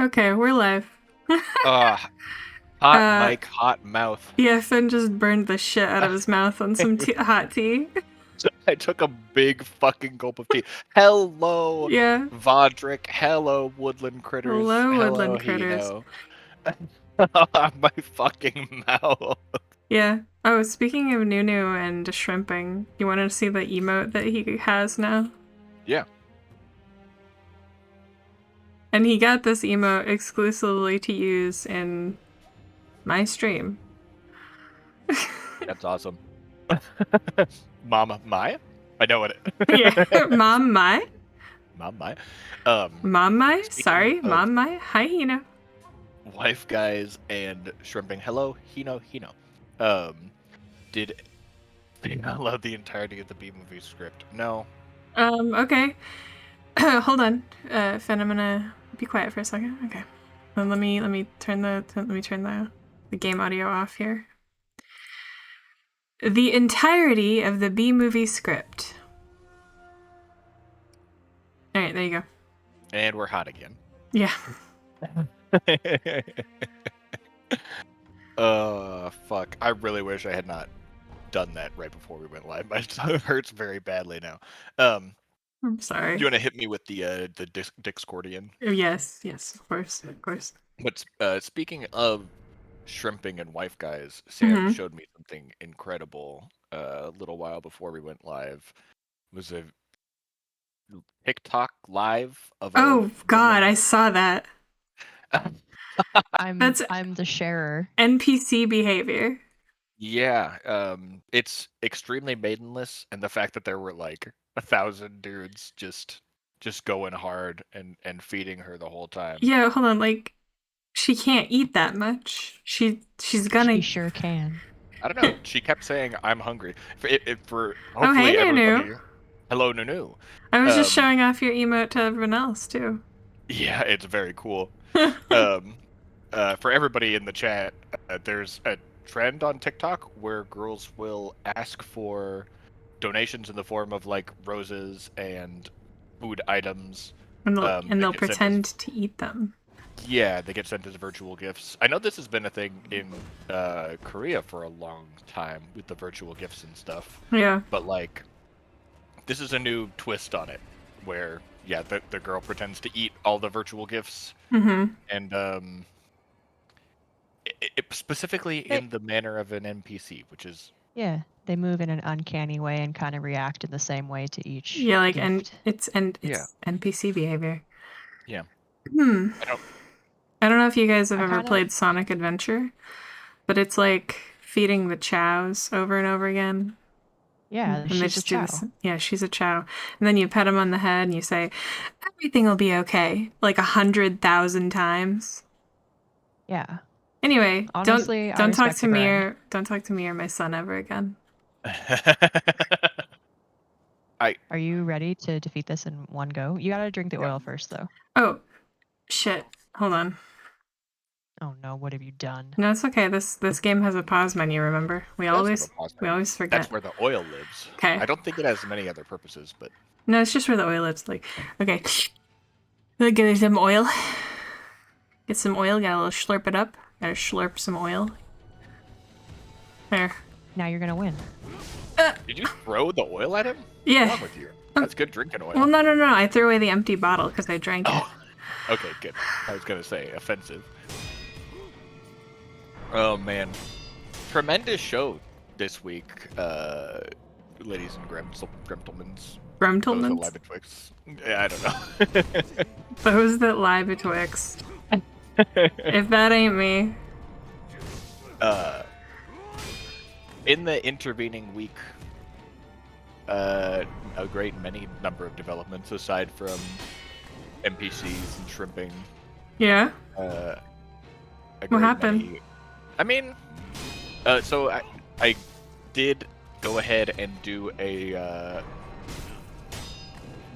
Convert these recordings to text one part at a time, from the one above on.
Okay, we're live. Hot Uh, mic, hot mouth. yeah, Finn just burned the shit out of his mouth on some hot tea. I took a big fucking gulp of tea. Hello, Yeah. Vodrick. Hello, woodland critters. Hello, Hello, woodland critters. Hino. My fucking mouth. Yeah. Oh, speaking of Nunu and shrimping, you want to see the emote that he has now? Yeah. And he got this emote exclusively to use in my stream. That's awesome. Mama Maya? I know what it. Yeah. Mom Mai? Mama Maya. Mom Mai? Speaking Sorry, of Mom Mai? Hi, Hino. wife guys and shrimping. Hello, Hino. Did download the entirety of the B movie script? No. Okay. Hold on. Finn, I'm gonna be quiet for a second. Okay. Then let me turn the game audio off here. The entirety of the B movie script. All right, there you go. And we're hot again. Yeah. Fuck. I really wish I had not done that right before we went live. My stomach hurts very badly now. I'm sorry. Do you want to hit me with the Discordian? Oh, yes, of course, of course. But speaking of shrimping and wife guys, Sam showed me something incredible a little while before we went live. It was a TikTok live of a Oh God, I saw that. I'm the sharer. NPC behavior. Yeah, it's extremely maidenless, and the fact that there were like 1,000 dudes just going hard and feeding her the whole time. Yeah, hold on. Like, she can't eat that much. She's gonna. She sure can. I don't know. She kept saying, "I'm hungry." For Oh, hopefully hey, everybody. Nunu. Hello, Nunu. I was just showing off your emote to everyone else too. Yeah, it's very cool. For everybody in the chat, there's a trend on TikTok where girls will ask for donations in the form of like roses and food items, and they'll get sent pretend to eat them. Yeah, they get sent as virtual gifts. I know this has been a thing in Korea for a long time with the virtual gifts and stuff. Yeah. But like, this is a new twist on it, where yeah, the girl pretends to eat all the virtual gifts, and specifically in the manner of an NPC, which is yeah, they move in an uncanny way and kind of react in the same way to each. Yeah, like gift. it's NPC behavior. Yeah. I don't know if you guys have ever played Sonic Adventure, but it's like feeding the chows over and over again. Yeah, and she's a chow. Yeah, she's a chow. And then you pet him on the head and you say, "Everything will be okay," like 100,000 times. Yeah. Anyway, honestly, don't talk to me or my son ever again. Are you ready to defeat this in one go? You gotta drink the oil first, though. Oh, shit! Hold on. Oh no! What have you done? No, it's okay. This game has a pause menu. Remember, we always forget. That's where the oil lives. Okay. I don't think it has many other purposes, but no, it's just where the oil lives. Like, okay, get some oil. Get some oil. Gotta little slurp it up. Gotta slurp some oil. There. Now you're gonna win. Did you throw the oil at him? Yeah. What's wrong with you? That's good drinking oil. Well, no. I threw away the empty bottle because I drank it. Okay, good. I was gonna say offensive. Oh man, tremendous show this week, ladies and gentlemans. Gremtlemans? Yeah, I don't know. Those that lie betwixt. If that ain't me. In the intervening week, a great number of developments aside from NPCs and shrimping. Yeah. What happened? I mean, so I did go ahead and do a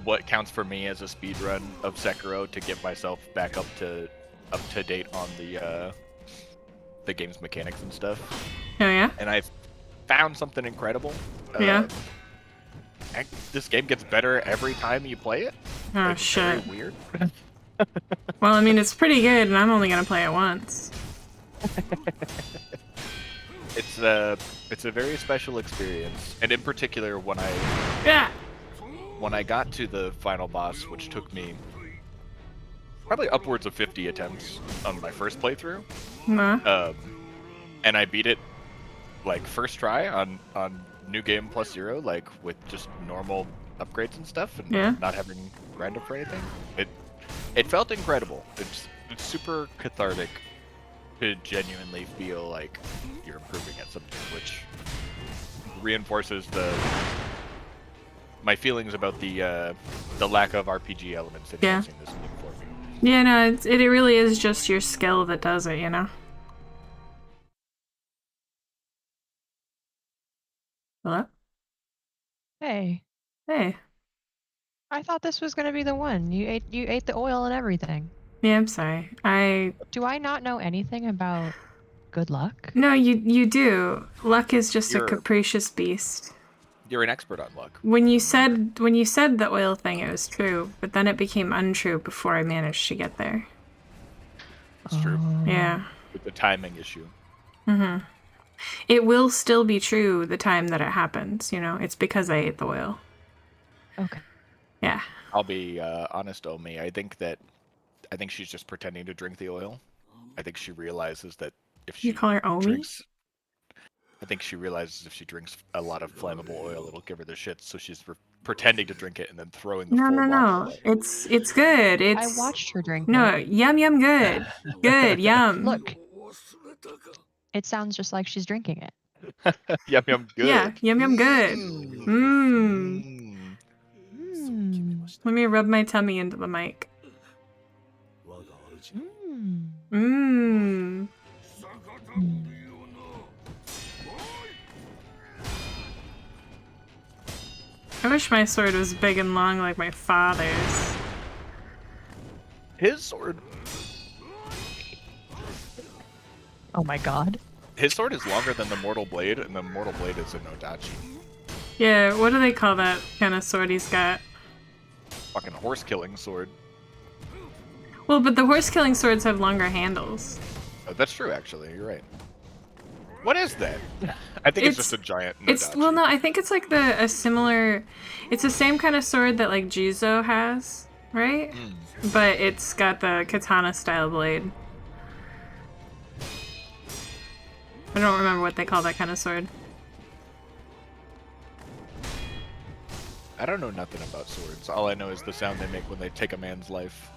what counts for me as a speed run of Sekiro to get myself back up to date on the game's mechanics and stuff. Oh yeah. And I found something incredible. Yeah. This game gets better every time you play it. Oh shit. Very weird. Well, I mean, it's pretty good, and I'm only gonna play it once. It's a very special experience, and in particular when Yeah. I got to the final boss, which took me probably upwards of 50 attempts on my first playthrough, Nah. and I beat it like first try on New Game Plus Zero, like with just normal upgrades and stuff, and Yeah. not having grind up for anything. It felt incredible. It's super cathartic to genuinely feel like you're improving at something, which reinforces my feelings about the lack of RPG elements enhancing this game for me. Yeah, no, it really is just your skill that does it, you know? Hello? Hey, Hey. I thought this was gonna be the one. You ate the oil and everything. Yeah, I'm sorry. Do I not know anything about good luck? No, you do. Luck is just a You're- capricious beast. You're an expert on luck. When you said the oil thing, it was true, but then it became untrue before I managed to get there. It's true. Yeah. With the timing issue. Mm-hmm. It will still be true the time that it happens, you know? It's because I ate the oil. Okay. Yeah. I'll be honest, Omi. I think she's just pretending to drink the oil. I think she realizes that if she You call her Omi? drinks, I think she realizes if she drinks a lot of flammable oil, it'll give her the shits. So she's pretending to drink it and then throwing the full bottle away. It's good. I watched her drink No, it. yum good. Good, yum. Look. It sounds just like she's drinking it. Yum good. Yeah, yum good. Let me rub my tummy into the mic. I wish my sword was big and long like my father's. His sword. Oh my god. His sword is longer than the Mortal Blade, and the Mortal Blade is an Odachi. Yeah, what do they call that kind of sword he's got? Fucking horse-killing sword. Well, but the horse-killing swords have longer handles. Oh, that's true, actually. You're right. What is that? I think it's just a giant Nodachi. Well, no, I think it's like a similar... It's the same kind of sword that, like, Juzo has, right? But it's got the katana-style blade. I don't remember what they call that kind of sword. I don't know nothing about swords. All I know is the sound they make when they take a man's life.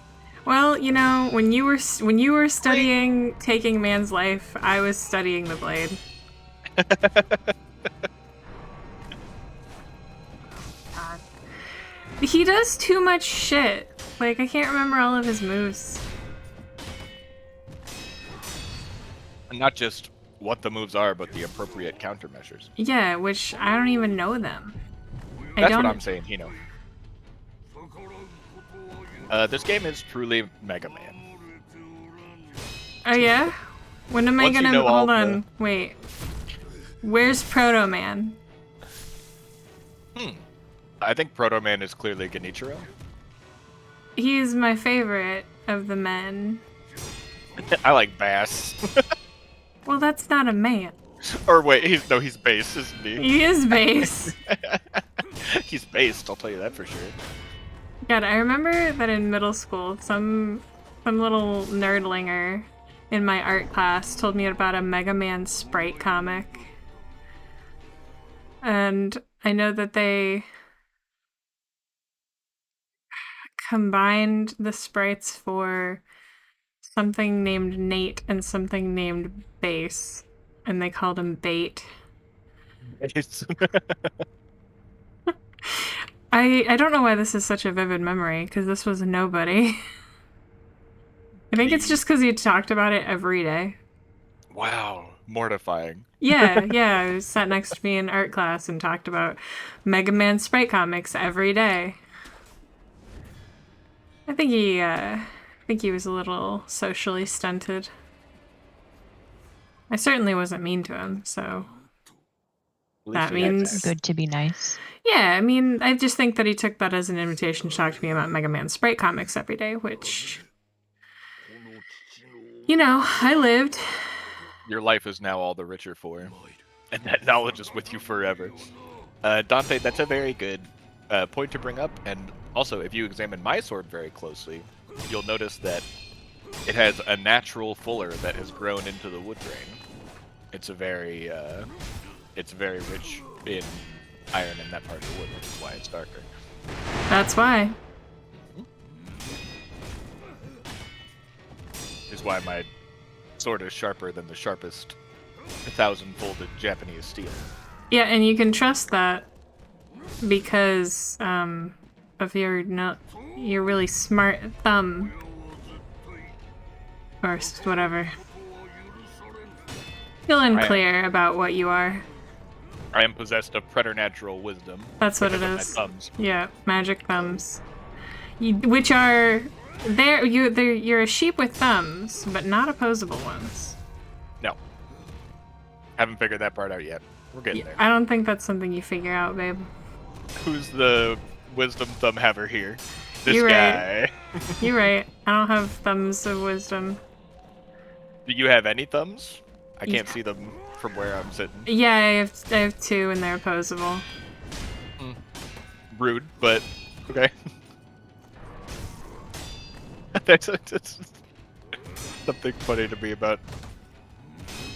Well, you know, when you were studying taking man's life, I was studying the blade. God. He does too much shit. Like, I can't remember all of his moves. And not just what the moves are, but the appropriate countermeasures. Yeah, which I don't even know them. That's what I'm saying, you know. This game is truly Mega Man. Oh yeah? When am I Once you gonna... know Hold all on, wait. Where's Proto Man? I think Proto Man is clearly Genichiro. He's my favorite of the men. I like Bass. Well, that's not a man. Or wait, he's base, isn't he? He is base. He's based, I'll tell you that for sure. God, I remember that in middle school, some little nerdlinger in my art class told me about a Mega Man sprite comic. And I know that they combined the sprites for something named Nate and something named Base, and they called him Bait. I don't know why this is such a vivid memory, because this was nobody. I think it's just because you talked about it every day. Wow, mortifying. Yeah, I was sat next to me in art class and talked about Mega Man sprite comics every day. I think he was a little socially stunted. I certainly wasn't mean to him, so that means good to be nice. Yeah, I mean, I just think that he took that as an invitation to talk to me about Mega Man sprite comics every day, which You know, I lived. Your life is now all the richer for, and that knowledge is with you forever. Dante, that's a very good point to bring up, and also, if you examine my sword very closely, you'll notice that it has a natural fuller that has grown into the wood grain. It's very rich in iron in that part of the wood, which is why it's darker. That's why. Is why my sword is sharper than the sharpest 1,000-folded Japanese steel. Yeah, and you can trust that because of your really smart thumb or whatever. Feel unclear about what you are. I am possessed of preternatural wisdom. That's what it because of is. my thumbs. Yeah, magic thumbs, which are you're a sheep with thumbs, but not opposable ones. No, haven't figured that part out yet. We're getting there. I don't think that's something you figure out, babe. Who's the wisdom thumb haver here? This You're guy. Right. You're right. I don't have thumbs of wisdom. Do you have any thumbs? I can't see them from where I'm sitting. Yeah, I have two, and they're opposable. Rude, but okay. That's something funny to me about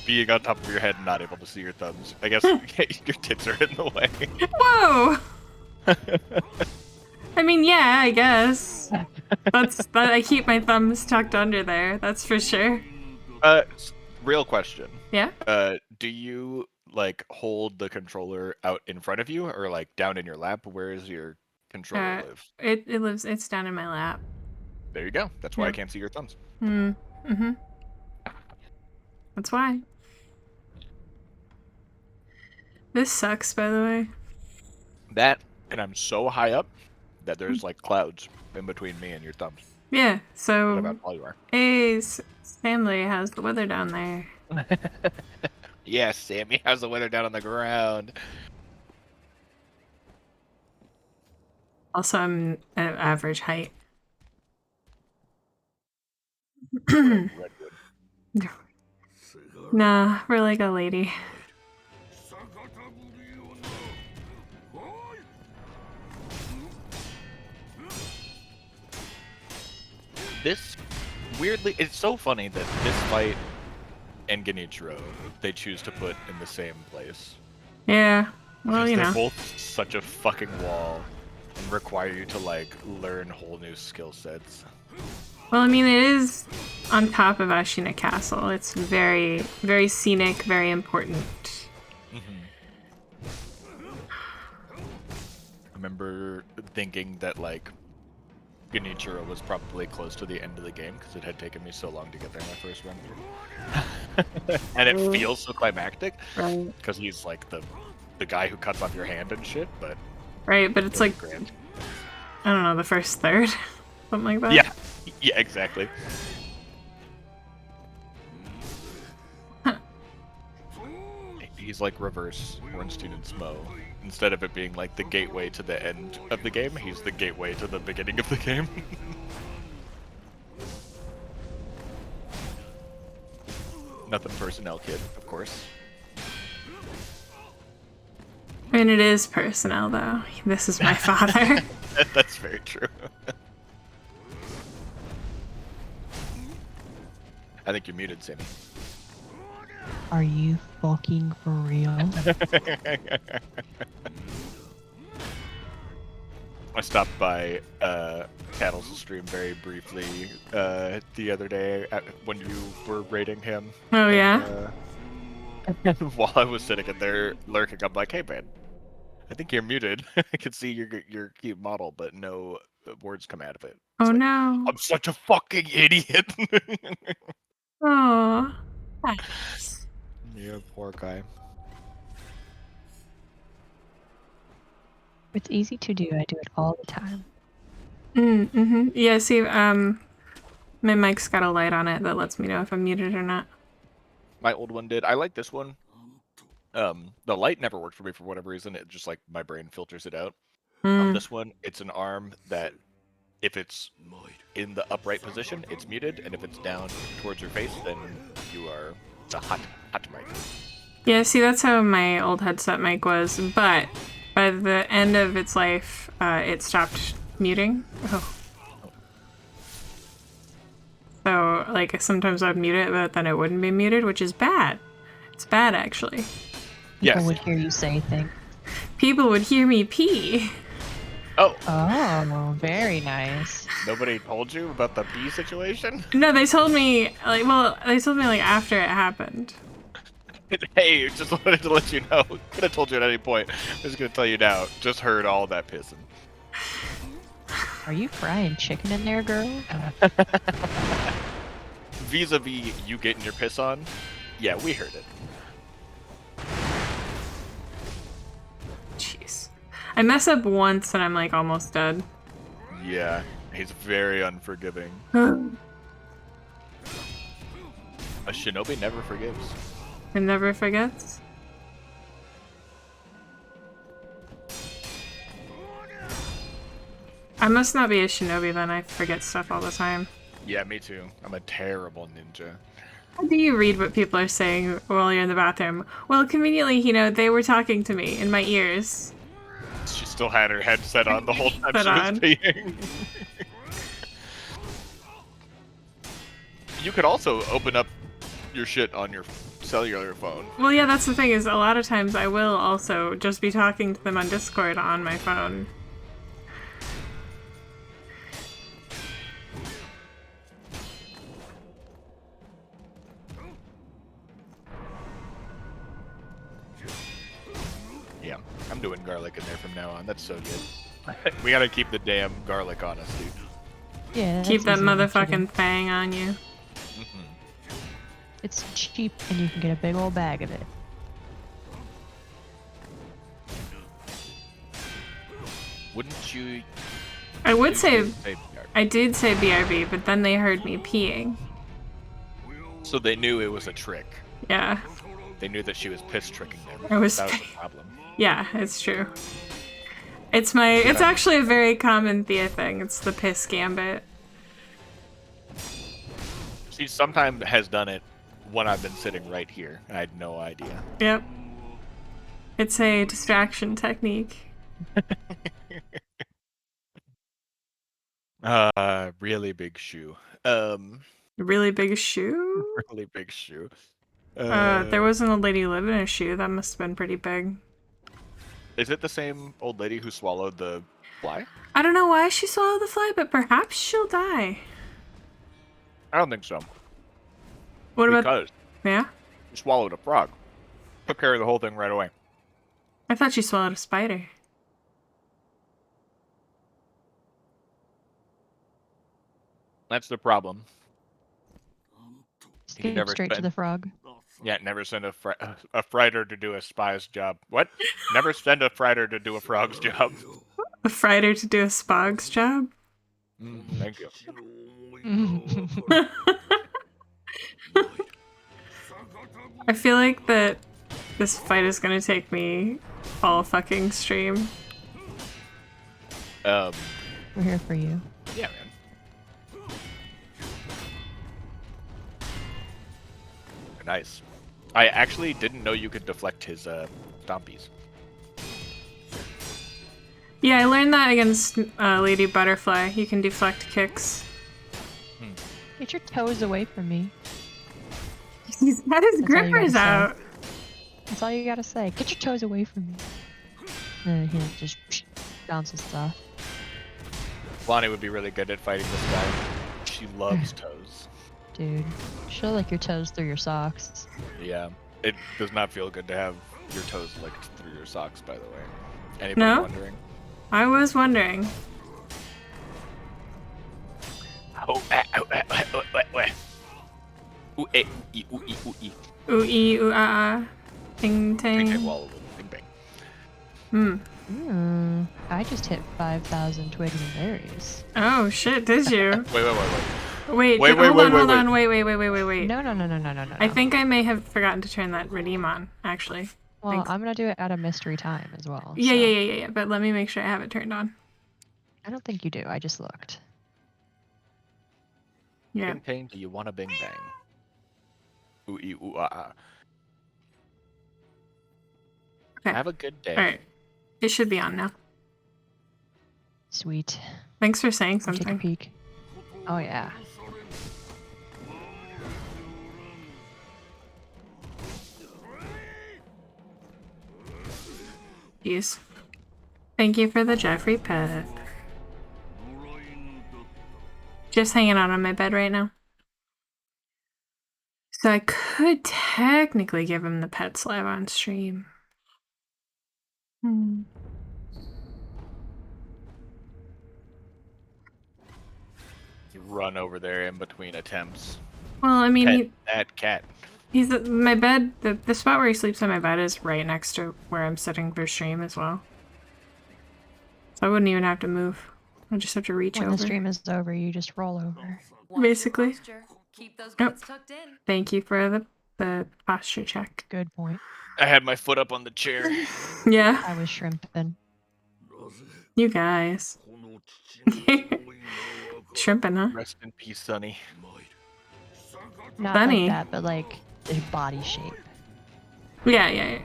being on top of your head and not able to see your thumbs. I guess your tits are in the way. Whoa! I mean, yeah, I guess. I keep my thumbs tucked under there, that's for sure. Real question. Yeah? Do you, like, hold the controller out in front of you or, like, down in your lap? Where does your controller live? It's down in my lap. There you go. That's why I can't see your thumbs. Mm-hmm. That's why. This sucks, by the way. That, and I'm so high up that there's, like, clouds in between me and your thumbs. Yeah, so... What about all you are? Hey, Stanley, how's the weather down there? Yes, Sammy, how's the weather down on the ground? Also, I'm at average height. Redwood. Nah, we're like a lady. This, weirdly, it's so funny that this fight and Genichiro, they choose to put in the same place. Yeah, well, Because you they're know. both such a fucking wall and require you to, like, learn whole new skill sets. Well, I mean, it is on top of Ashina Castle. It's very, very scenic, very important. I remember thinking that, like, Genichiro was probably close to the end of the game because it had taken me so long to get there my first run through. And it feels so climactic because he's like the guy who cuts off your hand and shit, but... Right, but it's like, grand. I don't know, the first third? Something like that? Yeah, exactly. He's like reverse Horn Student Smo. Instead of it being like the gateway to the end of the game, he's the gateway to the beginning of the game. Nothing personnel, kid, of course. I mean, it is personnel, though. This is my father. That's very true. I think you're muted, Sammy. Are you fucking for real? I stopped by Cattle's stream very briefly the other day when you were raiding him. Oh, yeah? And while I was sitting in there lurking, I'm like, hey, man, I think you're muted. I can see your cute model, but no words come out of it. Oh, like, no. I'm such a fucking idiot. Oh. Yeah, poor guy. It's easy to do. I do it all the time. Mm-hmm. Yeah, see, my mic's got a light on it that lets me know if I'm muted or not. My old one did. I like this one. The light never worked for me for whatever reason. It just, like, my brain filters it out. On this one, it's an arm that If it's in the upright position, it's muted, and if it's down towards your face, then you are the hot mic. Yeah, see, that's how my old headset mic was, but by the end of its life, it stopped muting. Oh. So, like, sometimes I'd mute it, but then it wouldn't be muted, which is bad. It's bad, actually. People would hear you say things. People would hear me pee. Oh. Oh, very nice. Nobody told you about the pee situation? No, they told me, like, after it happened. Hey, just wanted to let you know. Could have told you at any point. I'm just gonna tell you now. Just heard all that pissing. Are you frying chicken in there, girl? Vis-a-vis you getting your piss on, yeah, we heard it. Jeez. I mess up once and I'm, like, almost dead. Yeah, he's very unforgiving. A shinobi never forgives. It never forgets. I must not be a shinobi then, I forget stuff all the time. Yeah, me too. I'm a terrible ninja. How do you read what people are saying while you're in the bathroom? Well, conveniently, you know, they were talking to me in my ears. She still had her headset on the whole time Put she was on. peeing. You could also open up your shit on your cellular phone. Well, yeah, that's the thing, is a lot of times I will also just be talking to them on Discord on my phone. Yeah, I'm doing garlic in there from now on. That's so good. We gotta keep the damn garlic on us, dude. Yeah. Keep that that's easy enough to do. motherfucking thing on you. It's cheap and you can get a big old bag of it. Wouldn't you? I would say, BRB? I did say BRB, but then they heard me peeing. So they knew it was a trick. Yeah. They knew that she was piss tricking them. I was- That was the problem. Yeah, it's true. It's actually a very common Thea thing. It's the piss gambit. She sometimes has done it when I've been sitting right here. I had no idea. Yep. It's a distraction technique. Really big shoe. Really big shoe? Really big shoe. There was an old lady who lived in a shoe. That must have been pretty big. Is it the same old lady who swallowed the fly? I don't know why she swallowed the fly, but perhaps she'll die. I don't think so. What about... Because Yeah? she swallowed a frog. Took care of the whole thing right away. I thought she swallowed a spider. That's the problem. Just You get never straight to spend- the frog. Yeah, never send a frighter to do a spy's job. What? Never send a frighter to do a frog's job. A frighter to do a spog's job? Thank you. I feel like that this fight is gonna take me all fucking stream. We're here for you. Yeah, man. Nice. I actually didn't know you could deflect his stompies. Yeah, I learned that against Lady Butterfly. You can deflect kicks. Get your toes away from me. He's got his That's all you grippers gotta say. out. That's all you gotta say. Get your toes away from me. And he just bounces stuff. Lonnie would be really good at fighting this guy. She loves toes. Dude, show like your toes through your socks. Yeah. It does not feel good to have your toes licked through your socks, by the way. Anybody No? wondering? I was wondering. Oh, Ooh, eh, ee, ooh, ee, ooh, ee. Ooh ee ooh ah ah. Ting Bing, bang, ting. wall, bing, bang. I just hit 5,000 twigs and berries. Oh shit, did you? Wait. Wait, Wait, hold wait, on, wait, hold wait. on, wait. No. I think I may have forgotten to turn that redeem on, actually. Well, Thanks. I'm gonna do it at a mystery time as well. Yeah, so- yeah, but let me make sure I have it turned on. I don't think you do. I just looked. Yeah. Ping ping, do you want a bing bang? Ooh ee ooh ah ah. Okay. Have a good day. All right. It should be on now. Sweet. Thanks for saying Come take a something. peek. Oh yeah. Jeez. Thank you for the Jeffrey pet. Just hanging out on my bed right now. So I could technically give him the pets live on stream. Hmm. You run over there in between attempts. Well, I mean, Pet that cat. he's my bed. The spot where he sleeps on my bed is right next to where I'm sitting for stream as well. So I wouldn't even have to move. I just have to reach When over. the stream is over, you just roll over. Basically. Keep those Yep. guts tucked in. Thank you for the posture check. Good point. I had my foot up on the chair. Yeah, I was shrimping. you guys. Shrimping, huh? Rest in peace, Sonny. Not Funny. like that, but like the body shape. Yeah.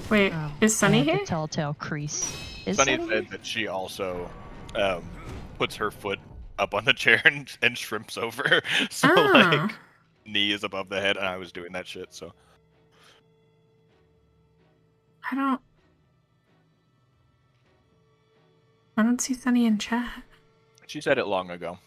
Wait, is Sunny I had here? the telltale crease. Is Sunny Sunny said here? that she also puts her foot up on the chair and shrimps over. So Ah. like knee is above the head, and I was doing that shit. So I don't see Sunny in chat. she said it long ago.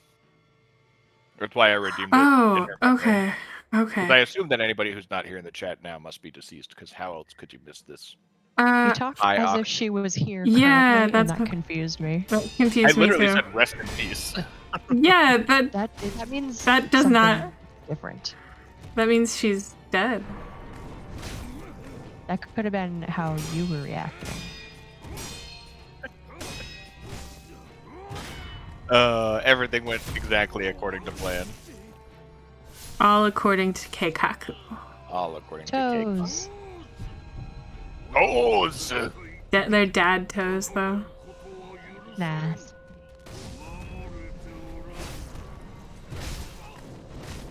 That's why I redeemed it. Oh, in her memory. okay. 'Cause I Okay. assume that anybody who's not here in the chat now must be deceased. Because how else could you miss this? You talked I as if oct- she was here Yeah, currently, that's and that confused me. That I confused me literally too. said rest in peace. Yeah, that That means That does something not- different. means she's dead. That could have been how you were reacting. Everything went exactly according to plan. All according to Keikaku. All according to Cake. Toes. Toes! They're dad toes, though. Nah.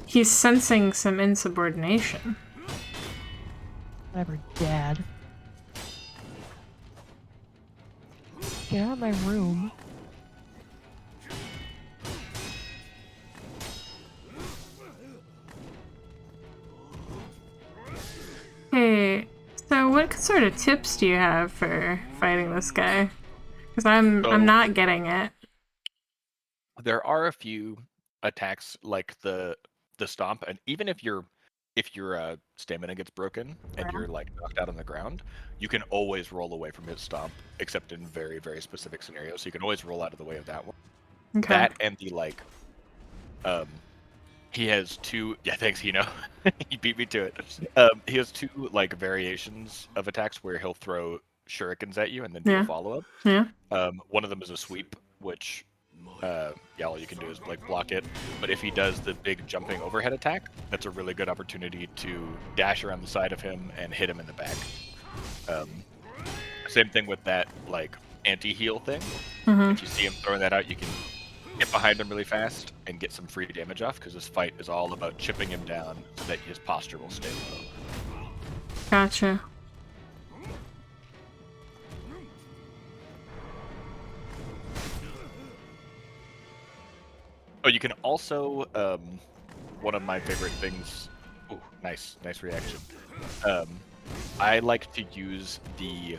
He's sensing some insubordination. Whatever, Dad. Get out of my room. Hey, so what sort of tips do you have for fighting this guy? Because I'm not getting it. There are a few attacks like the stomp, and even if your stamina gets broken and you're like knocked out on the ground, you can always roll away from his stomp, except in very, very specific scenarios. So you can always roll out of the way of that one. Okay. That and the like he has two. Yeah, thanks, Hino. He beat me to it. He has two like variations of attacks where he'll throw shurikens at you and then do Yeah. a follow up. Yeah. One of them is a sweep, which all you can do is like block it. But if he does the big jumping overhead attack, that's a really good opportunity to dash around the side of him and hit him in the back. Same thing with that like anti-heal thing. Mm-hmm. If you see him throwing that out, you can get behind him really fast and get some free damage off, because this fight is all about chipping him down so that his posture will stay low. Gotcha. Oh, you can also one of my favorite things. Ooh, nice reaction. I like to use the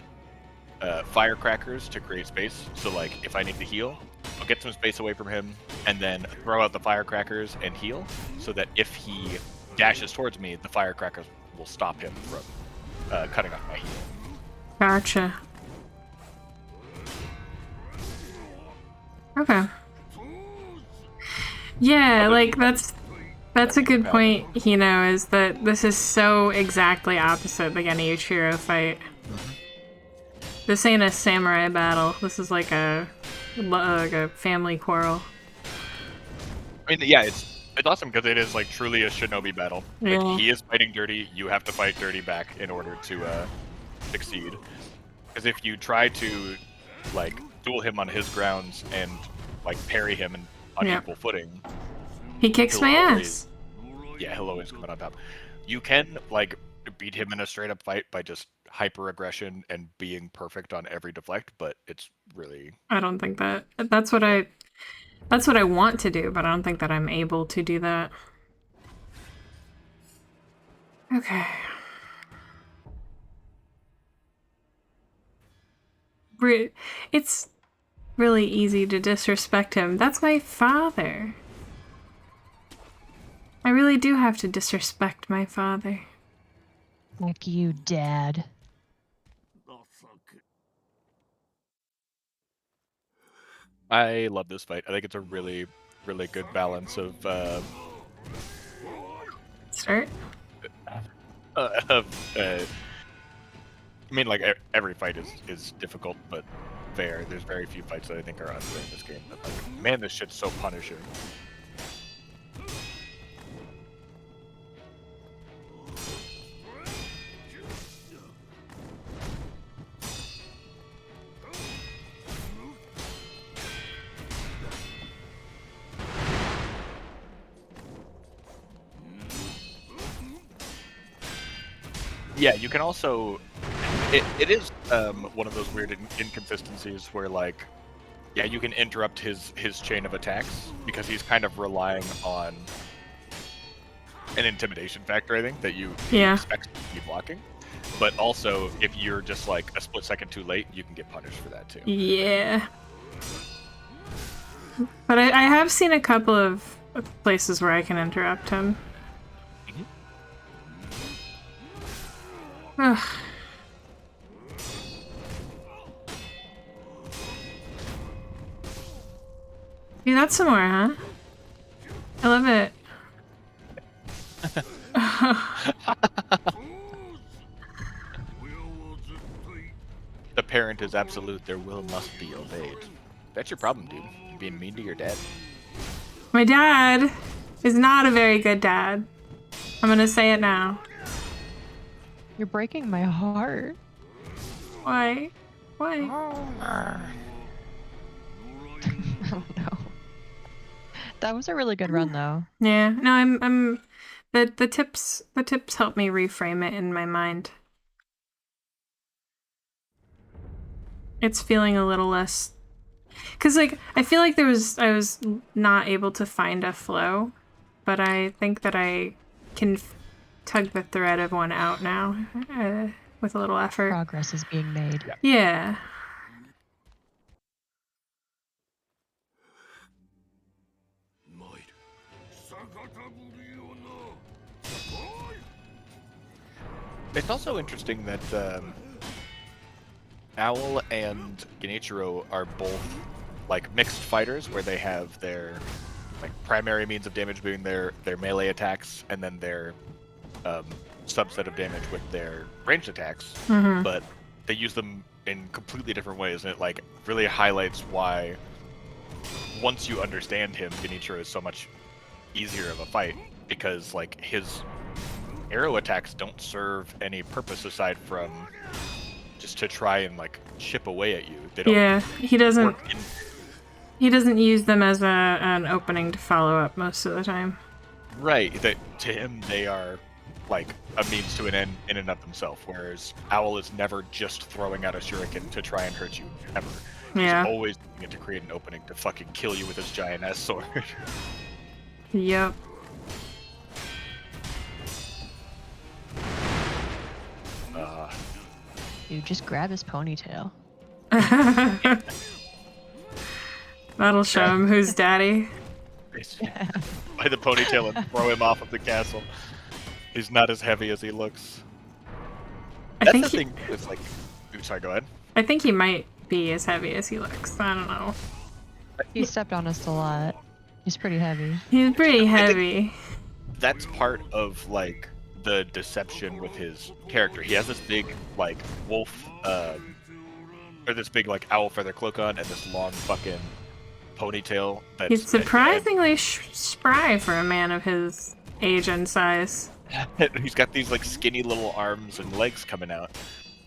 firecrackers to create space. So like, if I need to heal, I'll get some space away from him and then throw out the firecrackers and heal, so that if he dashes towards me, the firecrackers will stop him from cutting off my heal. Gotcha. Okay. Yeah, like that's a good point, Hino, is that this is so exactly opposite the Genichiro fight. This ain't a samurai battle. This is like a family quarrel. I mean, yeah, it's awesome because it is like truly a shinobi battle. Yeah. Like, he is fighting dirty, you have to fight dirty back in order to succeed. Because if you try to like duel him on his grounds and like parry him and on Yep. equal footing, He kicks my ass. he'll always come out on top. You can like beat him in a straight up fight by just hyper aggression and being perfect on every deflect, but it's really I don't think that that's what I want to do, but I don't think that I'm able to do that. Okay. It's really easy to disrespect him. That's my father. I really do have to disrespect my father. Like you, Dad. I love this fight. I think it's a really, really good balance of Start. I mean, like every fight is difficult, but fair. There's very few fights that I think are unfair in this game. But, like, man, this shit's so punishing. Yeah, you can also. It is one of those weird inconsistencies where, like, yeah, you can interrupt his chain of attacks because he's kind of relying on an intimidation factor. I think that he expects to be blocking, but also if you're just like a split second too late, you can get punished for that too. Yeah. But I have seen a couple of places where I can interrupt him. Ugh. Do that some more, huh? I love it. The parent is absolute. Their will must be obeyed. That's your problem, dude. You're being mean to your dad. My dad is not a very good dad. I'm gonna say it now. You're breaking my heart. Why? Why? I don't know. That was a really good run, though. Yeah. No, I'm. The tips help me reframe it in my mind. It's feeling a little less. Cause like I feel like I was not able to find a flow, but I think that I can tug the thread of one out now with a little effort. Progress is being made. Yeah. It's also interesting that Owl and Genichiro are both like mixed fighters, where they have their like primary means of damage being their melee attacks, and then their subset of damage with their ranged attacks. Mm-hmm. But they use them in completely different ways, and it like really highlights why once you understand him, Genichiro is so much easier of a fight, because like his arrow attacks don't serve any purpose aside from just to try and like chip away at you. They don't. Yeah, he doesn't. work in- He doesn't use them as an opening to follow up most of the time. Right. That to him they are like a means to an end in and of themselves. Whereas Owl is never just throwing out a shuriken to try and hurt you ever. Yeah. He's always doing it to create an opening to fucking kill you with his giant ass sword. Yep. Dude, just grab his ponytail. That'll show him who's daddy. By the ponytail and throw him off of the castle. He's not as heavy as he looks. That's the thing. It's like, ooh, sorry, go ahead. I think he might be as heavy as he looks. I don't know. He stepped on us a lot. He's pretty heavy. He's pretty heavy. That's part of like the deception with his character. He has this big like wolf or this big like owl feather cloak on and this long fucking ponytail. He's surprisingly spry for a man of his age and size. He's got these like skinny little arms and legs coming out,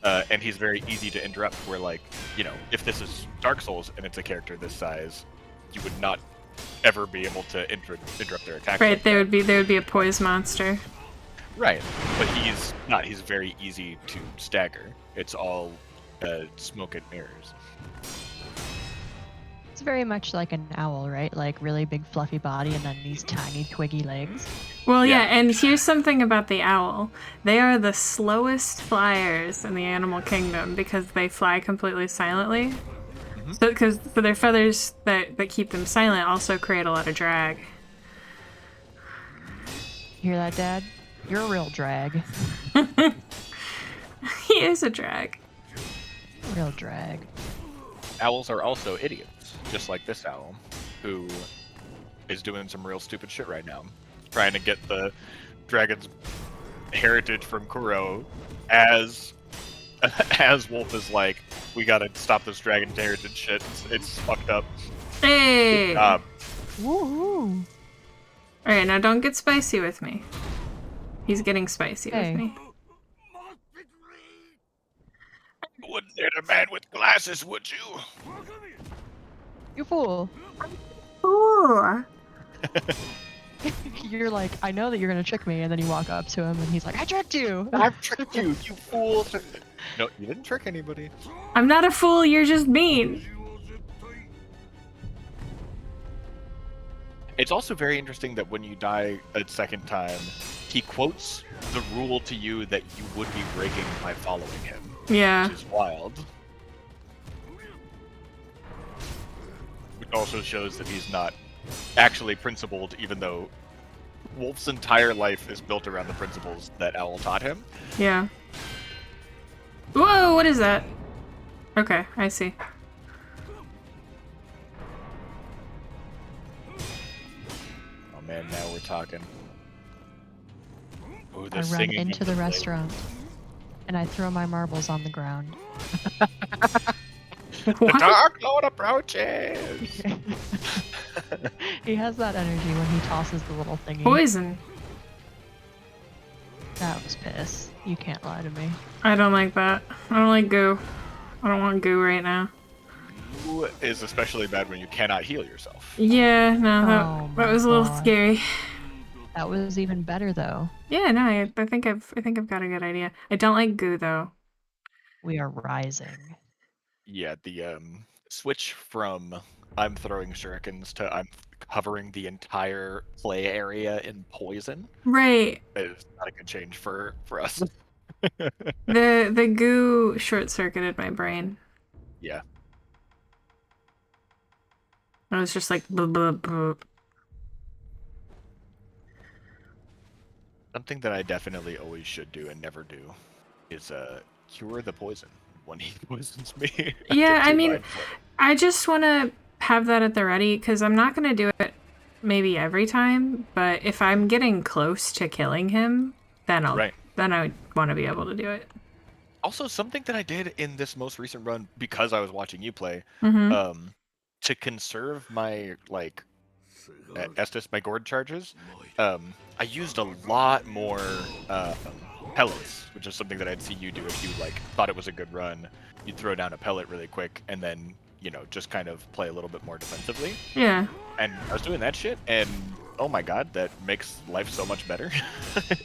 and he's very easy to interrupt. Where like, you know, if this is Dark Souls and it's a character this size, you would not ever be able to interrupt their attacks. Right, like there that. would be a poise monster. Right, but he's not. He's very easy to stagger. It's all smoke and mirrors. It's very much like an owl, right? Like really big fluffy body and then these tiny twiggy legs. Well, yeah, Yeah. and here's something about the owl. They are the slowest flyers in the animal kingdom because they fly completely silently. So, because their feathers that keep them silent also create a lot of drag. Hear that, Dad? You're a real drag. He is a drag. Real drag. Owls are also idiots, just like this owl, who is doing some real stupid shit right now, trying to get the dragon's heritage from Kuro, as Wolf is like, we gotta stop this dragon's heritage shit. It's fucked up. Hey! Woohoo! Alright, now don't get spicy with me. He's getting spicy Hey. with me. Wouldn't hit a man with glasses, would you? You fool! Ooh. You're like, I know that you're gonna trick me, and then you walk up to him, and he's like, I tricked you! I've tricked you, you fool! No, you didn't trick anybody. I'm not a fool, you're just mean. It's also very interesting that when you die a second time, he quotes the rule to you that you would be breaking by following him. Yeah. Which is wild. Which also shows that he's not actually principled, even though Wolf's entire life is built around the principles that Owl taught him. Yeah. Whoa, what is that? Okay, I see. Oh man, now we're talking. Ooh, the I run singing into of the blade. restaurant, and I throw my marbles on the ground. The What? Dark Lord approaches! He has that energy when he tosses the little thingy. Poison. That was piss. You can't lie to me. I don't like that. I don't like goo. I don't want goo right now. Ooh, is especially bad when you cannot heal yourself. Yeah, no, Oh that my was a little God. scary. That was even better though. Yeah, no, I think I've got a good idea. I don't like goo though. We are rising. Yeah, the switch from I'm throwing shurikens to I'm covering the entire play area in poison Right. is not a good change for us. The goo short circuited my brain. Yeah. I was just like blah, blah, blah. Something that I definitely always should do and never do is cure the poison when he poisons me. Yeah, get I too mean, mindful. I just want to have that at the ready because I'm not going to do it maybe every time, but if I'm getting close to killing him, then Right. then I would want to be able to do it. Also, something that I did in this most recent run because I was watching you play, Mm-hmm. to conserve my Estus, my gourd charges, I used a lot more pellets, which is something that I'd see you do if you thought it was a good run. You'd throw down a pellet really quick and then just kind of play a little bit more defensively. Yeah. And I was doing that shit, and oh my god, that makes life so much better.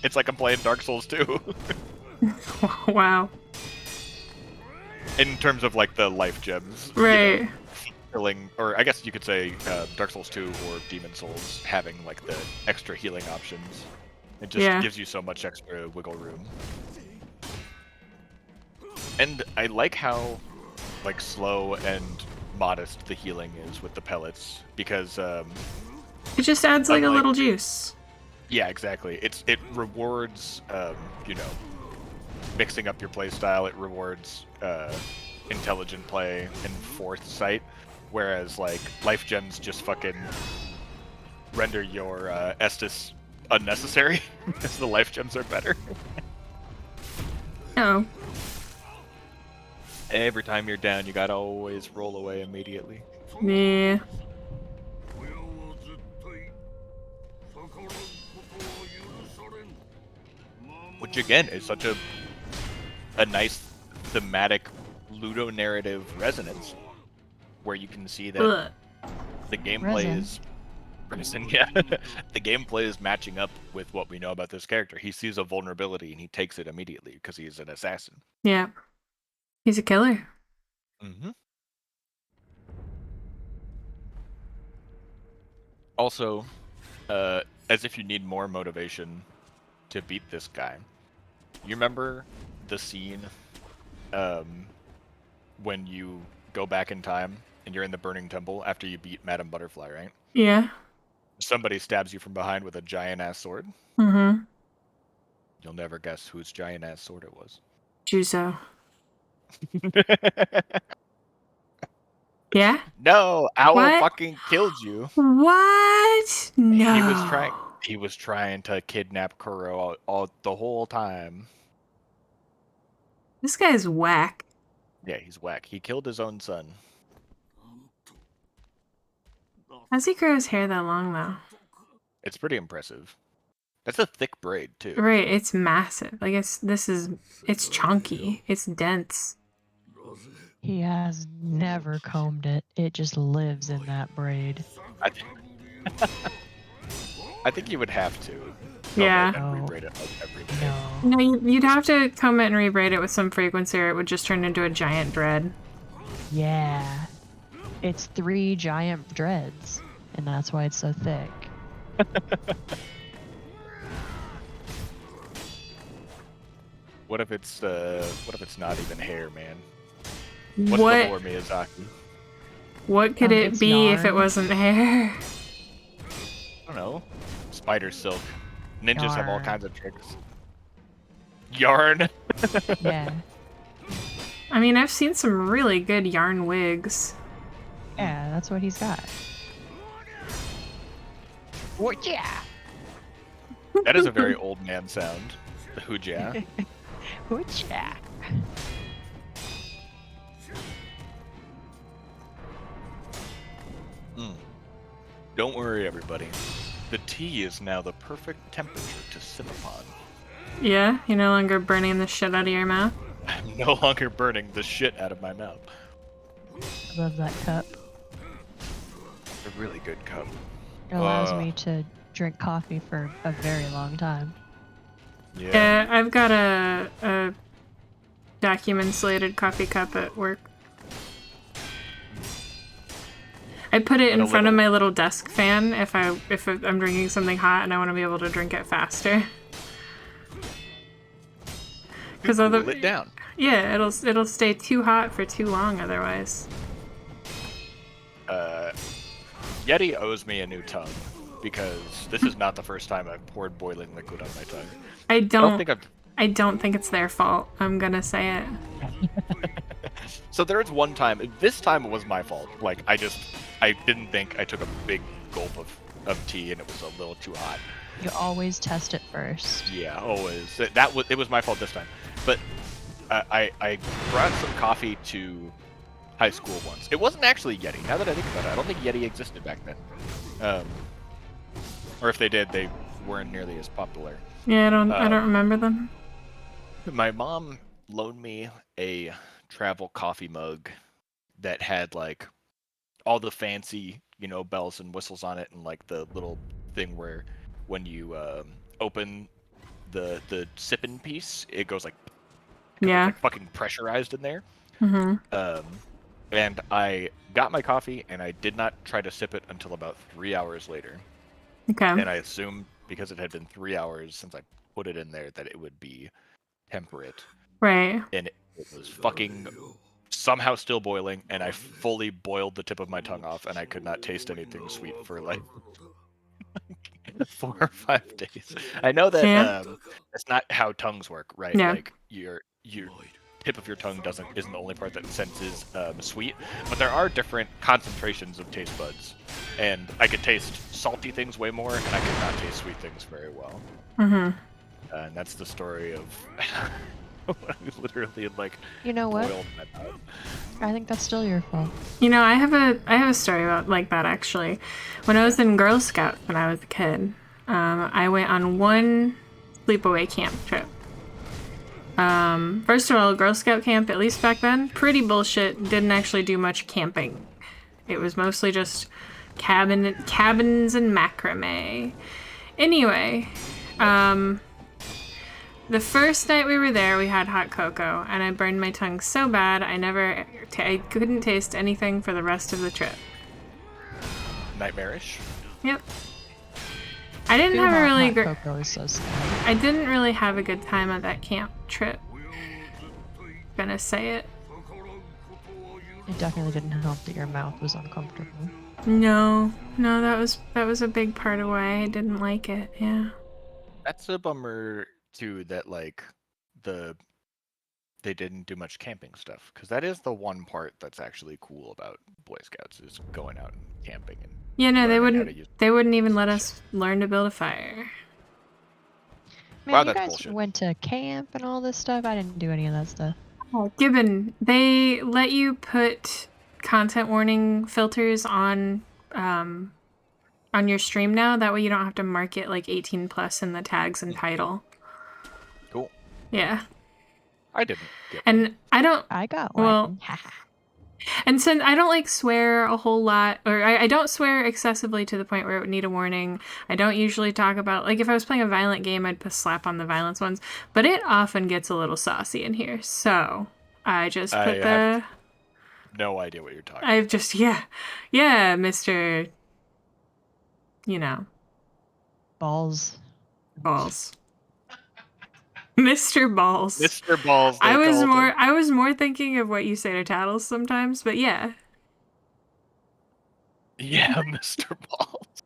It's like I'm playing Dark Souls 2. Wow. In terms of the life gems. Right. Healing, or I guess you could say Dark Souls 2 or Demon Souls having the extra healing options. It just gives you so much extra wiggle room. And I like how slow and modest the healing is with the pellets, because It just adds like a unlike- little juice. yeah, exactly. It rewards mixing up your playstyle. It rewards intelligent play and foresight, whereas life gems just fucking render your Estus unnecessary because the life gems are better. Oh. Every time you're down, you gotta always roll away immediately. Yeah. Which again is such a nice thematic ludo-narrative resonance, where you can see that Ugh. the gameplay Resin. is person, yeah. The gameplay is matching up with what we know about this character. He sees a vulnerability and he takes it immediately because he's an assassin. Yeah. He's a killer. Mm-hmm. Also, as if you need more motivation to beat this guy, you remember the scene when you go back in time and you're in the Burning Temple after you beat Madame Butterfly, right? Yeah. Somebody stabs you from behind with a giant-ass sword. Mm-hmm. You'll never guess whose giant-ass sword it was. Juzo. Yeah? No, Owl What? fucking killed you. What? No. He was trying to kidnap Kuro all the whole time. This guy's whack. Yeah, he's whack. He killed his own son. How's he grow his hair that long, though? It's pretty impressive. That's a thick braid, too. Right, it's massive. Like, it's chunky. It's dense. He has never combed it. It just lives in that braid. I think you would have to. Yeah. And rebraid it like every day. No. No, you'd have to comb it and rebraid it with some frequency, or it would just turn into a giant dread. Yeah. It's 3 giant dreads, and that's why it's so thick. What if it's not even hair, man? What's What? the lore, Miyazaki? What could it It's be if it yarn. wasn't hair? I don't know. Spider silk. Ninjas have all Yarn. kinds of tricks. Yarn. Yeah. I mean, I've seen some really good yarn wigs. Yeah, that's what he's got. What? Yeah. That is a very old man sound. The hooja. What? Yeah. Don't worry, everybody. The tea is now the perfect temperature to sip upon. Yeah, you're no longer burning the shit out of your mouth. I'm no longer burning the shit out of my mouth. I love that cup. A really good cup. It allows me to drink coffee for a very long time. Yeah. Yeah, I've got a vacuum-insulated coffee cup at work. I put it in front of my little desk fan if I'm drinking something hot and I want to be able to drink it faster. Because Cool it down. yeah, it'll stay too hot for too long otherwise. Yeti owes me a new tongue because this is not the first time I've poured boiling liquid on my tongue. I don't think I've. I don't think it's their fault. I'm gonna say it. So there was one time. This time it was my fault. Like I didn't think I took a big gulp of tea and it was a little too hot. You always test it first. Yeah, always. It was my fault this time. But I brought some coffee to high school once. It wasn't actually Yeti. Now that I think about it, I don't think Yeti existed back then. Or if they did, they weren't nearly as popular. Yeah, I don't remember them. My mom loaned me a travel coffee mug that had like all the fancy, bells and whistles on it, and like the little thing where when you open the sipping piece, it goes like Yeah. like fucking pressurized in there. Mm-hmm. And I got my coffee and I did not try to sip it until about 3 hours later. Okay. And I assumed because it had been 3 hours since I put it in there that it would be temperate. Right. And it was fucking somehow still boiling, and I fully boiled the tip of my tongue off, and I could not taste anything sweet for like 4 or 5 days. I know that that's not how tongues work, right? Yeah. Like your tip of your tongue isn't the only part that senses sweet, but there are different concentrations of taste buds, and I could taste salty things way more, and I could not taste sweet things very well. Mm-hmm. And that's the story of I literally like You know what? boiled my mouth. I think that's still your fault. I have a story about like that actually. When I was in Girl Scouts when I was a kid, I went on one sleepaway camp trip. First of all, Girl Scout camp, at least back then, pretty bullshit. Didn't actually do much camping. It was mostly just cabins and macrame. Anyway, the first night we were there, we had hot cocoa, and I burned my tongue so bad I couldn't taste anything for the rest of the trip. Nightmarish. Yep. I didn't have a really great. Cocoa is so sad. I didn't really have a good time on that camp trip. Gonna say it. It definitely didn't help that your mouth was uncomfortable. No, that was a big part of why I didn't like it. Yeah. That's a bummer too. That like they didn't do much camping stuff, because that is the one part that's actually cool about Boy Scouts, is going out and camping and. Yeah, no, they learning how to wouldn't. use They wouldn't even let us learn to build a fire. Man, Wow, you that's guys bullshit. went to camp and all this stuff. I didn't do any of that stuff. Gibbon, they let you put content warning filters on your stream now. That way you don't have to mark it like 18 plus in the tags and title. Cool. Yeah. I didn't get. And I don't. I got Well, one. and since I don't like swear a whole lot, or I don't swear excessively to the point where it would need a warning. I don't usually talk about, like, if I was playing a violent game, I'd put slap on the violence ones, but it often gets a little saucy in here, so I just put have no idea what you're talking about. I've just, yeah, Mr. You know, Balls. Balls. Mr. Balls. Mr. Balls. I was more thinking of what you say to Tattles sometimes, but yeah. Yeah, Mr. Balls.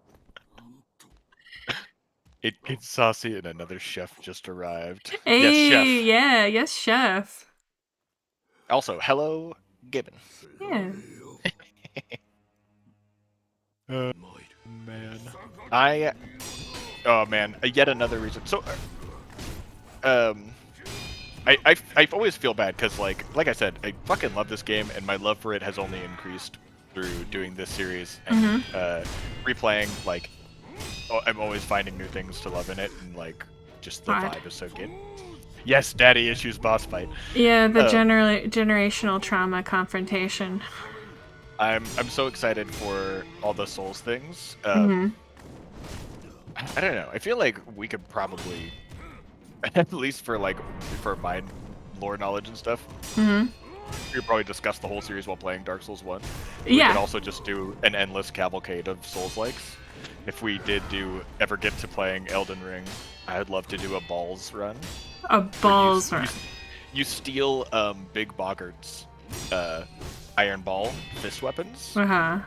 It gets saucy and another chef just arrived. Hey, Yes, chef. yeah, yes, chef. Also, hello, Gibbon. Yeah. Man. Oh man, yet another reason. So, I always feel bad because like I said, I fucking love this game, and my love for it has only increased through doing this series and replaying. Like, I'm always finding new things to love in it, and like just the God. vibe is so good. Yes, daddy issues boss fight. Yeah, the generational trauma confrontation. I'm so excited for all the Souls things. Mm-hmm. I don't know. I feel like we could probably, at least for my lore knowledge and stuff, Mm-hmm. we could probably discuss the whole series while playing Dark Souls 1. We Yeah. could also just do an endless cavalcade of Souls-likes. If we did ever get to playing Elden Ring, I'd love to do a balls run. A balls run. You steal Big Boggart's iron ball fist weapons. Uh-huh.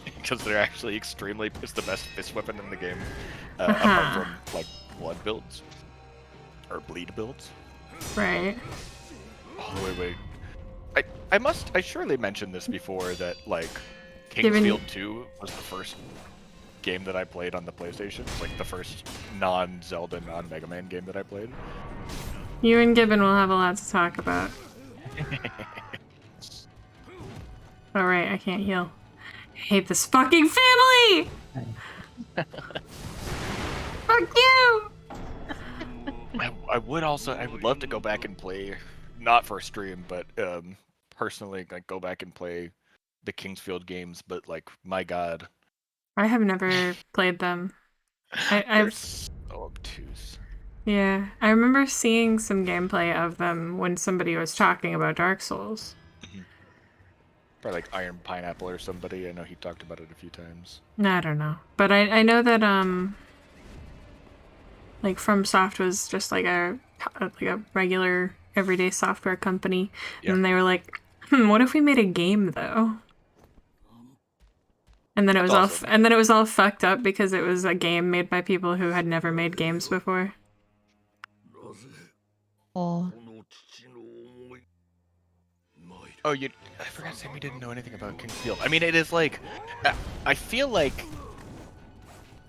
Because they're actually it's the best fist weapon in the game, apart from like blood builds or bleed builds. Right. Oh wait. I surely mentioned this before that like Kingsfield 2 was the first game that I played on the PlayStation. It's like the first non-Zelda, non-Mega Man game that I played. You and Gibbon will have a lot to talk about. Alright, I can't heal. I hate this fucking family! Fuck you! I would love to go back and play, not for stream, but personally, like go back and play the Kingsfield games. But like, my God, I have never played them. they're I've so obtuse. Yeah, I remember seeing some gameplay of them when somebody was talking about Dark Souls. Probably like Iron Pineapple or somebody. I know he talked about it a few times. I don't know, but I know that like FromSoft was just like a regular everyday software company, and they were like, what if we made a game though? And then it was awesome. and then it was all fucked up because it was a game made by people who had never made games before. Oh. Oh, I forgot to say we didn't know anything about Kingsfield. I mean, it is like, I feel like,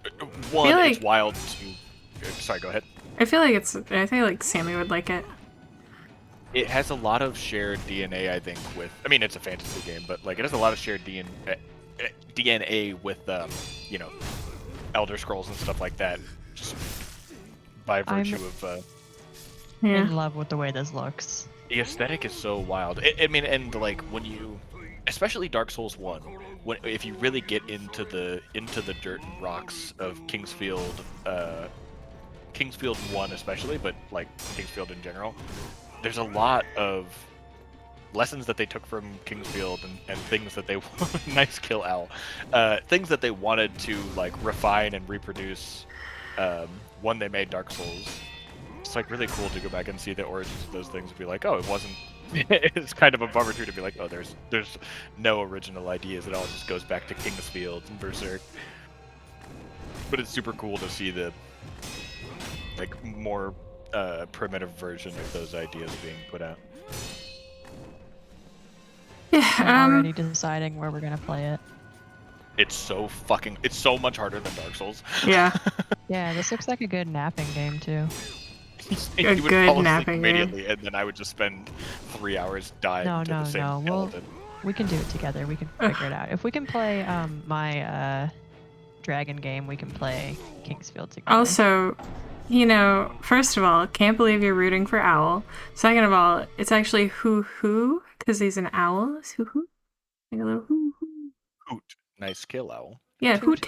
it's wild to. Sorry, go ahead. I feel like Sammy would like it. It has a lot of shared DNA, I think. I mean, it's a fantasy game, but like, it has a lot of shared DNA with, Elder Scrolls and stuff like that, just by virtue of. In love with the way this looks. The aesthetic is so wild. I mean, and like when especially Dark Souls 1, if you really get into the dirt and rocks of Kingsfield, Kingsfield 1 especially, but like Kingsfield in general, there's a lot of lessons that they took from Kingsfield and things that they nice kill Owl, things that they wanted to like refine and reproduce when they made Dark Souls. It's like really cool to go back and see the origins of those things and be like, oh, it wasn't. It's kind of a bummer too to be like, oh, there's no original ideas. It all just goes back to Kingsfield and Berserk. But it's super cool to see the like more primitive version of those ideas being put out. Yeah, I'm already deciding where we're gonna play it. It's so much harder than Dark Souls. Yeah. Yeah, this looks like a good napping game too. You would good fall asleep napping game. immediately, and then I would just spend 3 hours dying to the same skeleton. We can do it together. We can figure it out. If we can play my dragon game, we can play Kingsfield together. Also, you know, first of all, can't believe you're rooting for Owl. Second of all, it's actually hoo because he's an owl. It's hoo. Like a little hoo. Hoot. Nice kill, Owl. Yeah, hoot.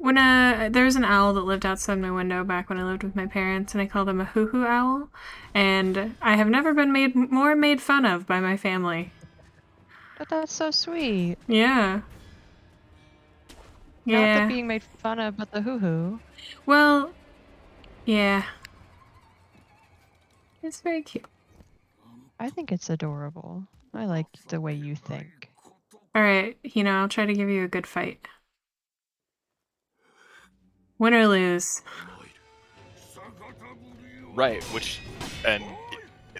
When there was an owl that lived outside my window back when I lived with my parents, and I called him a hoo owl, and I have never been more made fun of by my family. But that's so sweet. Yeah. Not Yeah. the being made fun of, but the hoo. Well, yeah. It's very cute. I think it's adorable. I like the way you think. Alright, you know, I'll try to give you a good fight. Win or lose. Right, and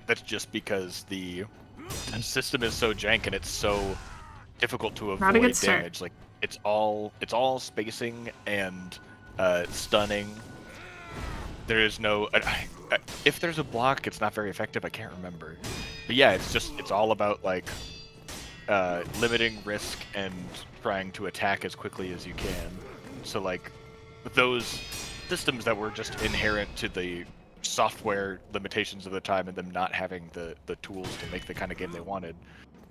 that's just because the system is so jank and it's so difficult to Not a good avoid start. damage. Like it's all spacing and stunning. There is no. If there's a block, it's not very effective. I can't remember, but yeah, it's all about like limiting risk and trying to attack as quickly as you can. So like those systems that were just inherent to the software limitations of the time and them not having the tools to make the kind of game they wanted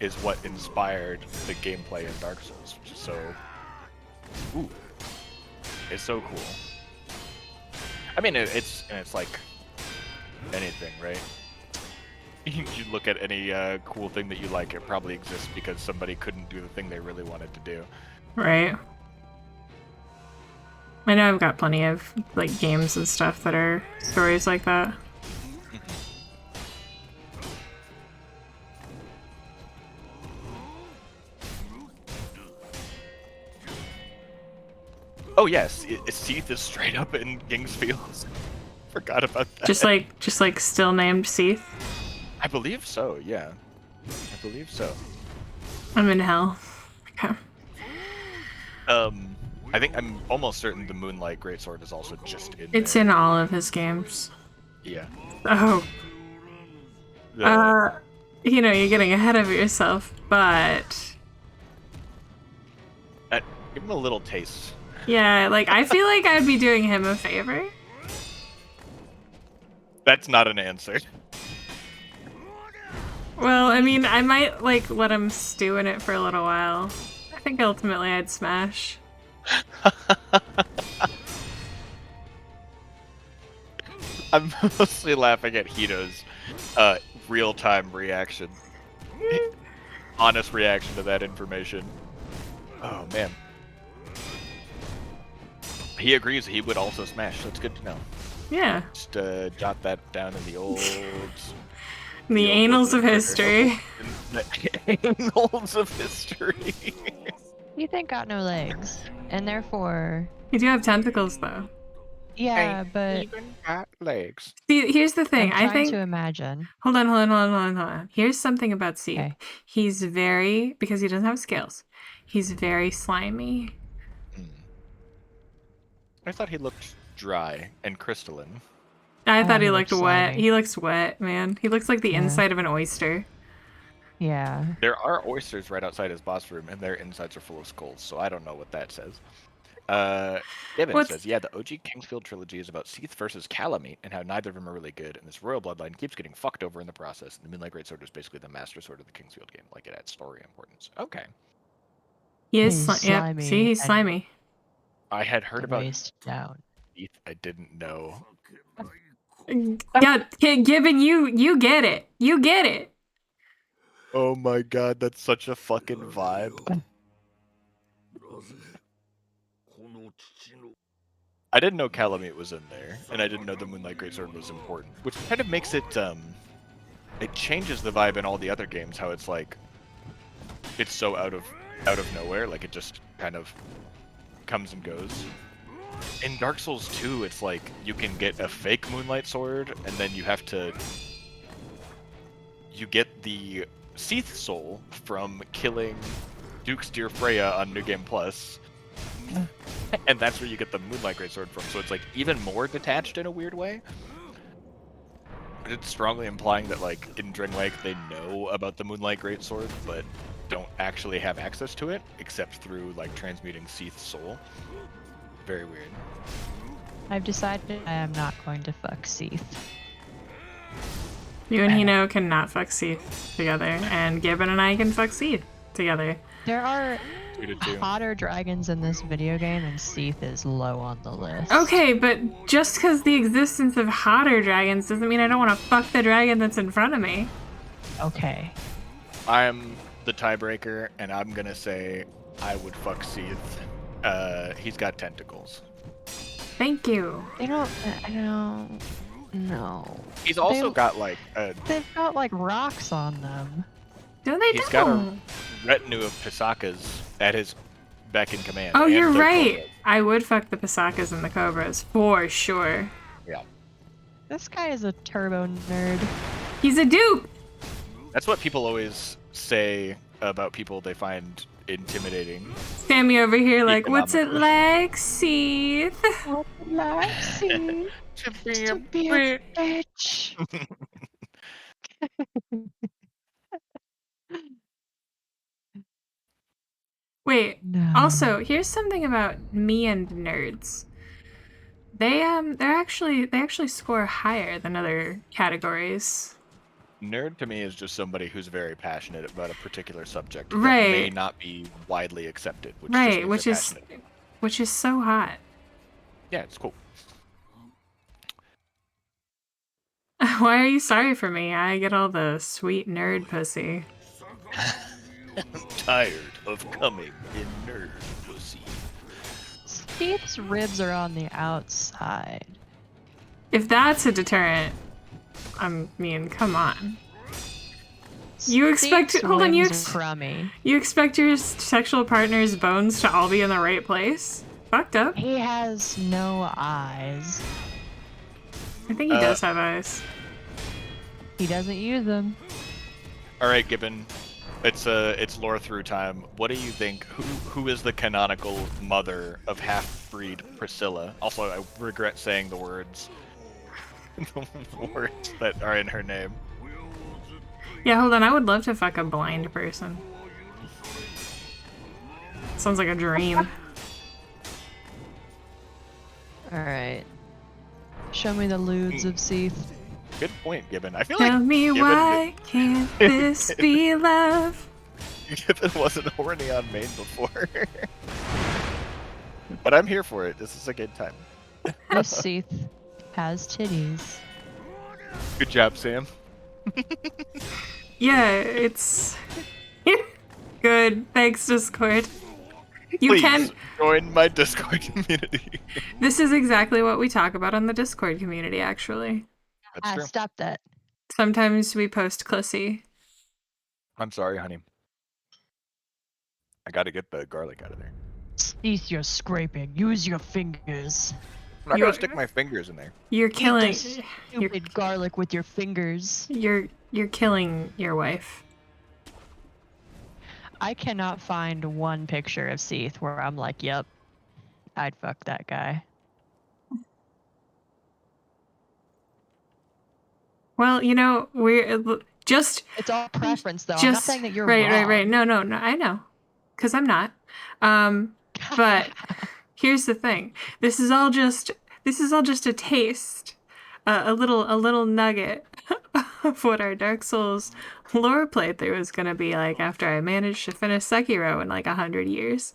is what inspired the gameplay in Dark Souls. So, it's so cool. I mean, it's like anything, right? You look at any cool thing that you like, it probably exists because somebody couldn't do the thing they really wanted to do. Right. I know I've got plenty of like games and stuff that are stories like that. Oh yes, Seath is straight up in Kingsfield. Forgot about that. Just like still named Seath. I believe so. Yeah, I believe so. I'm in hell. Okay. I think I'm almost certain the Moonlight Greatsword is also just in It's there. in all of his games. Yeah. Oh. You know, you're getting ahead of yourself, but give him a little taste. yeah, like I feel like I'd be doing him a favor. That's not an answer. Well, I mean, I might like let him stew in it for a little while. I think ultimately I'd smash. I'm mostly laughing at Hito's real-time reaction. Honest reaction to that information. Oh, man. He agrees he would also smash. That's good to know. Yeah. Just jot that down in the old... The annals of history. The annals of history. Ethan got no legs, and therefore, You do have tentacles, though. yeah, but Even got legs. See, here's the thing. I'm I trying think. to imagine. Hold on. Here's something about Seath. Okay. He's very, because he doesn't have scales, he's very slimy. I thought he looked dry and crystalline. I Oh, thought he he looked looks wet. slimy. He looks wet, man. He looks like the Yeah. inside of an oyster. Yeah. There are oysters right outside his boss room, and their insides are full of skulls, so I don't know what that says. Evan What's says, yeah, the OG Kingsfield trilogy is about Seath versus Calamite and how neither of them are really good, and this royal bloodline keeps getting fucked over in the process. And the Moonlight Greatsword is basically the master sword of the Kingsfield game. Like, it adds story importance. Okay. he is He's yep. slimy See, he's and- slimy. I had heard about Waist down. Seath. I didn't know. Yeah, Gibbon, you get it. You get it. Oh my god, that's such a fucking vibe. I didn't know Calamite was in there, and I didn't know the Moonlight Greatsword was important, which kind of makes it, it changes the vibe in all the other games, how it's like, it's so out of nowhere, like it just kind of comes and goes. In Dark Souls 2, it's like, you can get a fake Moonlight Sword, and then you get the Seath Soul from killing Duke's Dear Freya on New Game Plus. And that's where you get the Moonlight Greatsword from, so it's like even more detached in a weird way. But it's strongly implying that like in Dreamwake they know about the Moonlight Greatsword, but don't actually have access to it, except through like transmuting Seath's soul. Very weird. I've decided I am not going to fuck Seath. You and Hino cannot fuck Seath together, and Gibbon and I can fuck Seath together. There are 2-2. hotter dragons in this video game, and Seath is low on the list. Okay, but just because the existence of hotter dragons doesn't mean I don't want to fuck the dragon that's in front of me. Okay. I'm the tiebreaker, and I'm gonna say I would fuck Seath. He's got tentacles. Thank you. They don't. I don't. No. He's also got like a. They've got like rocks on them. No, they He's don't. got a retinue of Pisakas at his beck and command. Oh, and you're they're right. cobras. I would fuck the Pisakas and the Cobras for sure. Yeah. This guy is a turbo nerd. He's a dupe. That's what people always say about people they find intimidating. Sammy over here like, what's it Economically. like, Seath? Lexi, To to be a bitch. Wait, No. also, here's something about me and nerds. They actually score higher than other categories. Nerd to me is just somebody who's very passionate about a particular subject that Right. may not be widely accepted. Which just Right, means which they're is passionate. which is so hot. Yeah, it's cool. Why are you sorry for me? I get all the sweet nerd pussy. I'm tired of coming in nerd pussy. Seath's ribs are on the outside. If that's a deterrent, I mean, come on. You expect Seath's hold on, you limbs are crummy. you expect your sexual partner's bones to all be in the right place? Fucked up. He has no eyes. I think he does have eyes. He doesn't use them. All right, Gibbon. It's lore through time. What do you think? Who is the canonical mother of half-breed Priscilla? Also, I regret saying the words that are in her name. Yeah, hold on. I would love to fuck a blind person. Sounds like a dream. Alright. Show me the lewds of Seath. Good point, Gibbon. I feel Tell like me Gibbon, why can't this be love? Gibbon wasn't horny on main before. But I'm here for it. This is a good time. This Seath has titties. Good job, Sam. Yeah, it's good. Thanks, Discord. You Please can. join my Discord community. This is exactly what we talk about on the Discord community, actually. That's true. Stop that. Sometimes we post Clissy. I'm sorry, honey. I gotta get the garlic out of there. Seath, you're scraping. Use your fingers. I'm not You're- gonna stick my fingers in there. You're killing. Eat this stupid garlic with your fingers. You're killing your wife. I cannot find one picture of Seath where I'm like, yep, I'd fuck that guy. Well, you know, we're just It's all preference, though. I'm not just saying that you're right. wrong. No. I know, because I'm not. But here's the thing. This is all just a taste, a little nugget of what our Dark Souls lore playthrough is gonna be like after I manage to finish Sekiro in like 100 years.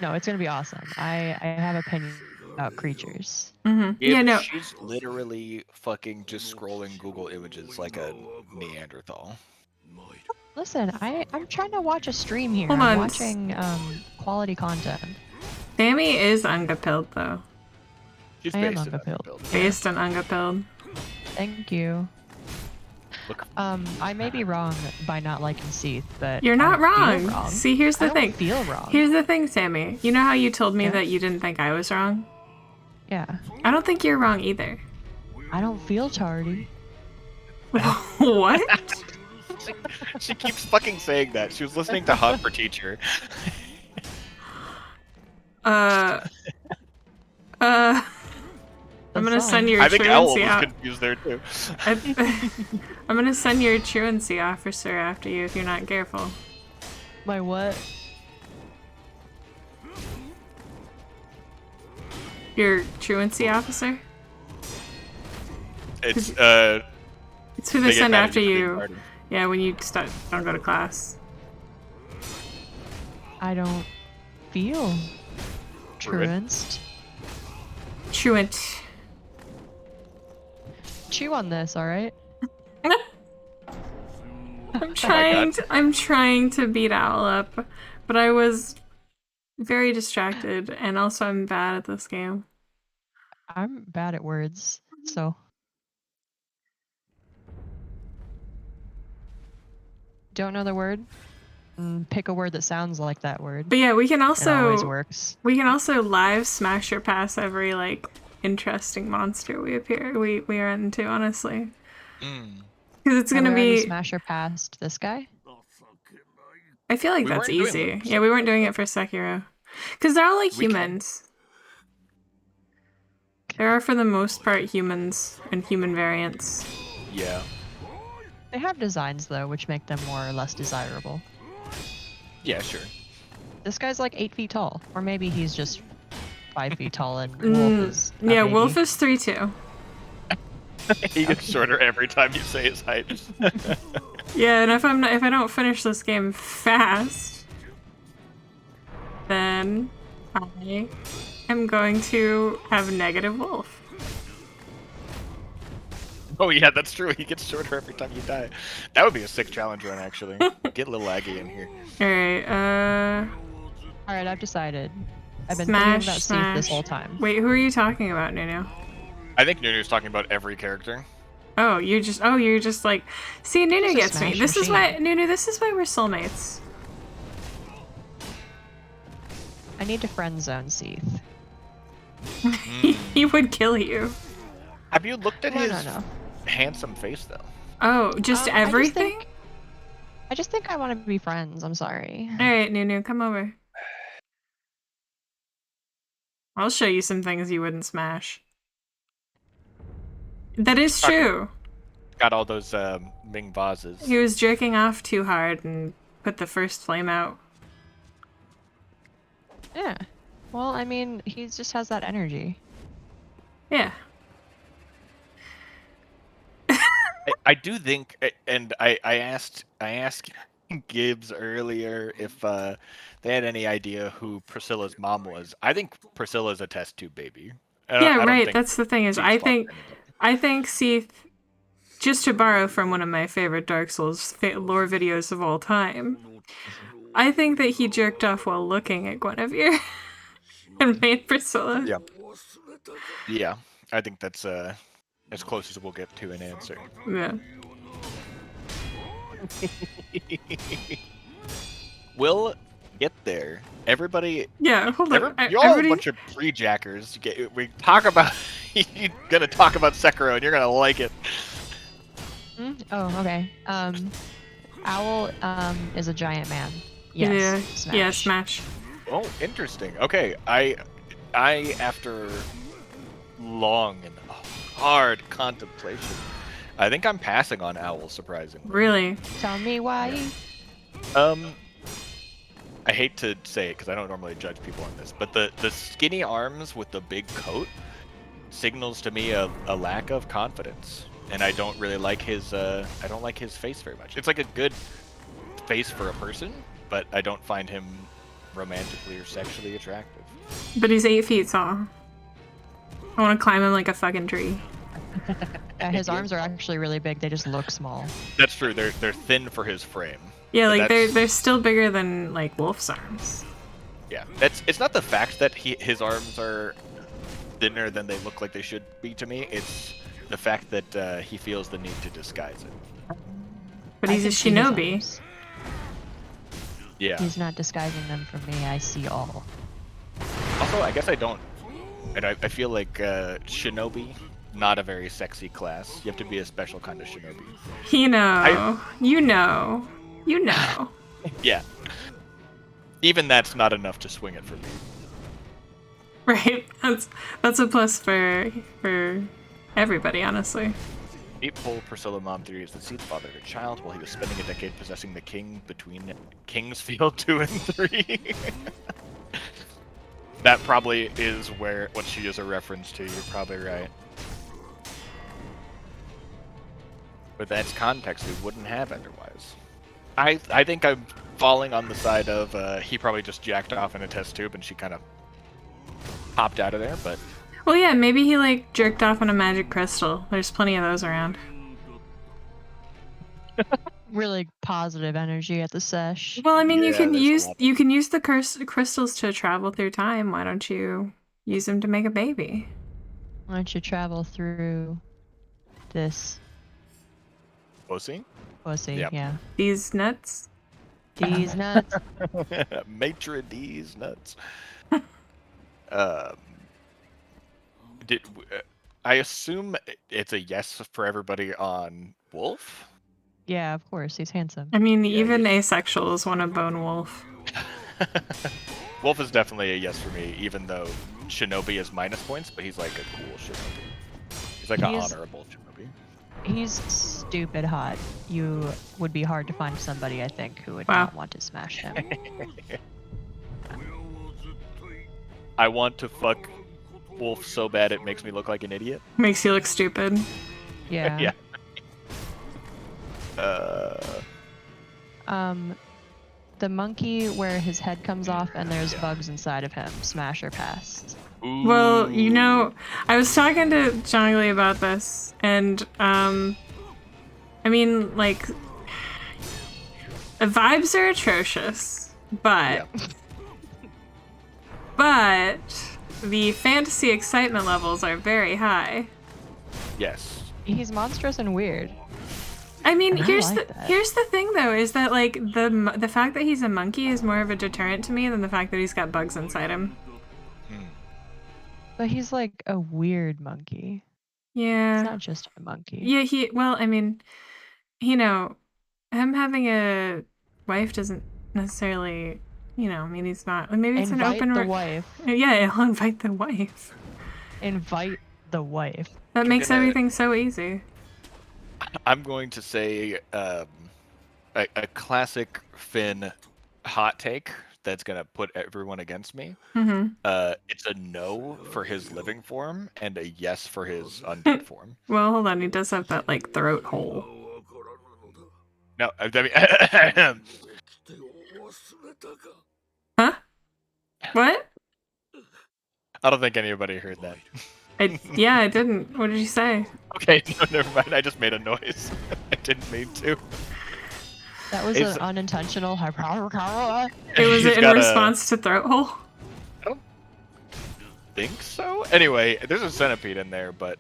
No, it's gonna be awesome. I have opinions about creatures. Yeah, no. She's literally fucking just scrolling Google images like a Neanderthal. Listen, I'm trying to watch a stream here. Hold I'm on. watching quality content. Sammy is ungapilled though. She's I am based in ungapilled. Ungapilled. Based on ungapilled. Thank you. Look, I may be wrong by not liking Seath, but You're I not don't feel wrong. See, here's the I don't thing. feel wrong. Here's the thing, Sammy. You know how you told me Yeah. that you didn't think I was wrong? Yeah. I don't think you're wrong either. I don't feel tardy. What? she keeps fucking saying that. She was listening to Hot for Teacher. I'm gonna send your I think Owl truancy was out. confused there too. I'm gonna send your truancy officer after you if you're not careful. My what? Your truancy officer? It's It's who they they get send mad at after you for being you. tardy. Yeah, when you don't go to class. I don't feel Truant. truanced. Truant. Chew on this, alright? I'm trying to beat Owl up, but I was very distracted, and also I'm bad at this game. I'm bad at words, so. Don't know the word? Pick a word that sounds like that word. But yeah, we can It always also works. live smash or pass every like interesting monster we run into, honestly. Because it's Have gonna we already be. smasher past this guy? I feel like We that's weren't doing easy. it for Yeah, we weren't doing it for Sekiro. Because they're all like We can- humans. There are for the most part humans and human variants. Yeah. They have designs though, which make them more or less desirable. Yeah, sure. This guy's like 8 feet tall, or maybe he's just 5 feet tall and Wolf is a Yeah, baby. Wolf is 3'2". He gets shorter every time you say his height. Yeah, and if I don't finish this game fast, then I am going to have negative Wolf. Oh yeah, that's true. He gets shorter every time you die. That would be a sick challenge run, actually. Get a little laggy in here. Alright, Alright, I've decided. I've been Smash, thinking about Seath this smash. whole time. Wait, who are you talking about, Nunu? I think Nunu's talking about every character. Oh, you're just like, see, Nunu She's a gets me. smash This is machine. why, Nunu, this is why we're soulmates. I need to friend zone Seath. He would kill you. Have you looked at No, his no. handsome face, though? Oh, just everything? I just think I want to be friends. I'm sorry. Alright, Nunu, come over. I'll show you some things you wouldn't smash. That is true. Got all those Ming vases. He was jerking off too hard and put the first flame out. Yeah. Well, I mean, he just has that energy. Yeah. I do think, and I asked Gibbs earlier if they had any idea who Priscilla's mom was. I think Priscilla's a test tube baby. I Yeah, don't right. think That's the thing is, she's I fucked think Seath, just to borrow from one of my favorite Dark Souls lore videos of all time, I think that he jerked off while looking at Guinevere and made Priscilla. Yeah. Yeah, I think that's as close as we'll get to an answer. Yeah. We'll get there. Everybody, Yeah, hold on. you're all a Everybody, bunch of pre-jackers. We talk about you're gonna talk about Sekiro and you're gonna like it. Oh, okay. Owl is a giant man. Yes. yeah, Smash. yeah, smash. Oh, interesting. Okay, I after long and hard contemplation, I think I'm passing on Owl. Surprisingly. Really? Tell me why. I hate to say it because I don't normally judge people on this, but the skinny arms with the big coat signals to me a lack of confidence, and I don't really like his face very much. It's like a good face for a person, but I don't find him romantically or sexually attractive. But he's 8 feet tall. I want to climb him like a fucking tree. Yeah, his arms are actually really big. They just look small. That's true. They're thin for his frame. Yeah, But like they're still bigger than like Wolf's arms. Yeah, it's not the fact that his arms are thinner than they look like they should be to me. It's the fact that he feels the need to disguise it. But he's a shinobi. Yeah. He's not disguising them from me. I see all. Also, I guess I don't. And I feel like shinobi, not a very sexy class. You have to be a special kind of shinobi. You know. Yeah. Even that's not enough to swing it for me. Right. That's a plus for everybody, honestly. Eightfold Priscilla Mom Theory is the seed father of a child while he was spending a decade possessing the king between Kingsfield 2 and 3. That probably is what she is a reference to. You're probably right. But that's context we wouldn't have otherwise. I think I'm falling on the side of he probably just jacked off in a test tube and she kind of popped out of there, but... Well, yeah, maybe he like jerked off on a magic crystal. There's plenty of those around. Really positive energy at the sesh. Well, I mean, Yeah, you can use the crystals to travel through time. Why don't you use them to make a baby? Why don't you travel through this Pussy? pussy? Yep. Yeah. These nuts. These nuts. Maitre D's nuts. I assume it's a yes for everybody on Wolf? Yeah, of course. He's handsome. I mean, Yeah, even asexuals want a bone wolf. Wolf is definitely a yes for me, even though Shinobi is minus points, but he's like a cool Shinobi. He's like an honorable Shinobi. He's stupid hot. You would be hard to find somebody, I think, who would not want to smash him. I want to fuck Wolf so bad it makes me look like an idiot. Makes you look stupid. Yeah. Yeah. The monkey where his head comes off and there's bugs inside of him. Smash or pass? Ooh. Well, you know, I was talking to Zhongli about this, and I mean, like, the vibes are atrocious, but but the fantasy excitement levels are very high. Yes. He's monstrous and weird. I mean, And I here's like the that. here's the thing though, is that like the fact that he's a monkey is more of a deterrent to me than the fact that he's got bugs inside him. But he's like a weird monkey. Yeah. He's not just a monkey. Yeah, well, I mean, you know, him having a wife doesn't necessarily, you know, I mean, he's not. Maybe it's Invite an open. the wife. Yeah, I'll invite the wife. Invite the wife. That I'm makes gonna- everything so easy. I'm going to say a classic Finn hot take that's going to put everyone against me. Mm-hmm. It's a no for his living form and a yes for his undead form. Well, hold on, he does have that like throat hole. No, I mean, Huh? What? I don't think anybody heard that. Yeah, I didn't. What did you say? Okay, no, never mind. I just made a noise. I didn't mean to. That was It's- an unintentional. It was He's in got response to throat hole. Think so? Anyway, there's a centipede in there, but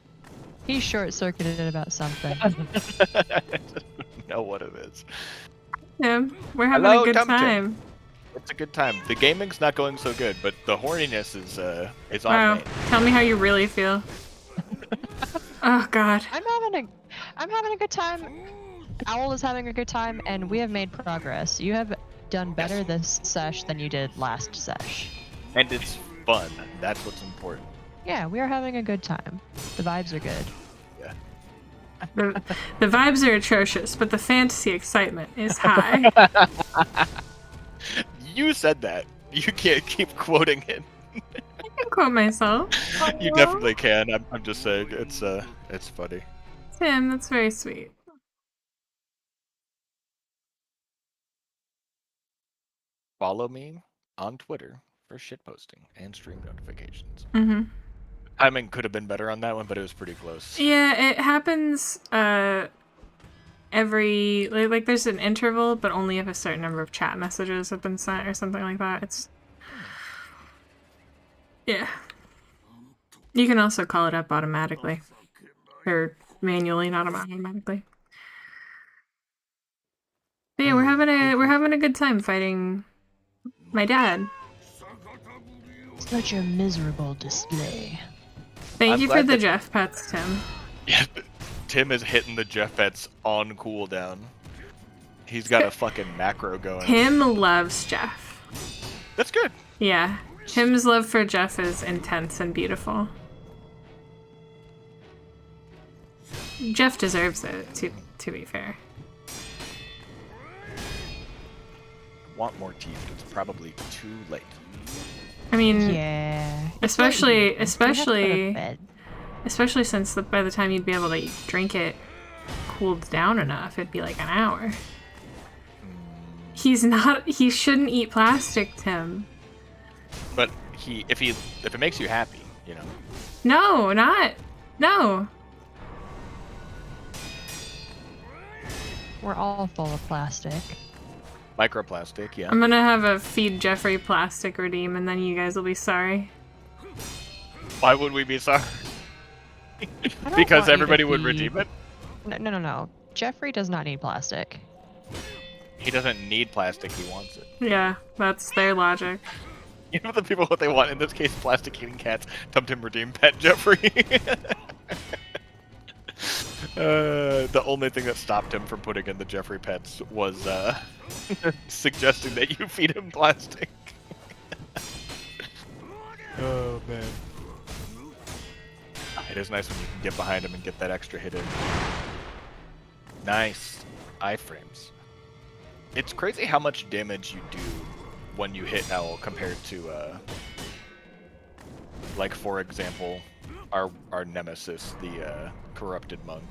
He short-circuited about something. I don't know what it is. Yeah, we're having Hello, a good Tum Tum. time. It's a good time. The gaming's not going so good, but the horniness is on Wow. me. Tell me how you really feel. Oh God. I'm having a good time. Owl is having a good time, and we have made progress. You have done better this sesh than you did last sesh. And it's fun. That's what's important. Yeah, we are having a good time. The vibes are good. The vibes are atrocious, but the fantasy excitement is high. You said that. You can't keep quoting it. I can quote myself. You definitely can. I'm just saying it's funny. Tim, that's very sweet. Follow me on Twitter for shitposting and stream notifications. Mm-hmm. Timing could have been better on that one, but it was pretty close. Yeah, it happens every like there's an interval, but only if a certain number of chat messages have been sent or something like that. It's yeah. You can also call it up automatically. Or manually, not automatically. But yeah, we're having a good time fighting my dad. Such a miserable display. Thank you for the Jeff pets, Tim. Yeah, Tim is hitting the Jeff pets on cooldown. He's got a fucking macro going. Tim loves Jeff. That's good. Yeah. Tim's love for Jeff is intense and beautiful. Jeff deserves it, to be fair. Want more teeth. It's probably too late. I mean, Yeah. especially We have to go to bed. since by the time you'd be able to drink it cooled down enough, it'd be like an hour. He shouldn't eat plastic, Tim. But if it makes you happy, you know. No. We're all full of plastic. Microplastic, yeah. I'm gonna have a Feed Jeffrey plastic redeem, and then you guys will be sorry. Why would we be sorry? I don't Because want you to everybody would be- redeem it? No. Jeffrey does not need plastic. He doesn't need plastic, he wants it. Yeah, that's their logic. You know the people what they want, in this case, plastic eating cats. Tum Tim redeem pet Jeffrey. The only thing that stopped him from putting in the Jeffrey pets was suggesting that you feed him plastic. Oh man. It is nice when you can get behind him and get that extra hit in. Nice. Iframes. It's crazy how much damage you do when you hit Owl compared to, like, for example, our nemesis, the Corrupted Monk.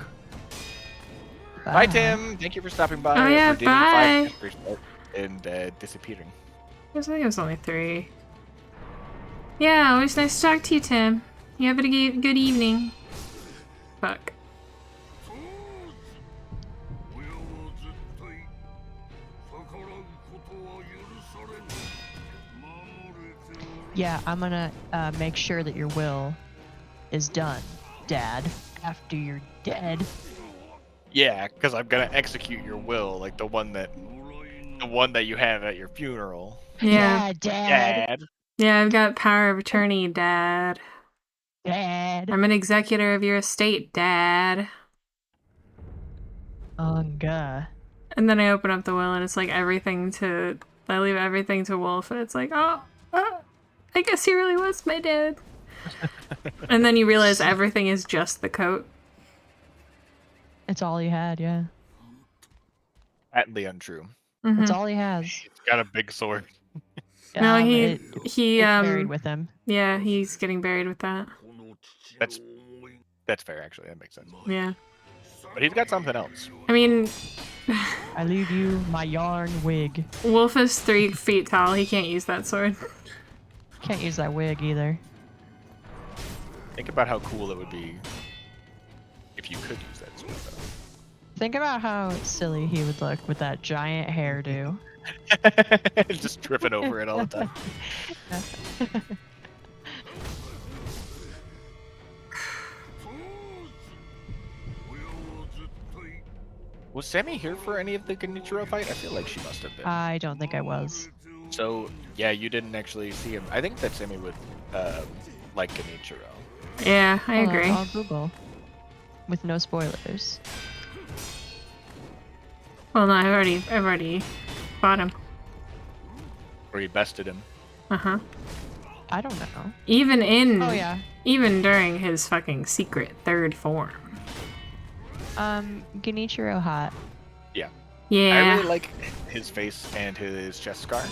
Bye, Tim. Thank you for stopping by. Oh, yeah, redeeming bye. 5 and disappearing. I think it was only 3. Yeah, always nice to talk to you, Tim. You have a good evening. Fuck. Yeah, I'm gonna make sure that your will is done, Dad, after you're dead. Yeah, because I'm gonna execute your will, like the one that you have at your funeral. Yeah. Dad. Yeah, I've got power of attorney, Dad. Dad. I'm an executor of your estate, Dad. Unga. And then I open up the will and it's like I leave everything to Wolf and it's like, oh, I guess he really was my dad. And then you realize everything is just the coat. It's all he had, yeah. Patently untrue. Mm-hmm. That's all he has. He's got a big sword. No, It's buried with him. Yeah, he's getting buried with that. That's fair, actually. That makes sense. Yeah. But he's got something else. I mean, I leave you my yarn wig. Wolf is 3 feet tall. He can't use that sword. Can't use that wig either. Think about how cool it would be if you could use that sword, though. Think about how silly he would look with that giant hairdo. Just tripping over it all the time. Was Sammy here for any of the Genichiro fight? I feel like she must have been. I don't think I was. So, yeah, you didn't actually see him. I think that Sammy would like Genichiro. Yeah, I agree. I'll Google. With no spoilers. Well, no, I've already fought him. Or you bested him. Uh-huh. I don't know. Even during his fucking secret 3rd form. Genichiro hot. Yeah. Yeah. I really like his face and his chest scar.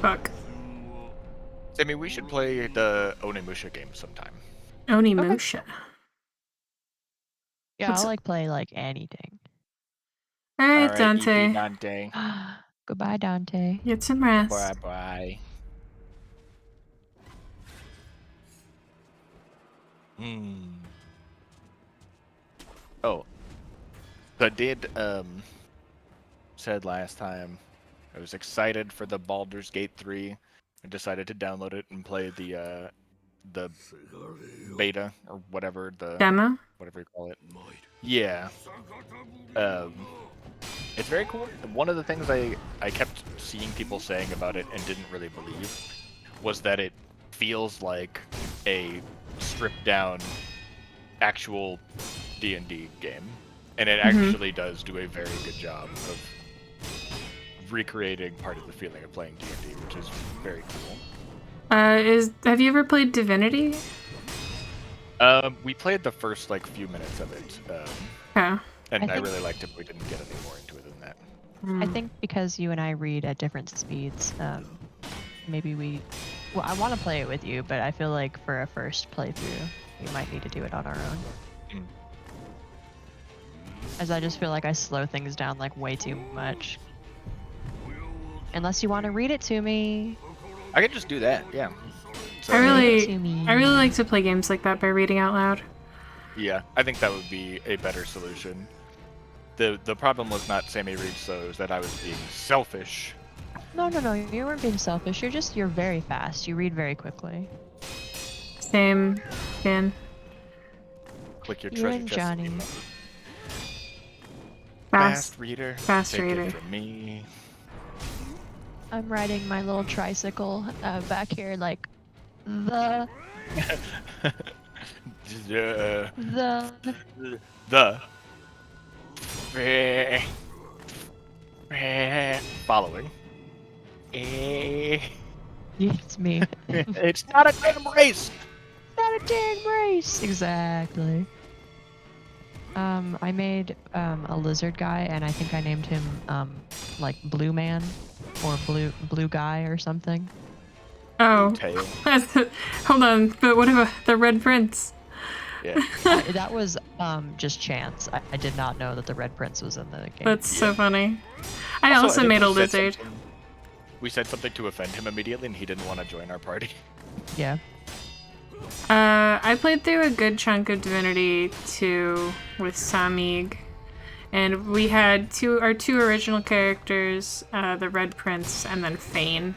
Fuck. I mean, we should play the Onimusha game sometime. Onimusha. Yeah, What's- I'll like play like anything. Alright, Alright, Dante. EP Dante. Goodbye, Dante. Get some rest. Bye-bye. Oh. So I did, said last time, I was excited for the Baldur's Gate 3. I decided to download it and play the beta, or whatever, Demo? whatever you call it. Yeah. It's very cool. One of the things I kept seeing people saying about it and didn't really believe was that it feels like a stripped down actual D&D game. And it actually does do a very good job of recreating part of the feeling of playing D&D, which is very cool. Have you ever played Divinity? We played the first few minutes of it, Oh. and I think- really liked it, but we didn't get any more into it than that. I think because you and I read at different speeds, maybe we. Well, I want to play it with you, but I feel like for a first playthrough, we might need to do it on our own. As I just feel like I slow things down way too much. Unless you want to read it to me. I could just do that, yeah. So, I really to me. like to play games like that by reading out loud. Yeah, I think that would be a better solution. The problem was not Sammy reads slow, it was that I was being selfish. No, you weren't being selfish. You're very fast. You read very quickly. Same, Fionn. Click your You treasure and chest. Johnny. Fast reader. Fast take reader. It from me. I'm riding my little tricycle back here, like the following. It's me. It's not a damn race. Not a damn race. Exactly. I made a lizard guy, and I think I named him Blue Man or Blue Guy or something. Oh, Tail. hold on. But what about the Red Prince? Yeah. That was just chance. I did not know that the Red Prince was in the game. That's so funny. I Also, also think made a we said lizard. we said something to offend him immediately, and he didn't want to join our party. Yeah. I played through a good chunk of Divinity 2 with Samig, and we had our two original characters, the Red Prince and then Fane.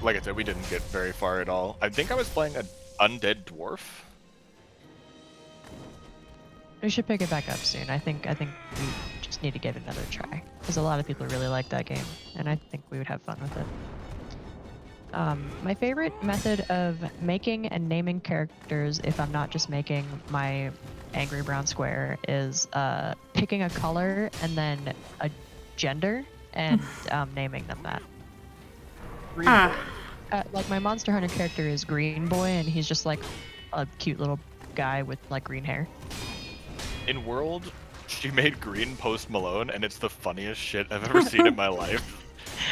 Like I said, we didn't get very far at all. I think I was playing an undead dwarf. We should pick it back up soon. I think we just need to give it another try, because a lot of people really like that game, and I think we would have fun with it. My favorite method of making and naming characters, if I'm not just making my angry brown square, is picking a color and then a gender and naming them that. Green Ah. boy. Like my Monster Hunter character is Green Boy, and he's just like a cute little guy with green hair. In World, she made green Post Malone, and it's the funniest shit I've ever seen in my life.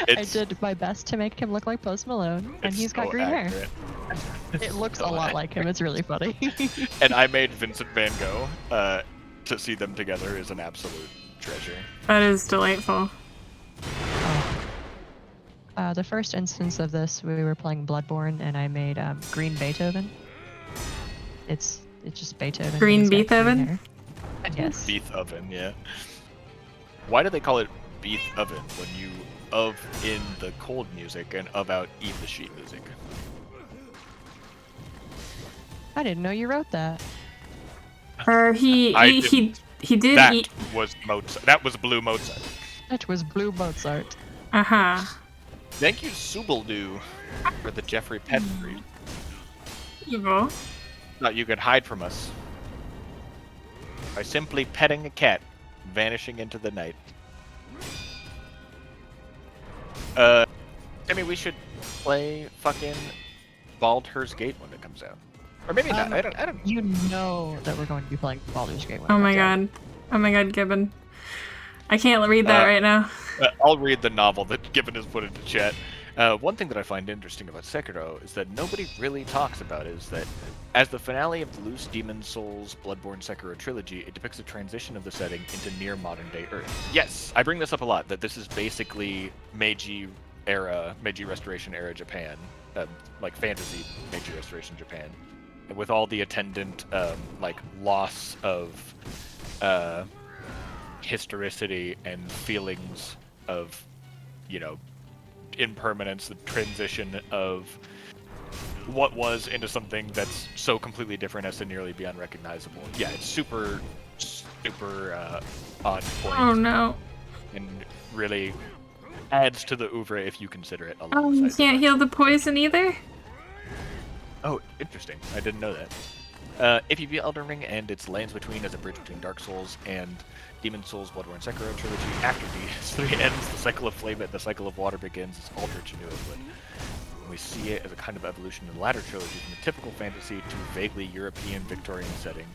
I did my best to make him look like Post Malone, and It's he's got so green hair. accurate. It looks So a lot like him. It's really funny. And I made Vincent Van Gogh. To see them together is an absolute treasure. That is delightful. The first instance of this, we were playing Bloodborne, and I made Green Beethoven. It's just Beethoven. Green and he's got green Beethoven? hair. Yes. Beeth oven, yeah. Why do they call it Beeth oven when you of in the cold music and of out eat the sheet music? I didn't know you wrote that. He did That eat. was Mozart. That was Blue Mozart. That was Blue Mozart. Thank you, Subaldu, for the Jeffrey Pet read. Evil. Thought you could hide from us by simply petting a cat, vanishing into the night. I mean, we should play fucking Baldur's Gate when it comes out. Or maybe not. I don't. You know that we're going to be playing Baldur's Gate when Oh it my comes out. god. Oh my god, Gibbon. I can't read that right now. I'll read the novel that Gibbon has put into chat. One thing that I find interesting about Sekiro is that nobody really talks about is that as the finale of the Loose Demon Souls Bloodborne Sekiro trilogy, it depicts a transition of the setting into near modern day Earth. Yes, I bring this up a lot, that this is basically Meiji Restoration era Japan, like fantasy Meiji Restoration Japan, with all the attendant like loss of historicity and feelings of, you know, impermanence, the transition of what was into something that's so completely different as to nearly be unrecognizable. Yeah, it's super on point. Oh no. And really adds to the oeuvre if you consider it Oh, you alongside. can't heal the poison either? Oh, interesting. I didn't know that. If you beat Elden Ring and its lands between as a bridge between Dark Souls and Demon Souls, Bloodborne, Sekiro trilogy, after these three ends, the cycle of flame and the cycle of water begins. It's altered to new England. We see it as a kind of evolution in the latter trilogy from a typical fantasy to a vaguely European Victorian setting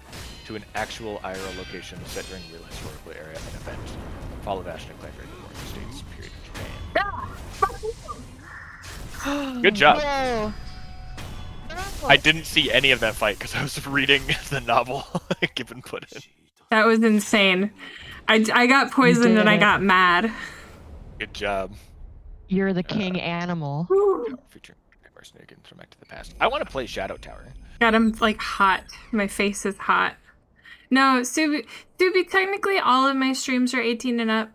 to an actual IRL location set during real historical era and events. Fall of Ashen and Clanbury, the Northern States period of Japan. Good job. No. I didn't see any of that fight because I was reading the novel Gibbon put in. That was insane. I got poisoned and I got mad. Good job. You're the king animal. Featuring Snake and Back to the Past. I want to play Shadow Tower. God, I'm like hot. My face is hot. No, Subi, technically all of my streams are 18 and up.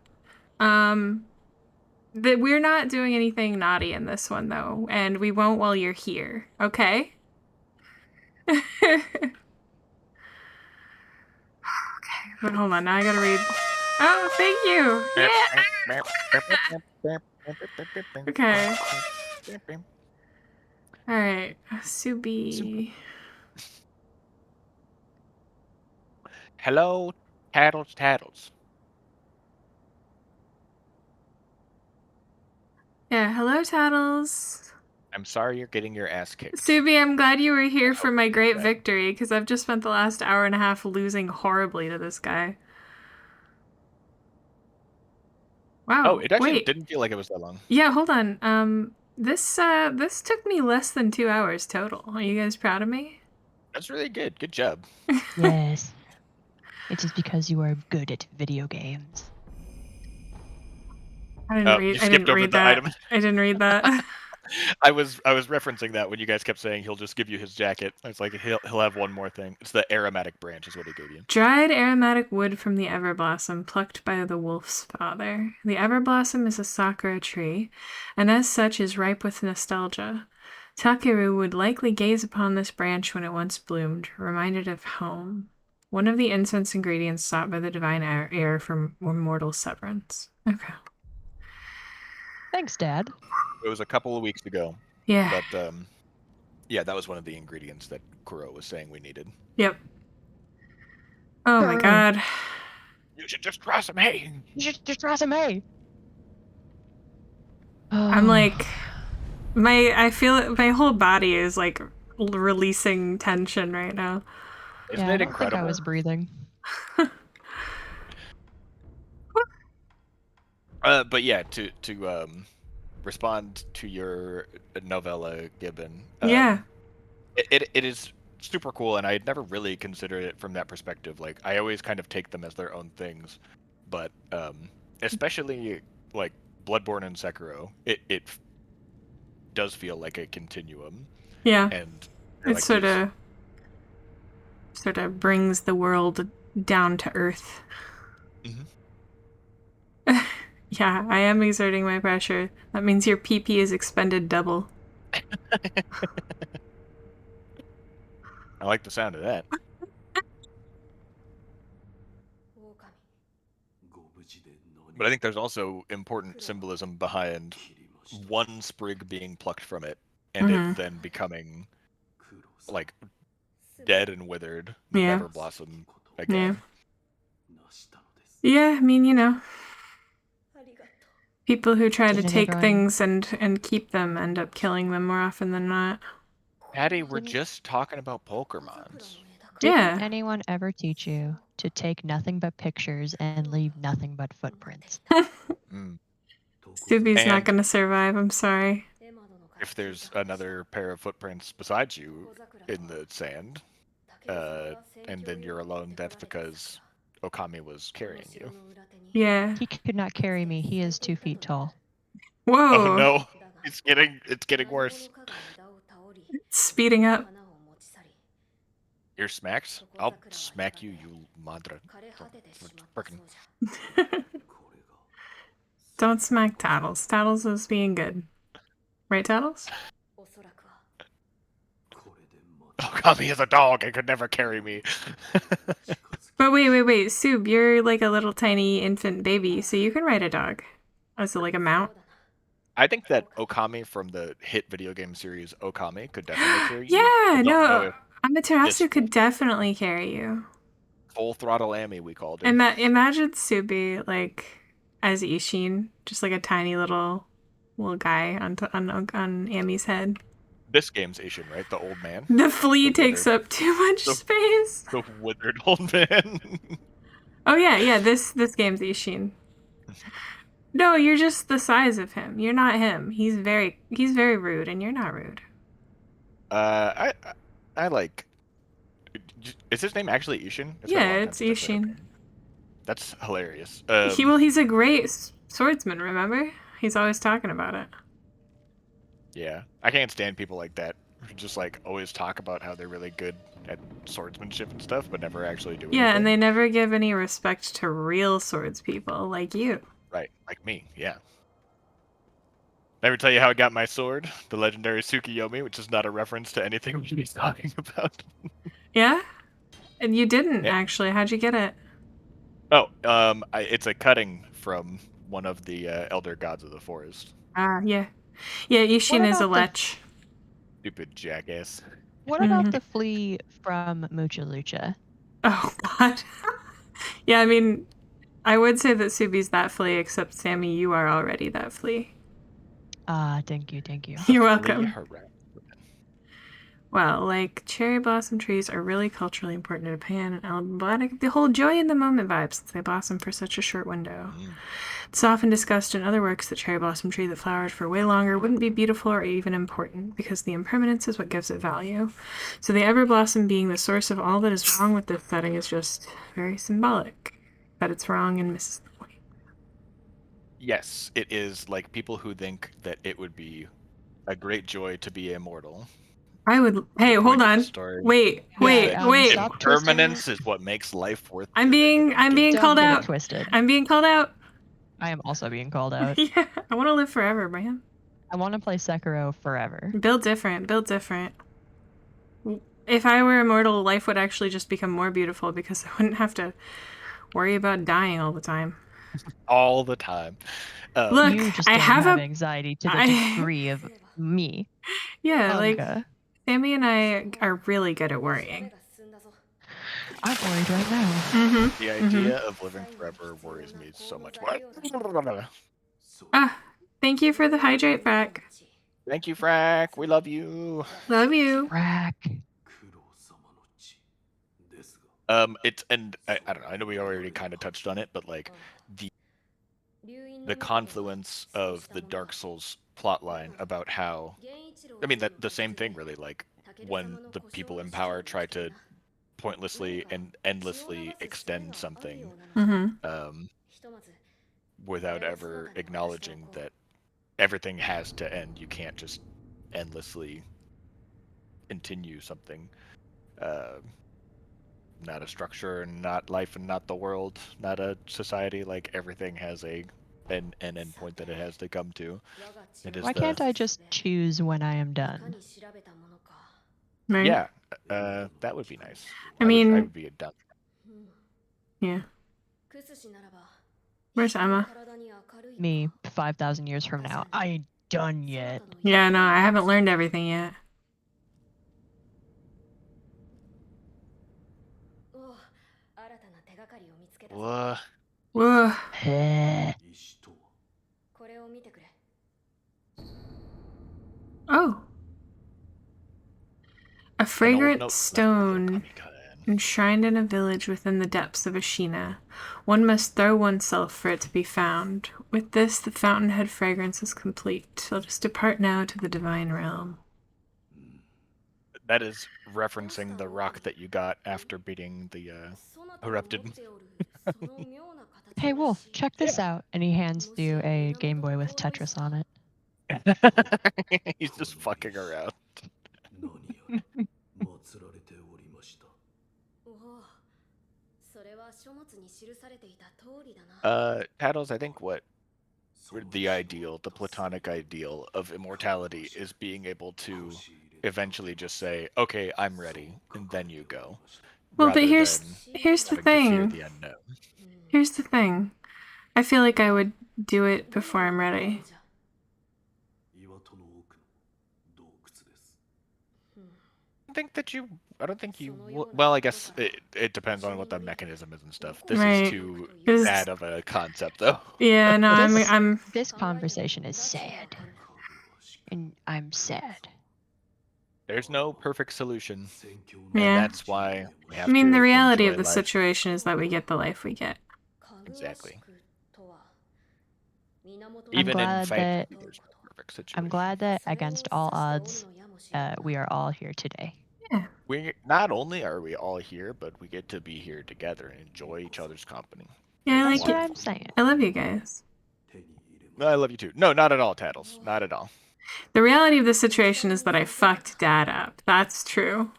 That we're not doing anything naughty in this one though, and we won't while you're here, okay? Okay, but hold on, now I gotta read. Oh, thank you! Yeah! Okay. Alright, Subi. Hello, Tattles. Yeah, hello, Tattles. I'm sorry you're getting your ass kicked. Subi, I'm glad you were here for my great victory, because I've just spent the last hour and a half losing horribly to this guy. Wow. Oh, it actually didn't feel like it was that long. Yeah, hold on. This took me less than 2 hours total. Are you guys proud of me? That's really good. Good job. Yes. It is because you are good at video games. I didn't read that. I didn't read that. I was referencing that when you guys kept saying he'll just give you his jacket. It's like he'll have one more thing. It's the aromatic branch is what he gave you. Dried aromatic wood from the everblossom plucked by the wolf's father. The everblossom is a sakura tree, and as such is ripe with nostalgia. Takeru would likely gaze upon this branch when it once bloomed, reminded of home. One of the incense ingredients sought by the divine heir from mortal severance. Okay. Thanks, Dad. It was a couple of weeks ago. Yeah. But yeah, that was one of the ingredients that Kuro was saying we needed. Yep. Oh my god. You should just draw some hay. You should just draw some hay. I'm like, I feel my whole body is like releasing tension right now. Isn't it incredible? I think I was breathing. But yeah, to respond to your novella, Gibbon. Yeah. It is super cool, and I had never really considered it from that perspective. Like, I always kind of take them as their own things, but especially like Bloodborne and Sekiro, it does feel like a continuum. Yeah. And it like sort of brings the world down to earth. Mm-hmm. Yeah, I am exerting my pressure. That means your PP is expended double. I like the sound of that. But I think there's also important symbolism behind one sprig being plucked from it and it then becoming like dead and withered, never blossom again. Yeah, I mean, you know, people who try to take things and keep them end up killing them more often than not. Patty, we're Didn't- just talking about Pokemons. Didn't Yeah. anyone ever teach you to take nothing but pictures and leave nothing but footprints? Mm. Subi's not And gonna survive, I'm sorry. if there's another pair of footprints besides you in the sand, and then you're alone, that's because Okami was carrying you. Yeah. He could not carry me. He is 2 feet tall. Whoa. Oh no, it's getting worse. It's speeding up. You're smacked? I'll smack you, you madre. Frickin'. Don't smack Tattles. Tattles is being good. Right, Tattles? Okami is a dog and could never carry me. But wait. Sub, you're like a little tiny infant baby, so you can ride a dog. As like a mount. I think that Okami from the hit video game series Okami could definitely carry you. Yeah, I don't know no. if Amaterasu this could definitely carry you. full throttle Amy we called her. Imagine Subi like as Ishin, just like a tiny little guy on Amy's head. This game's Ishin, right? The old man. The flea The takes withered- up too much the- space. The withered old man. Oh yeah. This game's Ishin. No, you're just the size of him. You're not him. He's very rude, and you're not rude. I like. Is his name actually Ishin? It's been a Yeah, long time it's since I played Ishin. Okami. That's hilarious. He's a great swordsman. Remember, he's always talking about it. Yeah, I can't stand people like that who just like always talk about how they're really good at swordsmanship and stuff, but never actually do anything. Yeah, and they never give any respect to real swords people like you. Right, like me, yeah. Never tell you how I got my sword, the legendary Tsukiyomi, which is not a reference to anything we should be talking about. Yeah, and you didn't Yeah. actually. How'd you get it? Oh, it's a cutting from one of the elder gods of the forest. Yeah. Ishin What is a about the- lech. Stupid jackass. What about the flea from Mucha Lucha? Oh God. Yeah, I mean, I would say that Subi's that flea, except Sammy, you are already that flea. Thank you. You're welcome. Flea harassment. Well, like, cherry blossom trees are really culturally important to Japan and emblematic the whole joy in the moment vibe since they blossom for such a short window. It's often discussed in other works that cherry blossom tree that flowered for way longer wouldn't be beautiful or even important because the impermanence is what gives it value. So the ever blossom being the source of all that is wrong with this setting is just very symbolic. That it's wrong and misses the point. Yes, it is like people who think that it would be a great joy to be immortal. I would. Hey, hold point of the on. story Wait. Stop Impermanence is what makes life worth I'm living. being Don't called get it out. twisted. I'm being called out. I am also being called out. Yeah, I want to live forever, man. I want to play Sekiro forever. Build different. If I were immortal, life would actually just become more beautiful because I wouldn't have to worry about dying all the time. All the time. Look, You just I don't have have a- anxiety to the I- degree of me. Yeah, like Unga. Sammy and I are really good at worrying. I'm worried right now. Mm-hmm. The idea of living forever worries me so much. Ah, thank you for the hydrate back. Thank you, Frack. We love you. Love you. Rack. It's and I don't know. I know we already kind of touched on it, but like the confluence of the Dark Souls plotline about how, I mean, that the same thing really. Like when the people in power try to pointlessly and endlessly extend something, Mm-hmm. without ever acknowledging that everything has to end. You can't just endlessly continue something. Not a structure, not life, and not the world, not a society. Like everything has an end point that it has to come to. It is Why can't I just choose when I am done? Right? Yeah, that would be nice. I mean- I would be done. Yeah. Where's Emma? Me, 5,000 years from now. I ain't done yet. Yeah, no, I haven't learned everything yet. What? Whoa. Oh. A fragrant note stone enshrined in a village within the depths of Ashina. One must throw oneself for it to be found. With this, the fountainhead fragrance is complete. Let us depart now to the divine realm. That is referencing the rock that you got after beating the erupted. Hey, Wolf, check this out. And he hands you a Game Boy with Tetris on it. He's just fucking around. Tattles, I think what the ideal, the platonic ideal of immortality is being able to eventually just say, okay, I'm ready, and then you go. Well, but rather here's than the having to fear thing. the unknown. Here's the thing. I feel like I would do it before I'm ready. I don't think you well, I guess it depends on what the mechanism is and stuff. This Right. is too 'Cause- bad of a concept, though. Yeah, no, I'm This conversation is sad. And I'm sad. There's no perfect solution, Yeah. and that's why we have I mean, to the reality enjoy of the life. situation is that we get the life we get. Exactly. I'm Even in glad fantasy, that there's no perfect situation. I'm glad that against all odds, we are all here today. Yeah. We not only are we all here, but we get to be here together and enjoy each other's company. Yeah, I That's like what it. I'm saying. I love you guys. No, I love you too. No, not at all, Tattles. Not at all. The reality of the situation is that I fucked Dad up. That's true.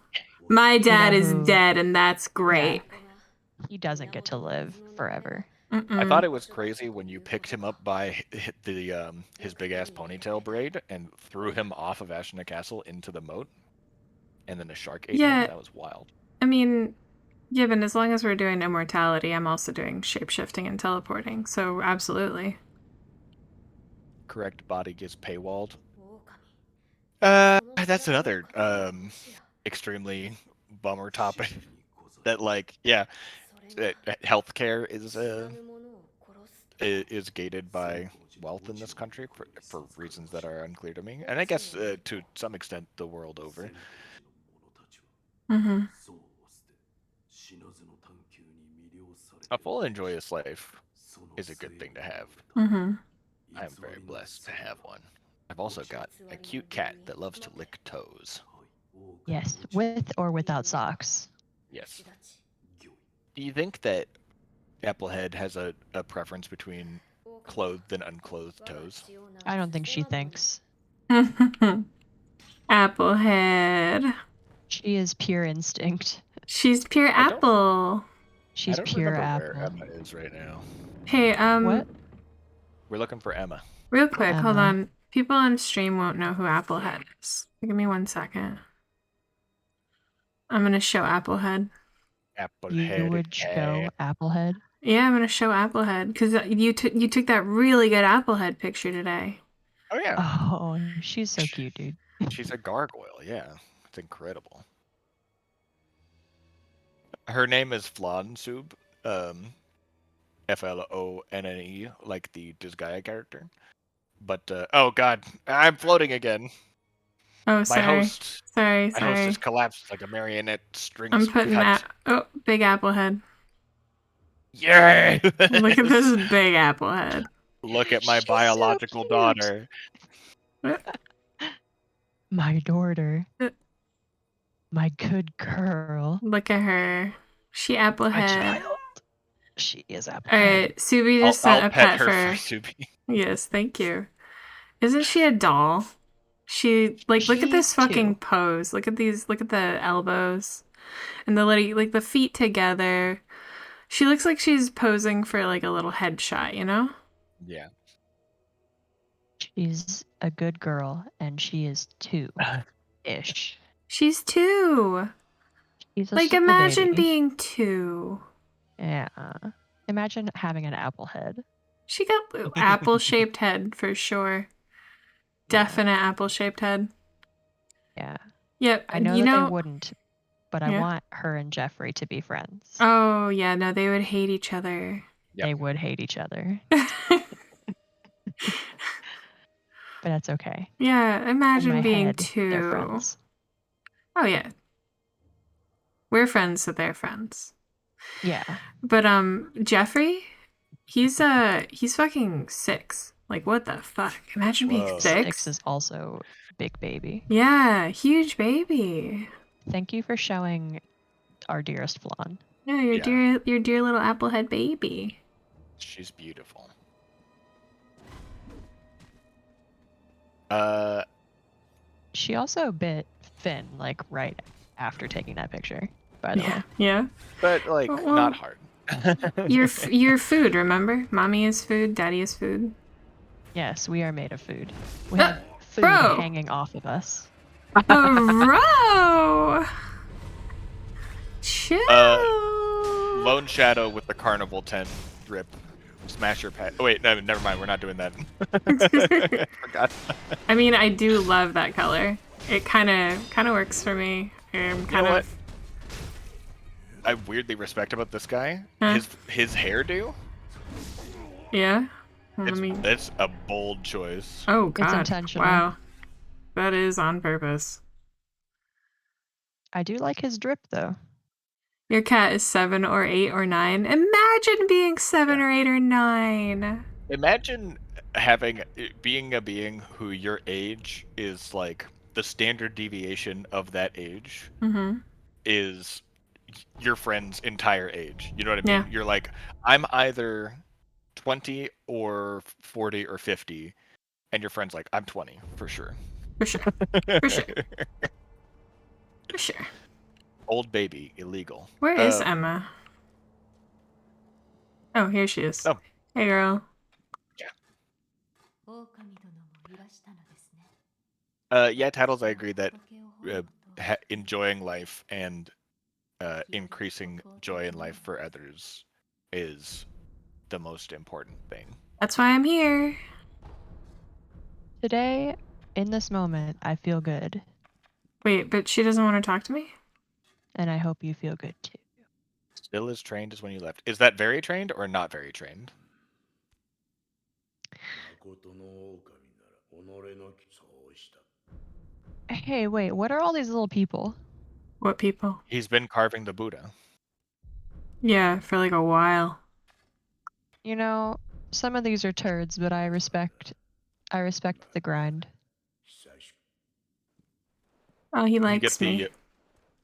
My dad is dead, and that's great. Yeah. He doesn't get to live forever. I thought it was crazy when you picked him up by the his big ass ponytail braid and threw him off of Ashina Castle into the moat, and then the shark ate him. That was wild. I mean, yeah, but as long as we're doing immortality, I'm also doing shapeshifting and teleporting, so absolutely. Correct body gets paywalled. That's another extremely bummer topic. That healthcare is gated by wealth in this country for reasons that are unclear to me, and I guess to some extent the world over. Mm-hmm. A full and joyous life is a good thing to have. Mm-hmm. I'm very blessed to have one. I've also got a cute cat that loves to lick toes. Yes, with or without socks. Yes. Do you think that Applehead has a preference between clothed and unclothed toes? I don't think she thinks. Applehead. She is pure instinct. She's pure apple. She's I don't pure remember apple. where Emma is right now. Hey, What? We're looking for Emma. Real quick, hold Emma. on. People on stream won't know who Applehead is. Give me 1 second. I'm gonna show Applehead. Applehead. You would show Applehead? Yeah, I'm gonna show Applehead because you took that really good Applehead picture today. Oh yeah. Oh, she's so cute, dude. She's a gargoyle. Yeah, it's incredible. Her name is Fionn, Flonne, like the Disgaea character. But oh god, I'm floating again. Oh, My sorry. host has collapsed like a marionette string. I'm putting big Applehead. Yay! Look at this big Applehead. Look at my biological daughter. My daughter. My good girl. Look at her. She Applehead. My child. She is Applehead. Alright, Subi just sent a pet for Subi. Yes, thank you. Isn't she a doll? She look at this fucking pose. Look at the elbows. And the feet together. She looks like she's posing for like a little headshot, you know? Yeah. She's a good girl, and she is 2-ish. She's 2. She's like, imagine being 2. Yeah. Imagine having an apple head. She got apple-shaped head for sure. Definite apple-shaped head. Yeah. Yep. I know they wouldn't, but I want her and Jeffrey to be friends. Oh, yeah, no, they would hate each other. Yep. They would hate each other. But that's okay. Yeah, imagine being head, 2. They're friends. Oh, yeah. We're friends, so they're friends. Yeah. But Jeffrey, he's fucking 6. Like, what the fuck? Imagine being Whoa. 6. 6 is also big baby. Yeah, huge baby. Thank you for showing our dearest Fionn. Yeah, your dear little applehead baby. She's beautiful. She also bit Finn, like, right after taking that picture, by the way. Yeah. But like Well, not hard. Your food, remember? Mommy is food, daddy is food. Yes, we are made of food. We have food Bro! hanging off of us. Bro! Chill. Lone Shadow with the carnival tent drip. Smasher pet. Oh wait, no, never mind. We're not doing that. I forgot. I mean, I do love that color. It kind of works for me. I'm kind what? of. I weirdly respect about this guy. Huh? His hairdo. Yeah. Well, let me. That's a bold choice. Oh God! intentional. Wow, that is on purpose. I do like his drip, though. Your cat is 7 or 8 or 9. Imagine being 7 or 8 or 9. Imagine being a being who your age is like the standard deviation of that age Mm-hmm. is your friend's entire age. You know what I mean? Yeah. You're like, I'm either 20 or 40 or 50, and your friend's like, I'm 20 for sure. For sure. For sure. For sure. Old baby, illegal. Where is Emma? Oh, here she is. Oh. Hey, girl. Yeah, Tattles, I agree that enjoying life and increasing joy in life for others is the most important thing. That's why I'm here. Today, in this moment, I feel good. Wait, but she doesn't want to talk to me? And I hope you feel good, too. Still as trained as when you left. Is that very trained or not very trained? Hey, wait, what are all these little people? What people? He's been carving the Buddha. Yeah, for like a while. You know, some of these are turds, but I respect the grind. Oh, he You likes get the me.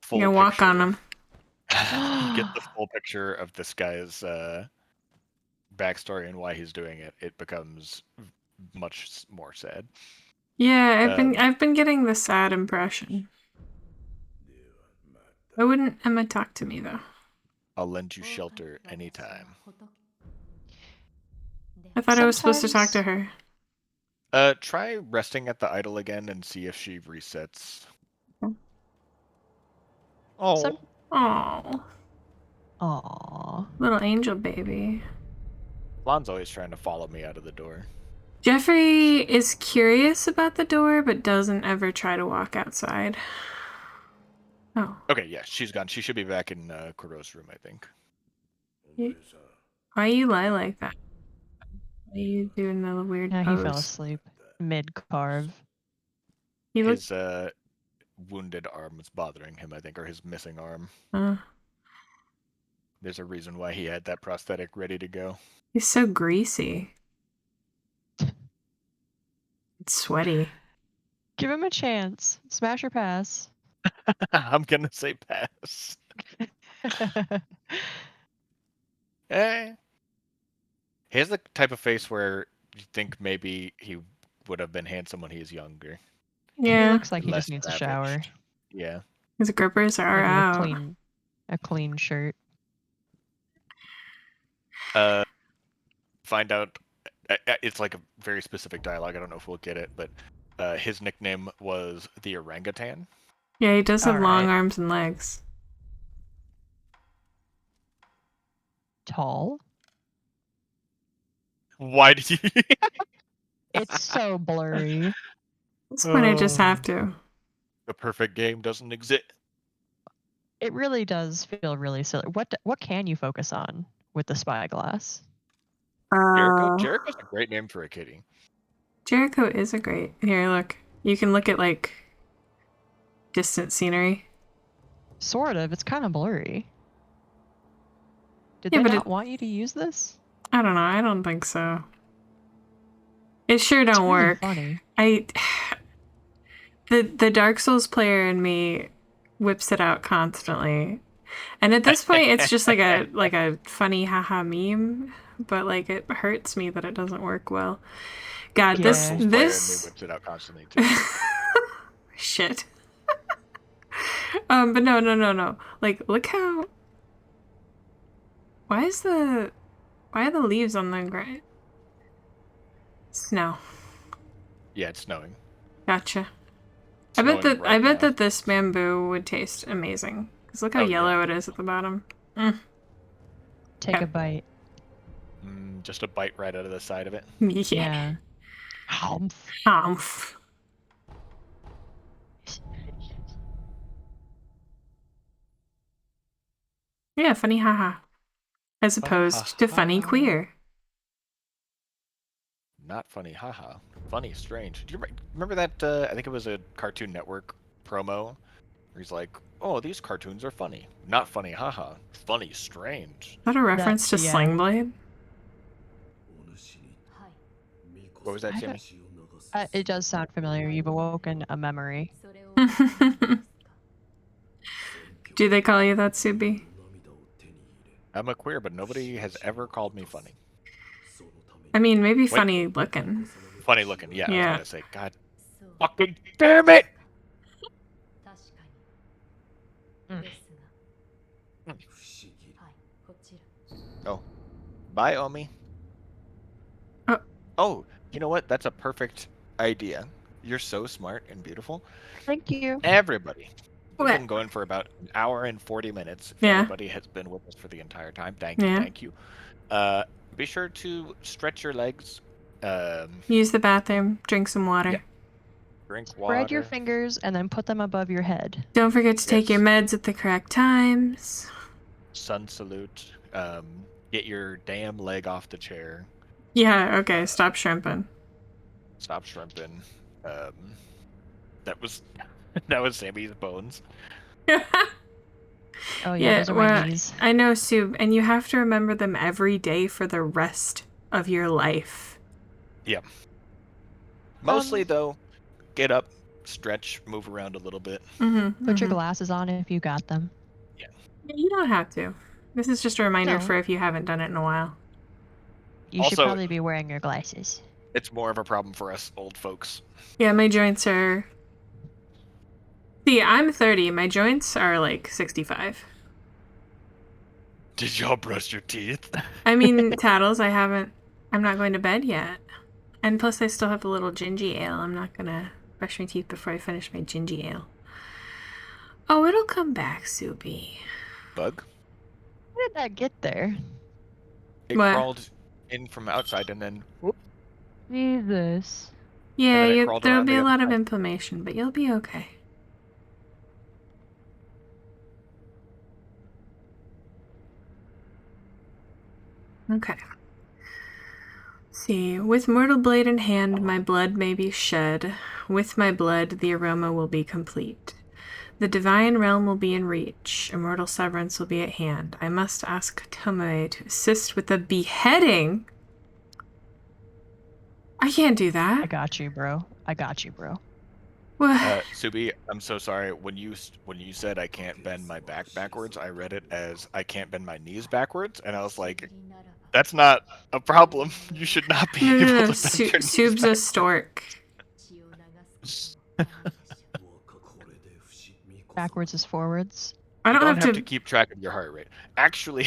full You're gonna walk picture. on him. You get the full picture of this guy's backstory and why he's doing it. It becomes much more sad. Yeah, I've been getting the sad impression. Why wouldn't Emma talk to me though? I'll lend you shelter anytime. I thought I was supposed to talk to her. Try resting at the idol again and see if she resets. Oh. Oh. Aww. Little angel baby. Lon's always trying to follow me out of the door. Jeffrey is curious about the door, but doesn't ever try to walk outside. Oh. Okay, yeah, she's gone. She should be back in Kuro's room, I think. Why you lie like that? Why you doing the weird Yeah, pose? he fell asleep mid-carve. His wounded arm was bothering him, I think, or his missing arm. There's a reason why he had that prosthetic ready to go. He's so greasy. It's sweaty. Give him a chance. Smash or pass. I'm gonna say pass. Eh. He has the type of face where you think maybe he would have been handsome when he was younger. Yeah. He looks like he Less just needs a average. shower. Yeah. His grippers are Maybe out. a clean shirt. Find out. It's like a very specific dialogue. I don't know if we'll get it, but his nickname was the orangutan. Yeah, he does have long Alright. arms and legs. Tall. Why did you? It's so blurry. At this point, I just have to. The perfect game doesn't exist. It really does feel really silly. What can you focus on with the spyglass? Jericho. Jericho's a great name for a kitty. Jericho is a great. Here, look. You can look at like distant scenery. Sort of. It's kind of blurry. Did Yeah, they but not want you to use this? I don't know. I don't think so. It sure don't really work. funny. The Dark Souls player in me whips it out constantly. And at this point it's just like a funny haha meme, but like it hurts me that it doesn't work well. God, The Yeah. Dark Souls player in me whips it out constantly too. shit. But no. Like look how why are the leaves on the ground? Snow. Yeah, it's snowing. Gotcha. It's I bet snowing that right now. this bamboo would taste amazing. Cause look how Oh, yeah. yellow it is at the bottom. Take Okay. a bite. Just a bite right out of the side of it. Yeah. Humph. Humph. Yeah, funny haha. As opposed to funny ha-ha. queer. Not funny, haha. Funny, strange. Do you remember that? I think it was a Cartoon Network promo where he's like, "Oh, these cartoons are funny. Not funny, haha. Funny, strange." Is that a reference to yeah. Sling Blade? What was that, Sammy? It does sound familiar. You've awoken a memory. Do they call you that, Subi? I'm a queer, but nobody has ever called me funny. I mean, maybe funny looking. Funny looking, yeah. I was Yeah. gonna say, God fucking damn it! Oh, bye, Omi. Oh, you know what? That's a perfect idea. You're so smart and beautiful. Thank you. Everybody. We've What? been going for about an hour and 40 minutes. If Yeah. anybody has been with us for the entire time, thank you, Yeah. thank you. Be sure to stretch your legs. Use the bathroom. Drink some water. Yeah. Drink water. Spread your fingers and then put them above your head. Don't forget to take your Yes. meds at the correct times. Sun salute. Get your damn leg off the chair. Yeah, okay. Stop shrimping. Stop shrimping. That was that was Sammy's bones. Oh yeah, those are my well, knees. I know, Sue, and you have to remember them every day for the rest of your life. Yeah. Mostly though, get up, stretch, move around a little bit. Put your glasses on if you got them. Yeah. You don't have to. This is just a reminder No. for if you haven't done it in a while. You should Also- probably be wearing your glasses. It's more of a problem for us old folks. Yeah, my joints are... See, I'm 30. My joints are like 65. Did y'all brush your teeth? I mean, Tattles, I'm not going to bed yet. And plus I still have a little gingy ale. I'm not gonna brush my teeth before I finish my gingy ale. Oh, it'll come back, Soupy. Bug? How did that get there? It What? crawled in from outside and then Jesus. Yeah, then it crawled there'll around be the a lot of outside. inflammation, but you'll be okay. Okay. See, with mortal blade in hand, my blood may be shed. With my blood, the aroma will be complete. The divine realm will be in reach. Immortal severance will be at hand. I must ask MacCumhail to assist with the beheading. I can't do I that. got you, bro. I got you, bro. What? Subi, I'm so sorry. When you said I can't bend my back backwards, I read it as I can't bend my knees backwards, and I was like, that's not a problem. You should not be No, able no, no. to bend your knees Soup's a backwards. stork. Backwards is forwards. I You don't have to keep track of your heart rate. Actually,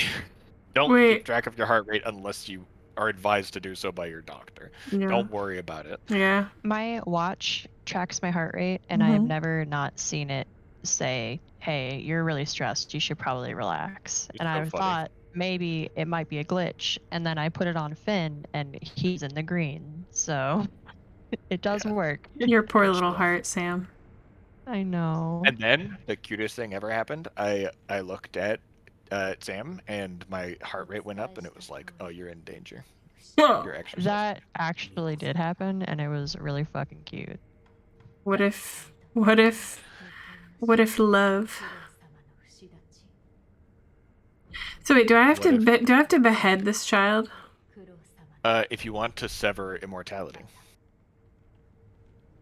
don't Wait. keep track of your heart rate unless you are advised to do so by your doctor. Yeah. Don't worry about it. Yeah. My watch tracks my heart rate, and I have Mhm. never not seen it say, "Hey, you're really stressed. You should probably relax." You're And so I funny. thought maybe it might be a glitch, and then I put it on Finn, and he's in the green. So it does Yeah. work. Your poor Good little stuff. heart, Sam. I know. And then the cutest thing ever happened. I looked at Sam, and my heart rate went up, and it was like, "Oh, you're in danger. You're exercising." That actually did happen, and it was really fucking cute. What if love So wait, do I have What to if- do I have to behead this child? If you want to sever immortality.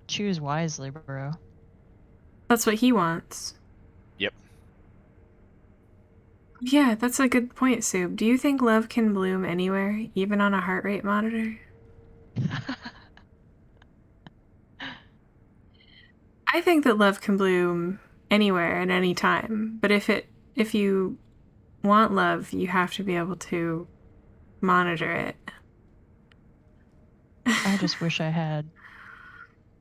Choose wisely, bro. That's what he wants. Yep. Yeah, that's a good point, Soup. Do you think love can bloom anywhere, even on a heart rate monitor? I think that love can bloom anywhere at any time, but if you want love, you have to be able to monitor it. I just wish I had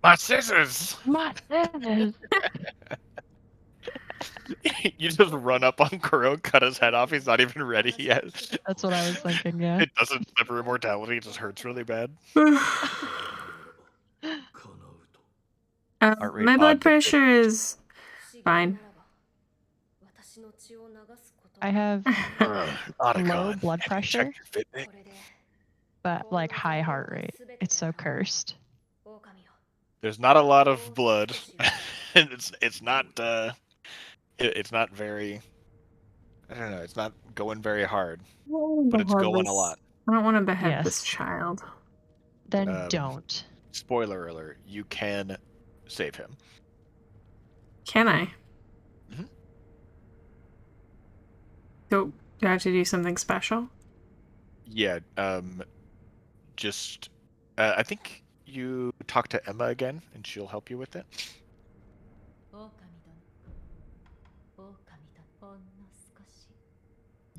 My scissors! my scissors. You just run up on Kuro, cut his head off. He's not even ready yet. That's what I was thinking, yeah. It doesn't sever immortality. It just hurts really bad. Heart rate My blood odd to fix. pressure is fine. I have low Otacon, blood have you pressure, checked your Fitbit? but like high heart rate. It's so cursed. There's not a lot of blood. It's not it's not very. I don't know. It's not going very hard, but it's going a lot. I don't want to behead this Yes. child. Then don't. Spoiler alert: you can save him. Can I? Mhm. Do I have to do something special? Yeah. Just I think you talk to Emma again, and she'll help you with it.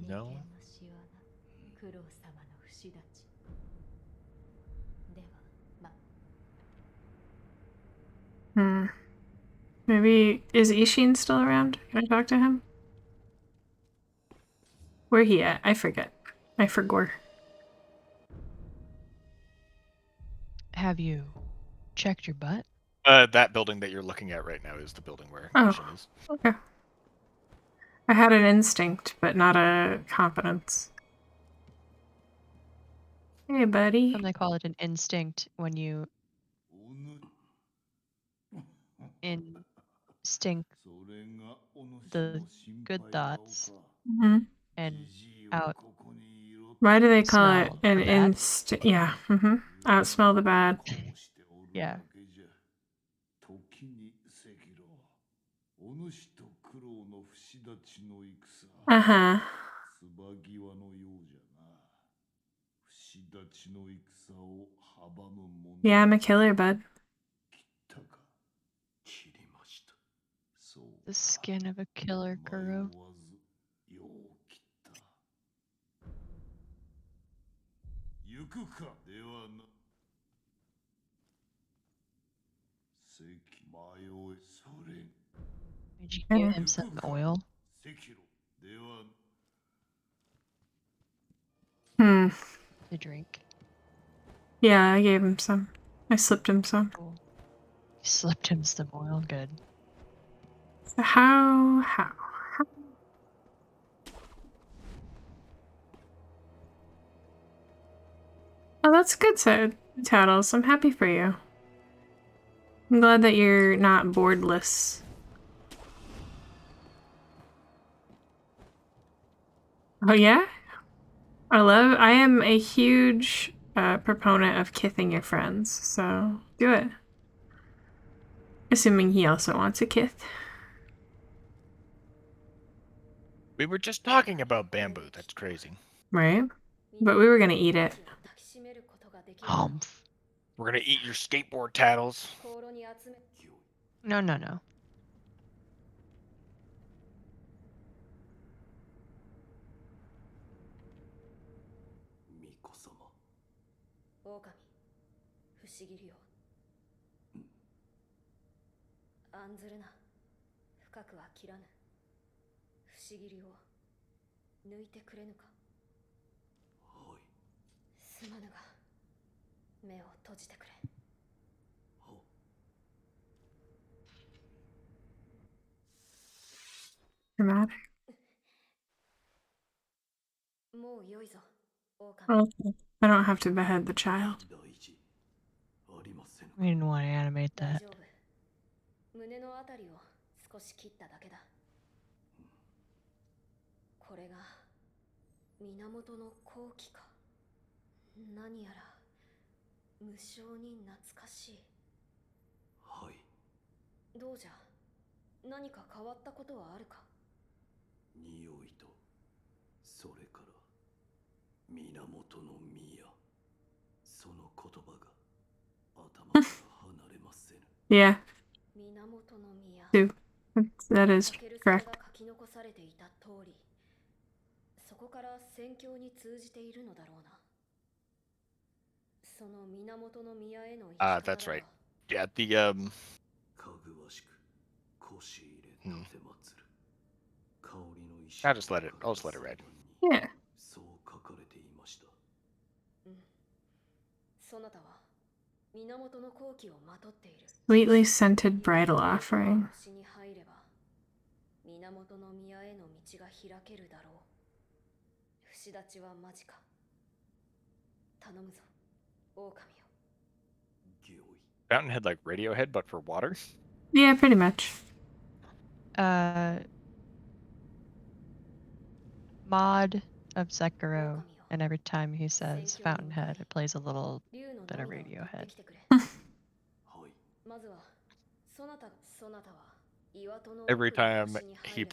No. Hmm. Maybe is Ishin still around? Can I talk to him? Where he at? I forget. I forgot. Have you checked your butt? That building that you're looking at right now is the building where Mission is. Okay. I had an instinct, but not a confidence. Hey, buddy. They call it an instinct when you instinct the good thoughts Mm-hmm. and out. Why do they call it Smell an the bad? instinct? Yeah. Mm-hmm. Out smell the bad. Yeah. Uh-huh. Yeah, I'm a killer, bud. The skin of a killer, Kuro. Did you give him some oil? Hmm. To drink? Yeah, I gave him some. I slipped him some. Cool. You slipped him some oil. Good. So how? Oh, that's good, said Tattles. I'm happy for you. I'm glad that you're not boardless. Oh yeah? I am a huge proponent of kithing your friends, so do it. Assuming he also wants a kith. We were just talking about bamboo. That's crazy. Right? But we were gonna eat it. Humph. We're gonna eat your skateboard, Tattles. No, no, no. Dramatic. Okay. I don't have to behead the child. We didn't want to animate that. 源の好機か。何やら無性に懐かしい。はい。どうじゃ、何か変わったことはあるか。匂いと、それから源の宮、その言葉が頭から離れませぬ。Yeah. 源の宮。 Two. That is タケル correct. が書き残されていた通り、そこから宣教に通じているのだろうな。その源の宮への行き方だが。That's right. Yeah, the かぐわしく腰入れ立てまつる。香りの石。I'll just let it read. Yeah. そう書かれていました。そなたは源の好機をまとっている。 Sweetly scented bridal offering. 星に入れば源の宮への道が開けるだろう。節立ちは間近。頼むぞ、狼よ。 Fountainhead like Radiohead, but for water. Yeah, pretty much. Mod of Sekiro, and every time he says Fountainhead, it plays a little bit of Radiohead. まずはそなたは Every time he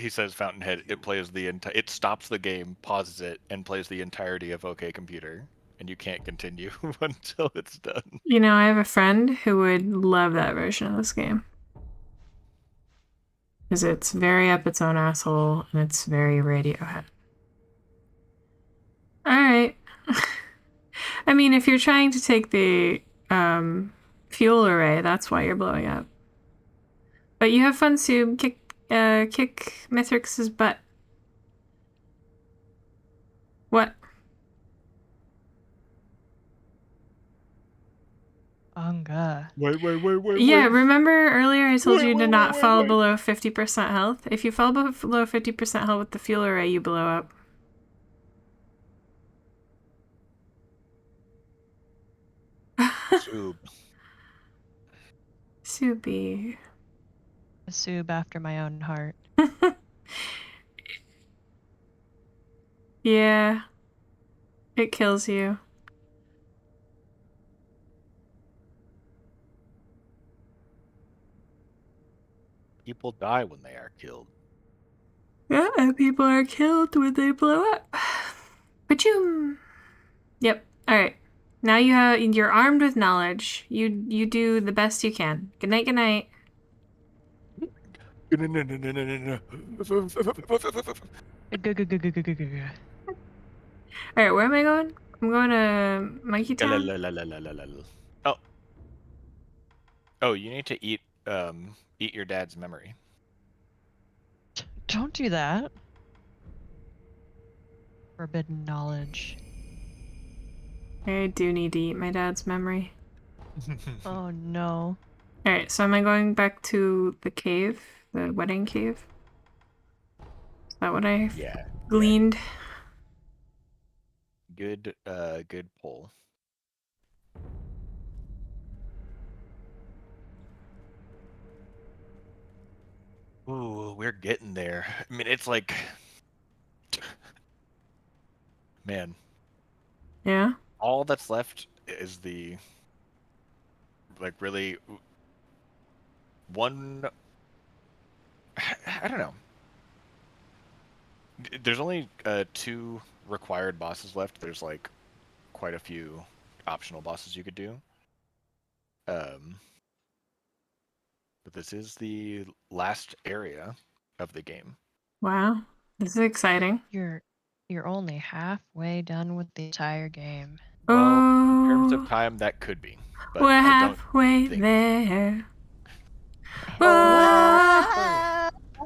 says Fountainhead, it plays it stops the game, pauses it, and plays the entirety of OK Computer, and you can't continue until it's done. You know, I have a friend who would love that version of this game. Because it's very up its own asshole, and it's very Radiohead. Alright. I mean, if you're trying to take the fuel array, that's why you're blowing up. But you have fun, Sub. Kick Mithrix's butt. What? Anga. Wait. Yeah, remember earlier I told you to not fall below 50% health? If you fall below 50% health with the fuel array, you blow up. Sub. Subi. A Sub after my own heart. Yeah. It kills you. People die when they are killed. Yeah, and people are killed when they blow up. Ba-choom. Yep. Alright. Now you're armed with knowledge. You do the best you can. Good night, good night. Alright, where am I going? I'm going to Monkey Town. Oh, you need to eat your dad's memory. Don't do that. Forbidden knowledge. I do need to eat my dad's memory. Oh no. Alright, so am I going back to the cave? The wedding cave? Is that what I gleaned? Good pull. Ooh, we're getting there. I mean, it's like, man. Yeah? All that's left is really one. I don't know. There's only 2 required bosses left. There's like quite a few optional bosses you could do. But this is the last area of the game. Wow. This is exciting. You're only halfway done with the entire game. Well, in terms of time, that could be. But we're I don't halfway think... there.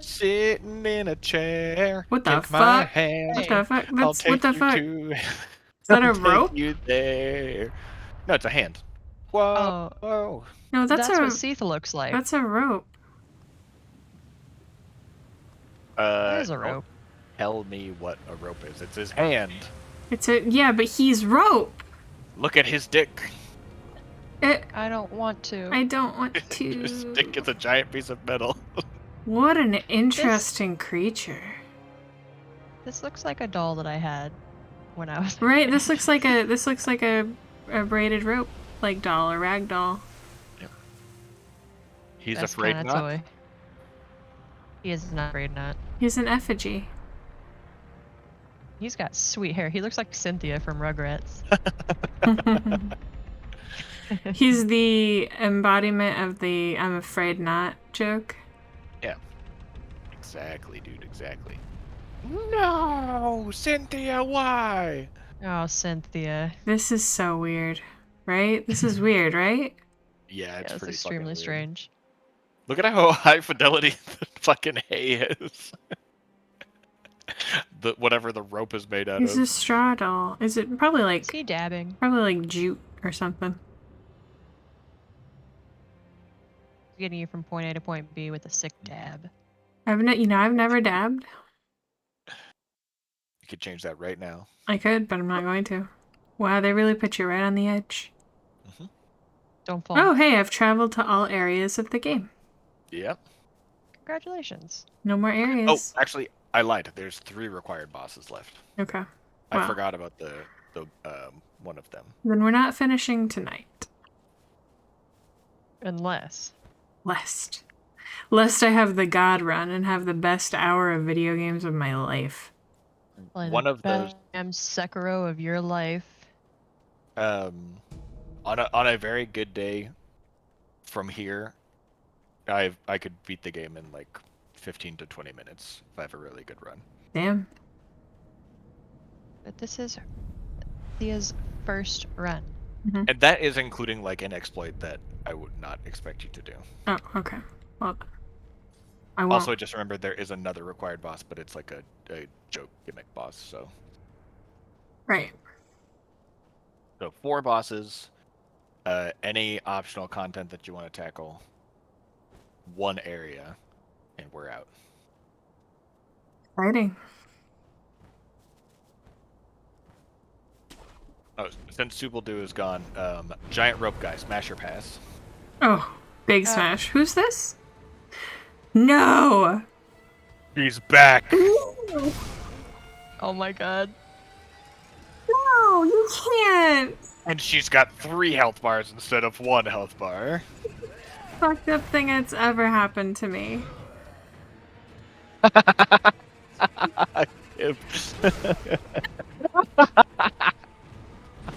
Sitting in a chair. What the Take my fuck? hand, What the fuck? I'll That's take what the you fuck? to... Is that a I'll rope? take you there. No, it's a hand. Whoa. Oh. No, that's what Seath looks like. That's a rope. It is a rope. Tell me what a rope is. It's his hand. Yeah, but he's rope. Look at his dick. I don't want to. I don't want to. His dick is a giant piece of metal. What an interesting creature. This looks like a doll that I had when I was Right, this looks like a braided rope like doll, a rag doll. He's That's afraid kind of not. toy. He is not afraid not. He's an effigy. He's got sweet hair. He looks like Cynthia from Rugrats. He's the embodiment of the "I'm afraid not" joke. Yeah. Exactly, dude. Exactly. No, Cynthia, why? Oh, Cynthia. This is so weird, right? This is weird, right? Yeah, it's Yeah, it's pretty extremely fucking weird. strange. Look at how high fidelity the fucking hay is. Whatever the rope is made out He's of. a straw doll. Is it probably Is like he dabbing? jute or something? Getting you from point A to point B with a sick dab. I've never dabbed. You could change that right now. I could, but I'm not going to. Wow, they really put you right on the edge. Mm-hmm. Don't fall. Oh, hey, I've traveled to all areas of the game. Yep. Congratulations. No more Oh, areas. actually, I lied. There's 3 required bosses left. Okay. I Well, forgot about the one of them. then we're not finishing tonight. Unless. Lest I have the God run and have the best hour of video games of my life. Play One the of those damn Sekiro of your life. on a very good day from here, I could beat the game in like 15 to 20 minutes if I have a really good run. Damn. But this is Thea's first run. And that is including like an exploit that I would not expect you to do. Oh, okay. Well, I won't. Also, just remember there is another required boss, but it's like a joke gimmick boss. So Right. 4 bosses, any optional content that you want to tackle, 1 area, and we're out. Exciting. Oh, since Supeldu is gone, giant rope guy, smasher pass. Oh, big smash. Who's this? No! He's back. Oh my god. No, you can't! And she's got 3 health bars instead of 1 health bar. Fucked up thing that's ever happened to me.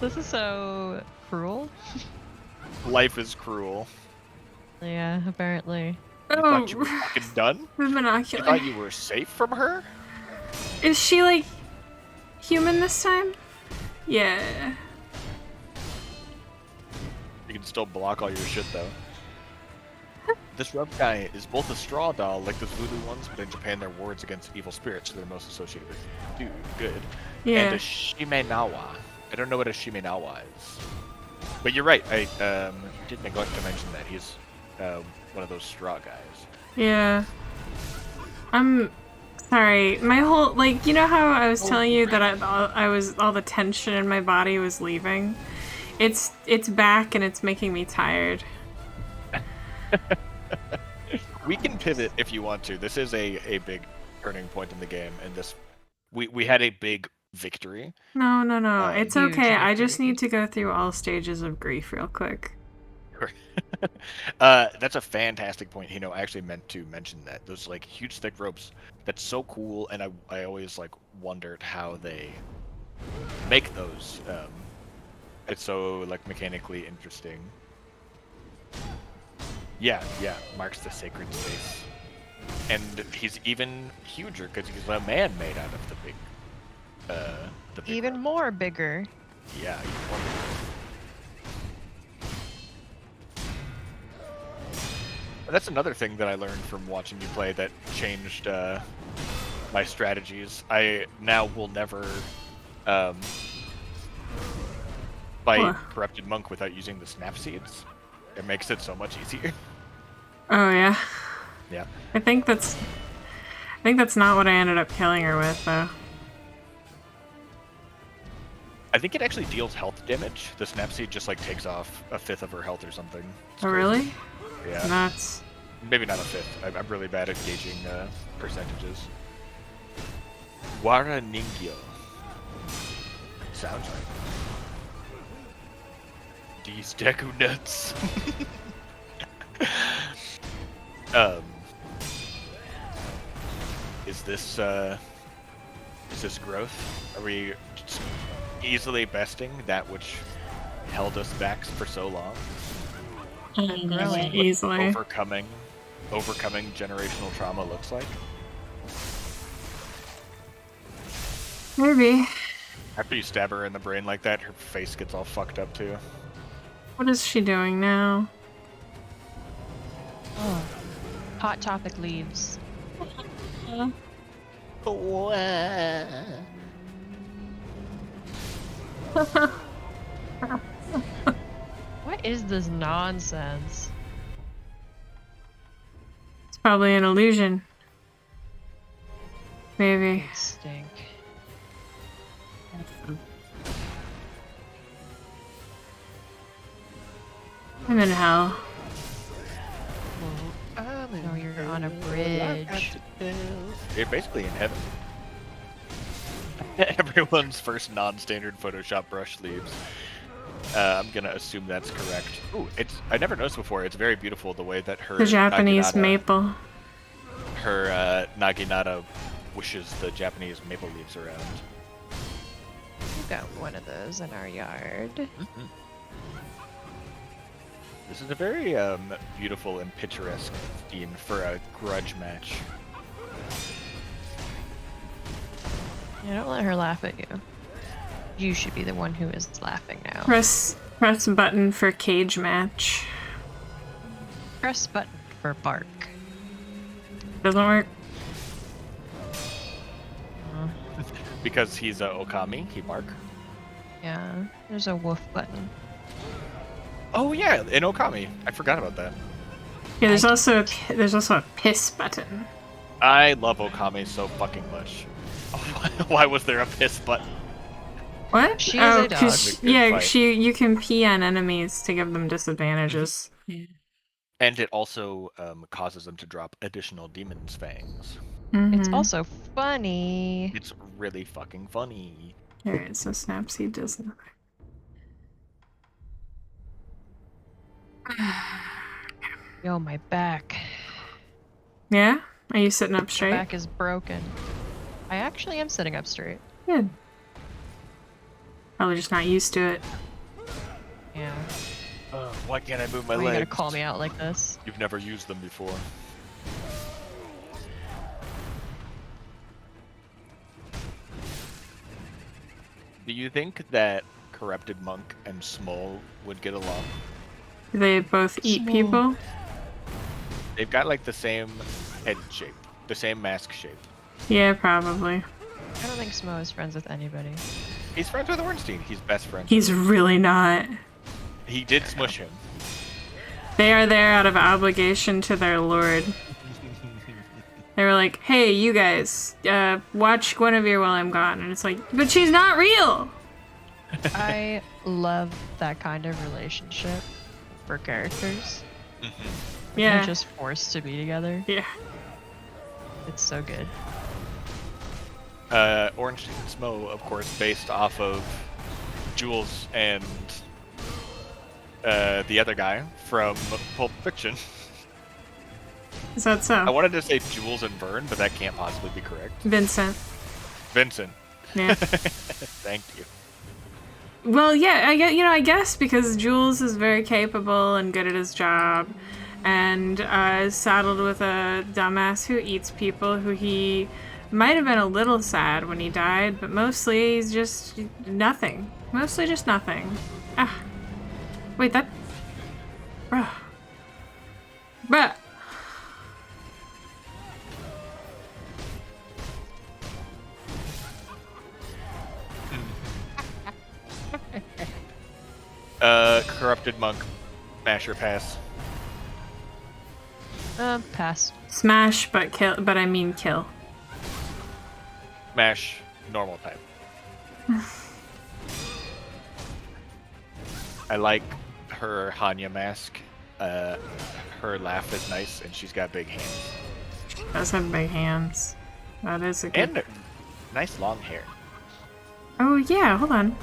This is so cruel. Life is cruel. Yeah, apparently. You thought you were fucking done? The You binocular. thought you were safe from her? Is she like human this time? Yeah. You can still block all your shit though. This rope guy is both a straw doll, like the voodoo ones, but in Japan they're wards against evil spirits, so they're most associated with dude, good. Yeah. And a Shimenawa. I don't know what a Shimenawa is. But you're right, I did neglect to mention that. He's one of those straw guys. Yeah. I'm sorry. My whole, like, you know how I was telling you that I was, all the tension in my body was leaving? It's back and it's making me tired. We can pivot if you want to. This is a big turning point in the game, and this we had a big victory. No. It's Huge okay. I just victory. need to go through all stages of grief real quick. That's a fantastic point. You know, I actually meant to mention that. Those like huge thick ropes. That's so cool, and I always like wondered how they make those. It's so like mechanically interesting. Yeah, marks the sacred space, and he's even huger because he's a man made out of the big. The big Even rope. more bigger. Yeah. He's wonderful. That's another thing that I learned from watching you play that changed my strategies. I now will never fight Corrupted Monk without using the snap seeds. It makes it so much easier. Oh, yeah. Yeah. I think that's not what I ended up killing her with, though. I think it actually deals health damage. The snap seed just like takes off 1/5 of her health or something. It's Oh, crazy. really? Yeah. Nuts. Maybe not 1/5. I'm really bad at gauging percentages. Wara Ningyo. Sounds right. These Deku nuts. Is this growth? Are we just easily besting that which held us back for so long? Growing. Easily. Overcoming generational trauma looks like? Maybe. After you stab her in the brain like that, her face gets all fucked up too. What is she doing now? Oh. Hot Topic leaves. What is this nonsense? It's probably an illusion. Maybe. Stink. I'm in hell. No, you're on a bridge. You're basically in heaven. Everyone's first non-standard Photoshop brush leaves. I'm gonna assume that's correct. Ooh, I never noticed before. It's very beautiful the way that her The Japanese Naginata, maple. her Naginata wishes the Japanese maple leaves around. We've got one of those in our yard. Mm-hmm. This is a very beautiful and picturesque scene for a grudge match. Yeah, don't let her laugh at you. You should be the one who is laughing now. Press button for cage match. Press button for bark. Doesn't work. Because he's a Okami, he bark. Yeah, there's a woof button. Oh yeah, in Okami. I forgot about that. Yeah, there's also a piss button. I love Okami so fucking much. Why was there a piss button? What? She is a dog. 'cause Good yeah, fight. you can pee on enemies to give them disadvantages. And it also causes them to drop additional demon's fangs. It's Mhm. also funny. It's really fucking funny. Alright, so Snapseed does nothing. Yo, my back. Yeah? Are you sitting up My straight? back is broken. I actually am sitting up straight. Good. Probably just not used to it. Yeah. Why can't I move my Why are you legs? gonna call me out like this? You've never used them before. Do you think that Corrupted Monk and Small would get along? Do they both eat Small. people? They've got like the same head shape, the same mask shape. Yeah, probably. I don't think Smo is friends with anybody. He's friends with Ornstein. He's best friends. He's really not. He did smush him. They are there out of obligation to their lord. They were like, hey, you guys, watch Guinevere while I'm gone. And it's like, but she's not real! I love that kind of relationship for characters. Yeah. They're just forced to be together. Yeah. It's so good. Ornstein and Smo, of course, based off of Jules and the other guy from Pulp Fiction. Is that I so? wanted to say Jules and Vern, but that can't possibly be correct. Vincent. Vincent. Yeah. Thank you. Well, yeah, I guess because Jules is very capable and good at his job, and is saddled with a dumbass who eats people, who he might have been a little sad when he died, but mostly he's just nothing. Mostly just nothing. Ah. Wait, that... Bruh. Bruh. Corrupted Monk. Masher pass. Pass. Smash, but kill, but I mean kill. Mash. Normal type. I like her Hanya mask. Her laugh is nice, and she's got big hands. She does have big hands. That is a good... And Nice long hair. Oh yeah, hold on.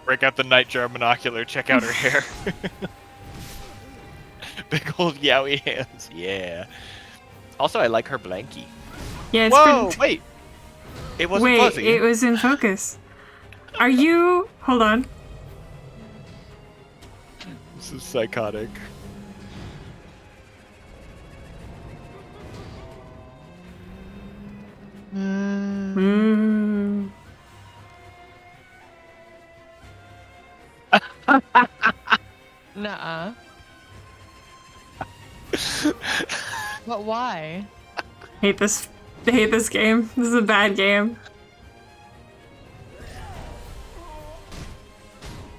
Break out the nightjar monocular. Check out her hair. Big old yowie hands. Yeah. Also, I like her blankie. Yeah, it's Whoa! pretty... Wait. It wasn't Wait, fuzzy. it was in focus. Are you... Hold on. This is psychotic. Mm. Nuh-uh. But why? Hate this game. This is a bad game.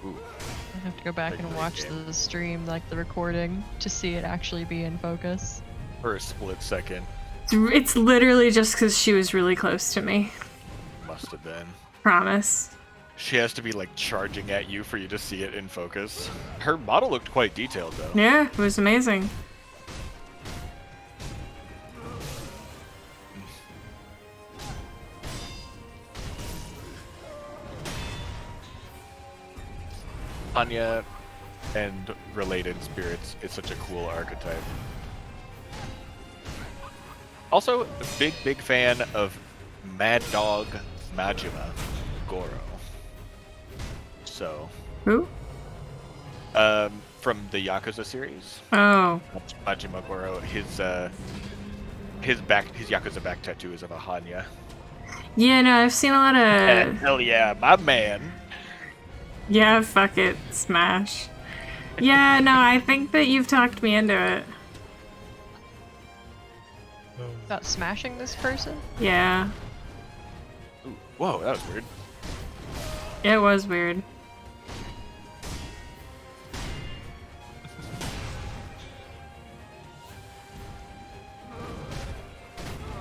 I have to go back and watch the stream, like the recording, to see it actually be in focus. For a split second. It's literally just because she was really close to me. Must have been. Promise. She has to be like charging at you for you to see it in focus. Her model looked quite detailed though. Yeah, it was amazing. Anya and related spirits is such a cool archetype. Also, a big fan of Mad Dog Majima Goro. So, Who? from the Yakuza series, Oh. Majima Goro, his Yakuza back tattoo is of a Hanya. Yeah, no, I've seen a lot of... Hell yeah, my man. Yeah, fuck it. Smash. Yeah, no, I think that you've talked me into it. About smashing this person? Yeah. Ooh, whoa, that was weird. It was weird.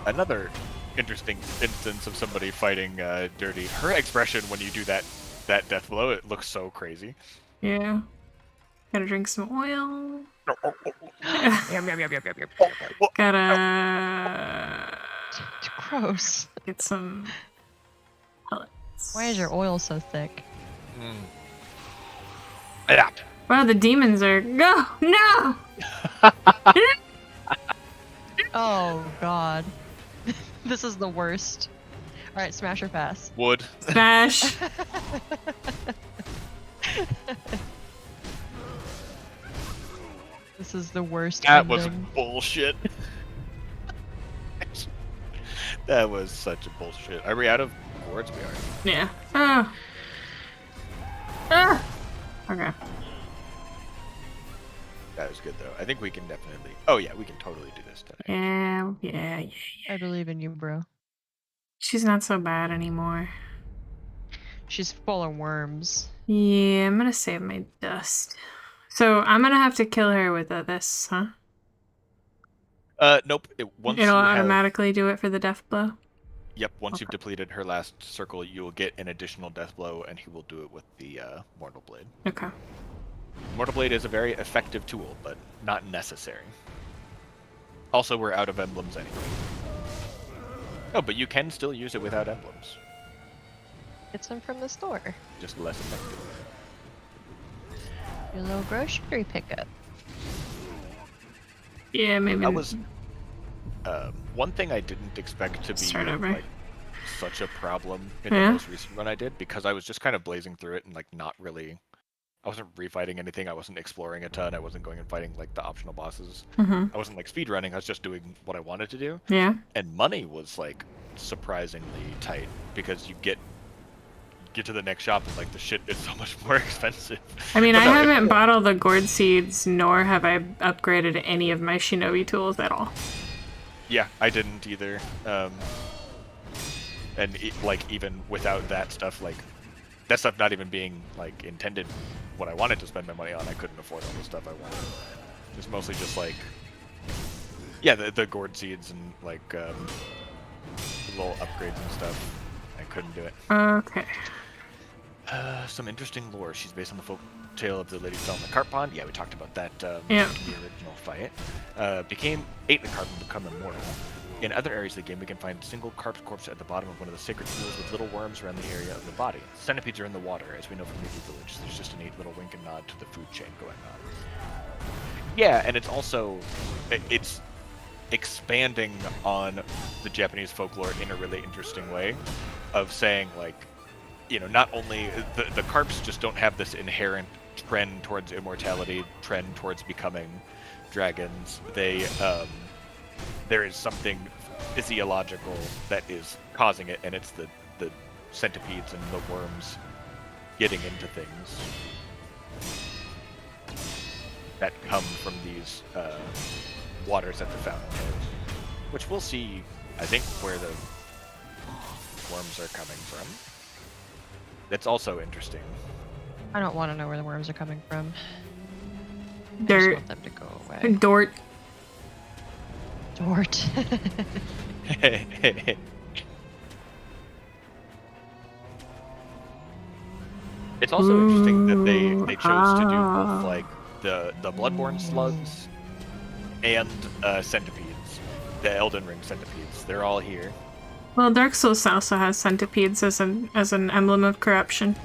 Another interesting instance of somebody fighting dirty. Her expression when you do that death blow, it looks so crazy. Yeah. Gotta drink some oil. Gotta Gross. get some pellets. Why is your oil so thick? Yeah. Wow, the demons are... Go! No! Oh, God. This is the worst. Alright, smash or pass. Wood. Smash. This is the worst That was ending. bullshit. That was such a bullshit. Are we out of words? We are. Yeah. Oh. Ah. Okay. That was good though. I think we can definitely. Oh yeah, we can totally do this today. Yeah. I believe in you, bro. She's not so bad anymore. She's full of worms. Yeah, I'm gonna save my dust. So I'm gonna have to kill her with this, huh? Nope. Once It'll you have, automatically do it for the death blow? yep. Once you've Okay. depleted her last circle, you will get an additional death blow, and he will do it with the mortal blade. Okay. Mortal blade is a very effective tool, but not necessary. Also, we're out of emblems anyway. Oh, but you can still use it without emblems. Get some from the store. Just less effective. Your little grocery pickup. Yeah, maybe. That was one thing I didn't expect to be Start over. like such a problem in Yeah. the most recent run I did, because I was just kind of blazing through it and like not really. I wasn't refighting anything. I wasn't exploring a ton. I wasn't going and fighting like the optional bosses. Mm-hmm. I wasn't like speed running. I was just doing what I wanted to do. Yeah. And money was like surprisingly tight because you get to the next shop and like the shit is so much more expensive. I mean, But I no, haven't bought all the gourd seeds, nor have I upgraded any of my shinobi tools at all. Yeah, I didn't either. And like even without that stuff, like that stuff not even being like intended what I wanted to spend my money on, I couldn't afford all the stuff I wanted. It's mostly just like, yeah, the gourd seeds and like little upgrades and stuff. I couldn't do it. Okay. Some interesting lore. She's based on the folk tale of the lady fell in the carp pond. Yeah, we talked about that Yeah. in the original fight. Ate the carp and become immortal. In other areas of the game, we can find single carp corpse at the bottom of one of the sacred pools with little worms around the area of the body. Centipedes are in the water, as we know from Movie Village. There's just a neat little wink and nod to the food chain going on. Yeah, and it's also... It's expanding on the Japanese folklore in a really interesting way of saying, like, you know, not only... The carps just don't have this inherent trend towards immortality, trend towards becoming dragons. They... there is something physiological that is causing it, and it's the centipedes and the worms getting into things that come from these waters at the fountainhead, which we'll see, I think, where the worms are coming from. That's also interesting. I don't want to know where the worms are coming from. I just Dirt. want them to go away. Dort. Dort. It's also interesting that they chose to do both, like, the Bloodborne slugs and centipedes, the Elden Ring centipedes. They're all here. Well, Dark Souls also has centipedes as an emblem of corruption.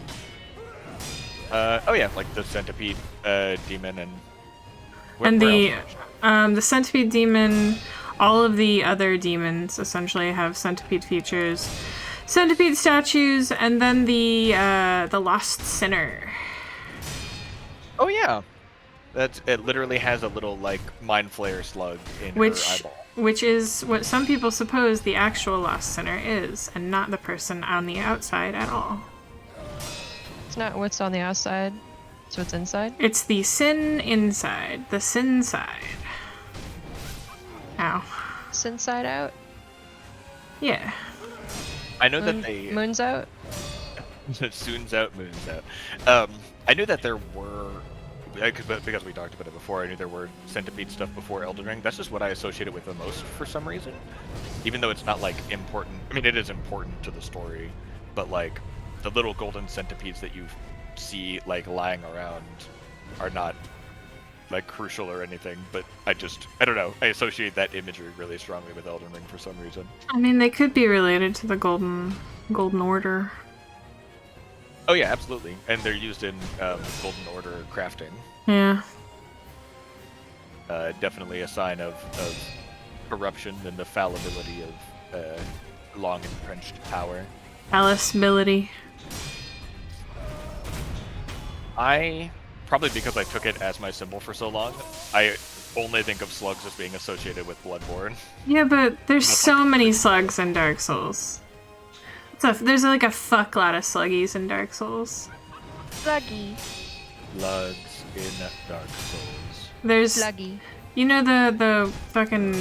Oh yeah, like the centipede demon and. And where else? the centipede demon, all of the other demons essentially have centipede features, centipede statues, and then the lost sinner. Oh yeah, it literally has a little like mind flayer slug in her eyeball. Which is what some people suppose the actual lost sinner is, and not the person on the outside at all. It's not what's on the outside, it's what's inside. It's the sin inside, the sin side. Ow. It's inside out. Yeah. I know that they Moon's out. Soon's out, moon's out. I knew that there were, because we talked about it before, I knew there were centipede stuff before Elden Ring. That's just what I associated with the most for some reason. Even though it's not, like, important. I mean, it is important to the story, but, like, the little golden centipedes that you see, like, lying around are not, like, crucial or anything, but I don't know. I associate that imagery really strongly with Elden Ring for some reason. I mean, they could be related to the Golden Order. Oh yeah, absolutely. And they're used in Golden Order crafting. Yeah. Definitely a sign of corruption and the fallibility of long entrenched power. Aliceability. Probably because I took it as my symbol for so long, I only think of slugs as being associated with Bloodborne. Yeah, but there's so many slugs in Dark Souls. There's like a fuck lot of sluggies in Dark Souls. Sluggy. Slugs in Dark Souls. There's Sluggy. You know the fucking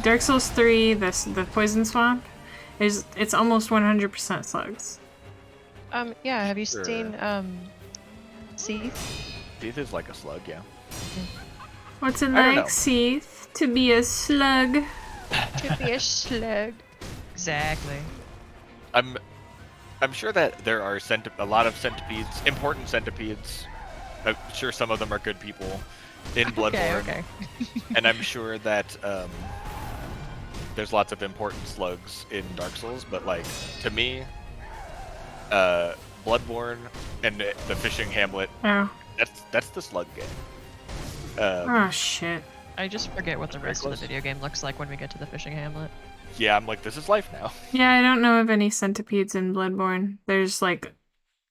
Dark Souls 3, the poison swamp? It's almost 100% slugs. Yeah, have you Sure. seen Seath? Seath is like a slug, yeah. What's it I don't know. like, Seath, to be a slug? To be a slug. Exactly. I'm sure that there are a lot of centipedes, important centipedes. I'm sure some of them are good people in Bloodborne. Okay. And I'm sure that there's lots of important slugs in Dark Souls, but like to me, Bloodborne and the fishing hamlet, Oh. that's the slug game. Oh shit. I just forget what the Very rest of the close. video game looks like when we get to the fishing hamlet. Yeah, I'm like, this is life now. Yeah, I don't know of any centipedes in Bloodborne. There's like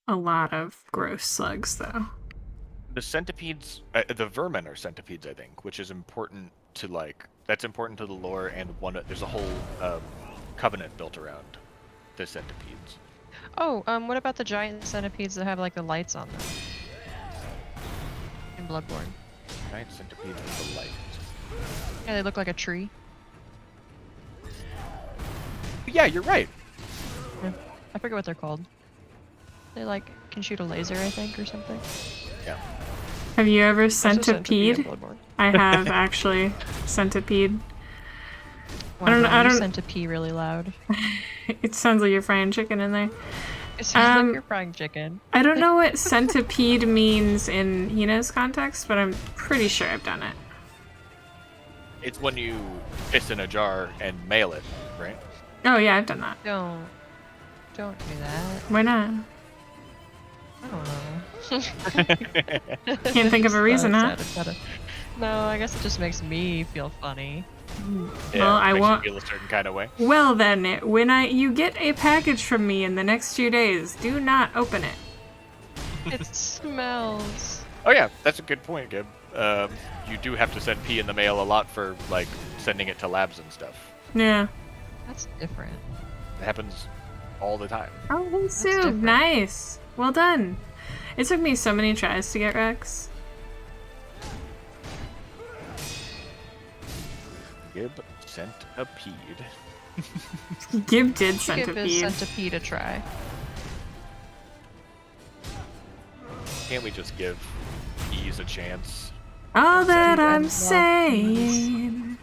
a lot of gross slugs though. The centipedes, the vermin are centipedes, I think, which is important to that's important to the lore, and there's a whole covenant built around the centipedes. Oh, what about the giant centipedes that have like the lights on them? In Bloodborne. Giant centipedes with the light. Yeah, they look like a tree. Yeah, you're right. Yeah. I forget what they're called. They like can shoot a laser, I think, or something. Yeah. Have you ever There's a centipede in centipede? Bloodborne. I have actually centipede. Wow, I don't- centipede really loud. It sounds like you're frying chicken in there. It sounds Um, like you're frying chicken. I don't know what centipede means in Hina's context, but I'm pretty sure I've done it. It's when you piss in a jar and mail it, right? Oh yeah, I've done that. Don't do that. Why not? I don't know. Can't think of a reason, huh? No, I guess it just makes me feel funny. Well, I makes you want. feel a certain kind of way. Well then, when you get a package from me in the next few days, do not open it. It smells. Oh yeah, that's a good point, Gib. You do have to send pee in the mail a lot for like sending it to labs and stuff. Yeah. That's different. It happens all the time. Oh, hey, Sue. different. Nice. Well done. It took me so many tries to get Rex. Gib centipede. Gib did Give his centipede. centipede a try. Can't we just give Ease a chance? All that I I'm love saying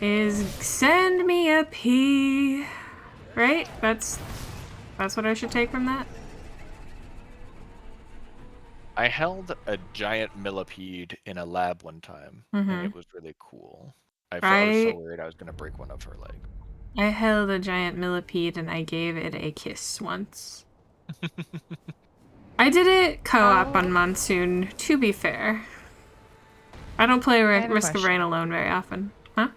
is send me a pea. Right? That's what I should take from that. I held a giant millipede in a lab one time, and it was really cool. I was so Right. worried I was gonna break one of her legs. I held a giant millipede and I gave it a kiss once. I did it co-op on Monsoon, to be fair. I don't play have a Risk of question. Rain alone very often. Huh?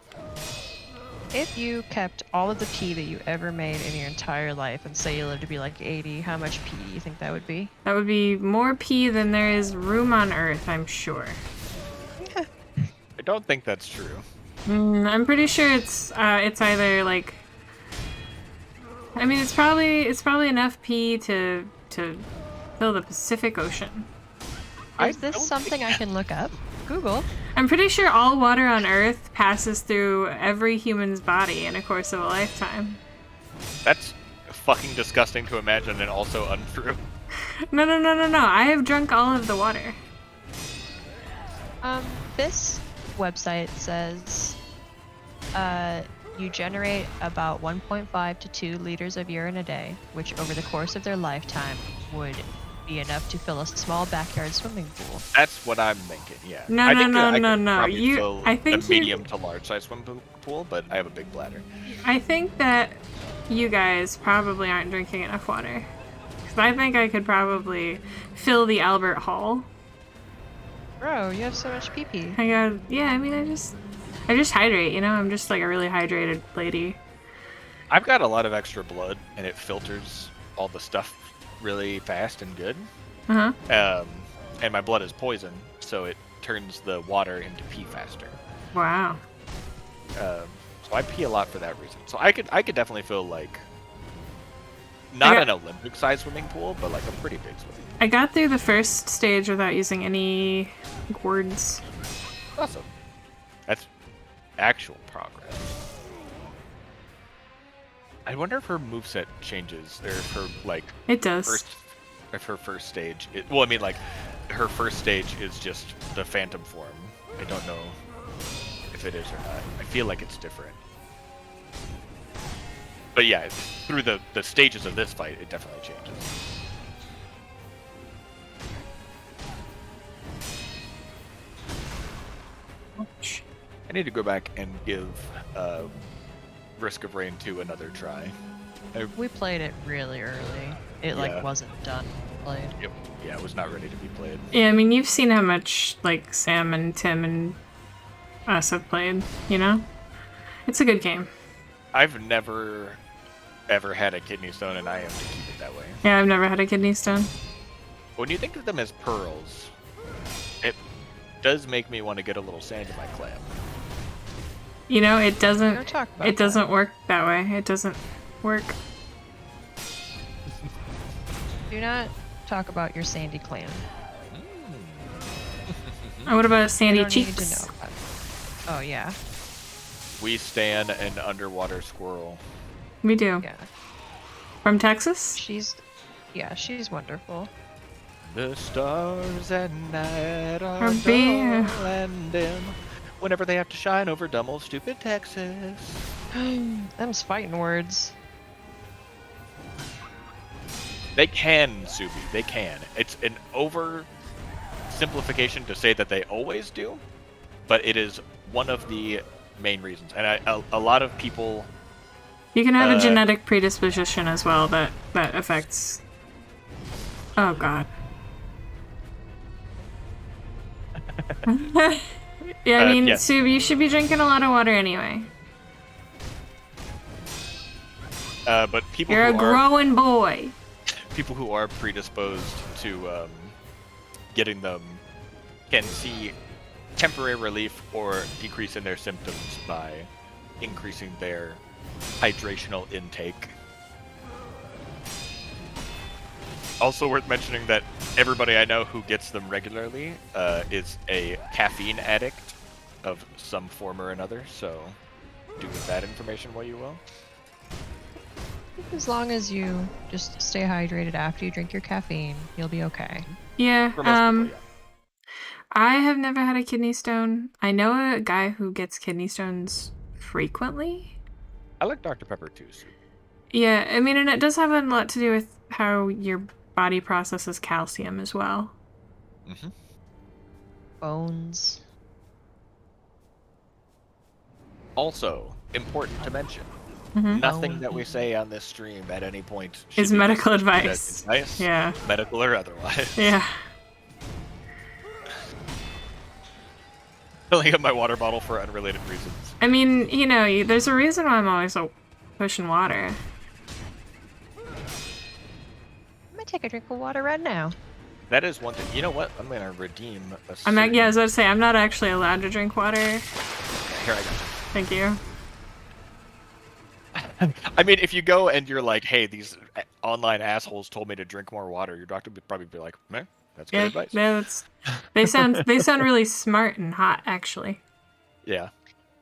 If you kept all of the pee that you ever made in your entire life and say you lived to be like 80, how much pee do you think that would be? That would be more pee than there is room on Earth, I'm sure. I don't think that's true. I'm pretty sure it's either like. I mean, it's probably enough pee to fill the Pacific Ocean. Is this something I can look up? Google. I'm pretty sure all water on Earth passes through every human's body in a course of a lifetime. That's fucking disgusting to imagine and also untrue. No. I have drunk all of the water. This website says you generate about 1.5 to 2 liters of urine a day, which over the course of their lifetime would be enough to fill a small backyard swimming pool. That's what I'm thinking. Yeah. No. I could You- Fill I think the you- medium to large size swimming pool, but I have a big bladder. I think that you guys probably aren't drinking enough water. 'Cause I think I could probably fill the Albert Hall. Bro, you have so much pee pee. I mean, I just hydrate, you know? I'm just like a really hydrated lady. I've got a lot of extra blood, and it filters all the stuff really fast and good. Uh-huh. And my blood is poison, so it turns the water into pee faster. Wow. So I pee a lot for that reason. So I could definitely fill like not an Olympic-sized swimming pool, but like a pretty big swimming pool. I got through the first stage without using any gourds. Awesome. That's actual progress. I wonder if her moveset changes, or if her like It does. her first stage. Well, I mean, like her first stage is just the phantom form. I don't know if it is or not. I feel like it's different. But yeah, through the stages of this fight, it definitely changes. I need to go back and give Risk of Rain 2 another try. We played it really early. It Yeah. like wasn't done played. Yep. Yeah, it was not ready to be played. Yeah, I mean, you've seen how much, like, Sam and Tim and us have played, you know? It's a good game. I've never ever had a kidney stone, and I am to keep it that way. Yeah, I've never had a kidney stone. When you think of them as pearls, it does make me want to get a little sand in my clam. You know, it Don't doesn't talk about it doesn't work that way. It doesn't work. Do not talk about your sandy clam. Oh, what about You sandy don't need cheeks? to know about it. Oh yeah, We stand an underwater squirrel. We do. yeah. From Texas? She's wonderful. The stars at night are Are bare. dull and dim. Whenever they have to shine over dumb old stupid Texas. Them's fighting words. They can, Subi. They can. It's an oversimplification to say that they always do, but it is one of the main reasons. And a lot of people. You can have a genetic predisposition as well that affects. Oh God. Yeah, I mean, yes. Sub, you should be drinking a lot of water anyway. But people You're a who growing boy. people who are predisposed to getting them can see temporary relief or decrease in their symptoms by increasing their hydrational intake. Also worth mentioning that everybody I know who gets them regularly is a caffeine addict of some form or another, so do with that information what you will. As long as you just stay hydrated after you drink your caffeine, you'll be okay. Yeah. For most people, yeah. I have never had a kidney stone. I know a guy who gets kidney stones frequently. I like Dr. Pepper too. So. Yeah, I mean, and it does have a lot to do with how your body processes calcium as well. Mm-hmm. Bones. Also, important to mention, Mhm. nothing that we say on this stream at any point should Is be medical construed advice. as advice, Yeah. medical or otherwise. Yeah. Filling up my water bottle for unrelated reasons. I mean, you know, there's a reason why I'm always pushing water. I'm gonna take a drink of water right now. That is one thing. You know what? I'm gonna redeem a I'm not, certain- yeah, I was about to say, I'm not actually allowed to drink water. Here I go. Thank you. I mean, if you go and you're like, hey, these online assholes told me to drink more water, your doctor would probably be like, man, that's good Yeah, advice. no, they sound really smart and hot, actually. Yeah.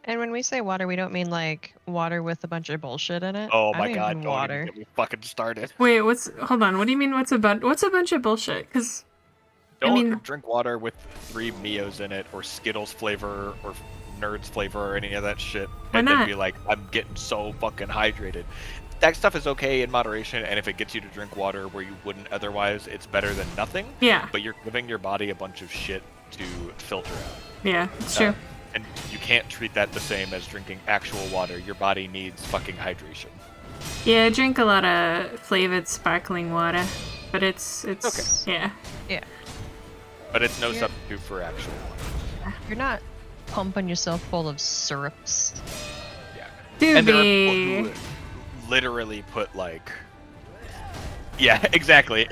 And when we say water, we don't mean like water with a bunch of bullshit in it. Oh I my mean god, don't water. even get me fucking started. Wait, hold on, what do you mean what's a bunch of bullshit? Because Don't drink water with 3 Mios in it, or Skittles flavor, or Nerds flavor, or any of that shit, Why and not? then be like, I'm getting so fucking hydrated. That stuff is okay in moderation, and if it gets you to drink water where you wouldn't otherwise, it's better than nothing. Yeah. But you're giving your body a bunch of shit to filter out. Yeah, it's true. And you can't treat that the same as drinking actual water. Your body needs fucking hydration. Yeah, I drink a lot of flavored sparkling water, but it's Okay. yeah. Yeah. But it's no Yeah. substitute for actual water. You're not pumping yourself full of syrups. Yeah. Do And there are be. people who literally put like, yeah, exactly,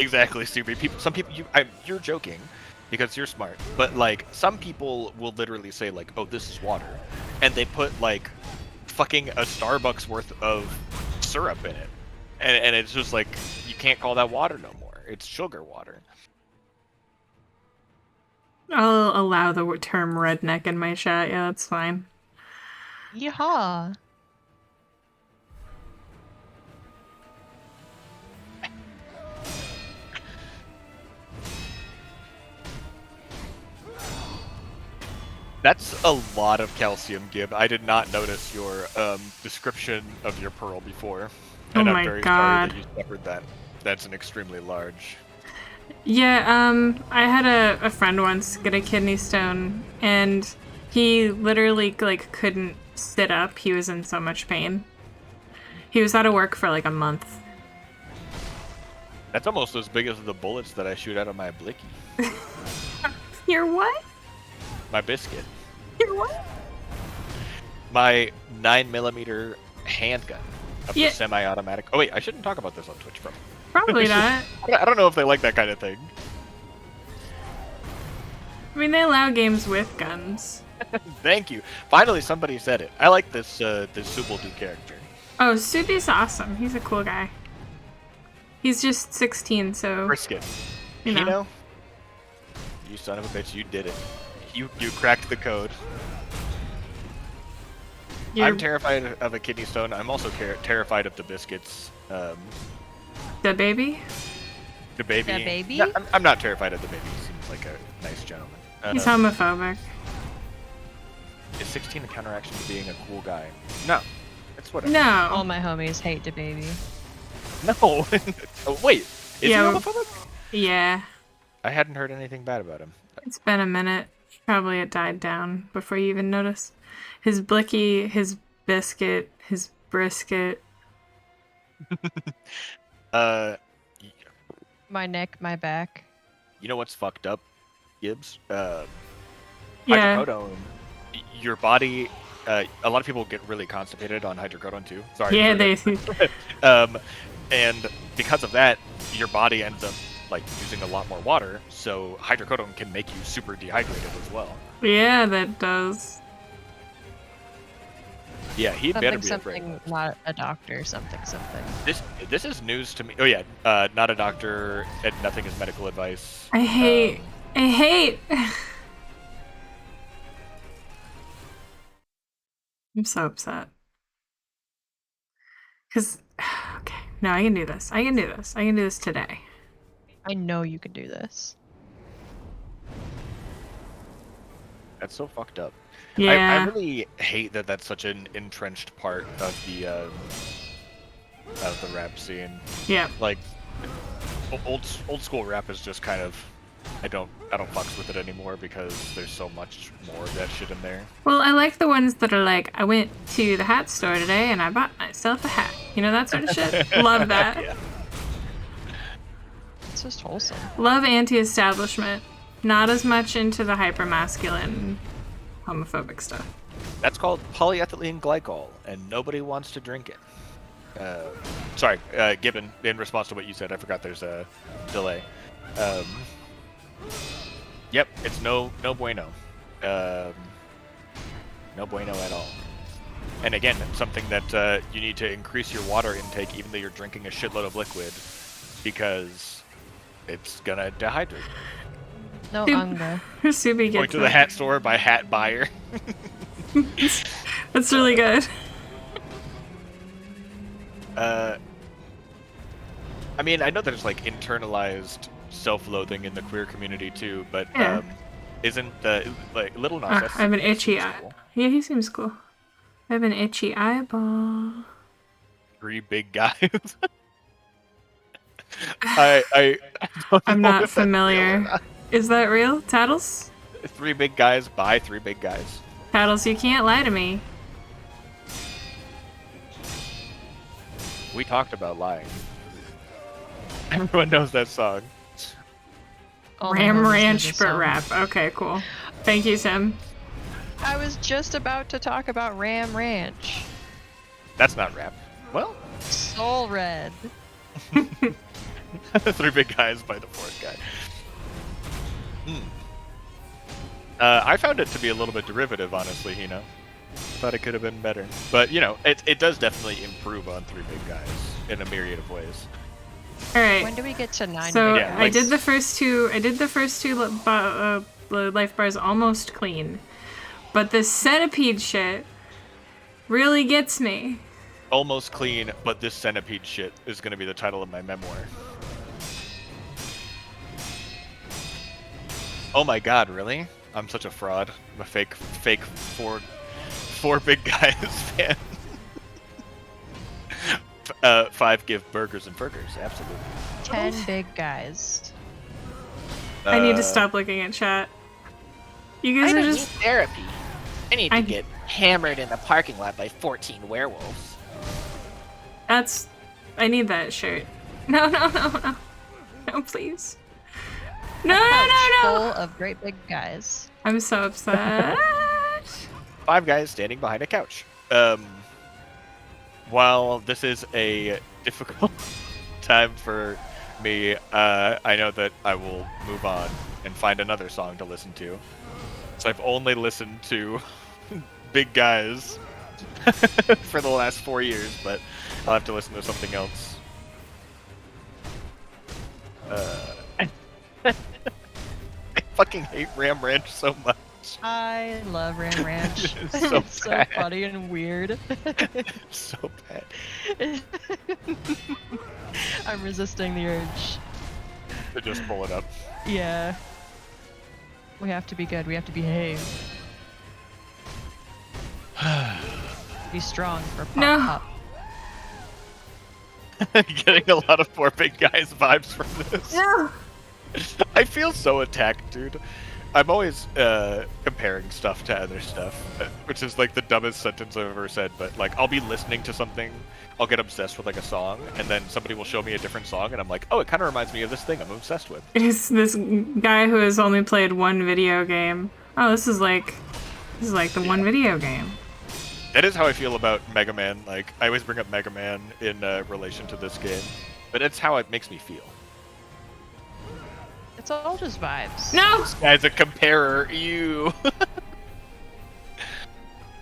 stupid. Some people, you're joking because you're smart, but like some people will literally say like, oh, this is water, and they put like fucking a Starbucks worth of syrup in it, and it's just like, you can't call that water no more. It's sugar water. I'll allow the term redneck in my chat. Yeah, that's fine. Yeehaw. That's a lot of calcium, Gib. I did not notice your description of your pearl before. And Oh I'm my very God. sorry that you suffered that. That's an extremely large. Yeah, I had a friend once get a kidney stone, and he literally like couldn't sit up. He was in so much pain. He was out of work for like a month. That's almost as big as the bullets that I shoot out of my blicky. Your what? My biscuit. Your what? My 9mm handgun of Yeah. the semi-automatic. Oh wait, I shouldn't talk about this on Twitch, probably. Probably not. I don't know if they like that kind of thing. I mean, they allow games with guns. Thank you. Finally, somebody said it. I like this Subaldu character. Oh, Subi's awesome. He's a cool guy. He's just 16, so Brisket. you know. Hino? You son of a bitch, you did it. You cracked the code. I'm terrified of a kidney stone. I'm also terrified of the biscuits. The baby. The baby. The baby? No, I'm not terrified of the baby. He seems like a nice gentleman. He's homophobic. Is 16 a counteraction to being a cool guy? No. It's whatever. All No. my homies hate the baby. No. Oh, wait. Is Yeah. he homophobic? Yeah. I hadn't heard anything bad about him. It's been a minute. Probably it died down before you even noticed. his blicky, his biscuit, his brisket. Uh, My neck, my back. you know what's fucked up, Gibbs? Yeah. Hydrocodone. Your body. A lot of people get really constipated on hydrocodone too. Sorry. Yeah, for they. that. And because of that, your body ends up like using a lot more water. So hydrocodone can make you super dehydrated as well. Yeah, that does. Yeah, he better be Something, afraid. not a doctor, something. This is news to me. Oh yeah, not a doctor, and nothing is medical advice. I hate. I'm so upset. Cause, okay, no, I can do this. I can do this today. I know you can do this. That's so fucked up. Yeah. I really hate that that's such an entrenched part of the rap scene. Yeah. Like old school rap is just kind of I don't fucks with it anymore because there's so much more of that shit in there. Well, I like the ones that are like, I went to the hat store today and I bought myself a hat. You know, that sort of shit. Love that. Yeah. It's just wholesome. Love anti-establishment. Not as much into the hyper-masculine, homophobic stuff. That's called polyethylene glycol, and nobody wants to drink it. Sorry, Gibbon, in response to what you said, I forgot there's a delay. Yep, it's no bueno. No bueno at all. And again, it's something that you need to increase your water intake even though you're drinking a shitload of liquid because it's gonna dehydrate. No Dude, anga. Subi Going gets to the it. hat store, buy hat buyer. That's really good. I mean, I know there's like internalized self-loathing in the queer community too, but Yeah. isn't like Little Nas X I have an itchy seems eye. cool. Yeah, he seems cool. I have an itchy eyeball. 3 big guys. I don't I'm know not if that's real or familiar. not. Is that real? Tattles? 3 big guys buy 3 big guys. Tattles, you can't lie to me. We talked about lying. Everyone knows that song. All my Ram homies know Ranch this but song. rap. Okay, cool. Thank you, Sim. I was just about to talk about Ram Ranch. That's not rap. Well, Soul Red. 3 big guys by the 4th guy. I found it to be a little bit derivative, honestly, you know. Thought it could have been better. But, you know, it does definitely improve on 3 big guys in a myriad of ways. All right. When do we get to 9 So big Yeah, I like- did the first two. I did the first two life bars almost clean, but this centipede shit really gets me. Almost clean, but this centipede shit is going to be the title of my memoir. Oh my god, really? I'm such a fraud. I'm a fake four big guys fan. 5 give burgers and burgers, absolutely. 10 big guys. I need to Uh, stop looking at chat. You guys I are don't just. need therapy. I need to I- get hammered in the parking lot by 14 werewolves. That's. I need that shirt. No, no, no, no. No, please. No, no, no, no. Full of great big guys. I'm so upset. 5 guys standing behind a couch. While this is a difficult time for me, I know that I will move on and find another song to listen to. So I've only listened to Big Guys for the last 4 years, but I'll have to listen to something else. I fucking hate Ram Ranch so much. I love Ram Ranch. It's so It's so bad. funny and weird. So bad. I'm resisting the urge. To just pull it up. Yeah. We have to be good. We have to behave. Be strong for pop No. pop. Getting a lot of 4 big guys vibes from this. No. I feel so attacked, dude. I'm always comparing stuff to other stuff, which is like the dumbest sentence I've ever said. But like, I'll be listening to something, I'll get obsessed with like a song, and then somebody will show me a different song, and I'm like, oh, it kind of reminds me of this thing I'm obsessed with. It's this guy who has only played one video game. Oh, this is like the one video game. That is how I feel about Mega Man. Like, I always bring up Mega Man in relation to this game, but it's how it makes me feel. It's all just vibes. No! As a comparer, you.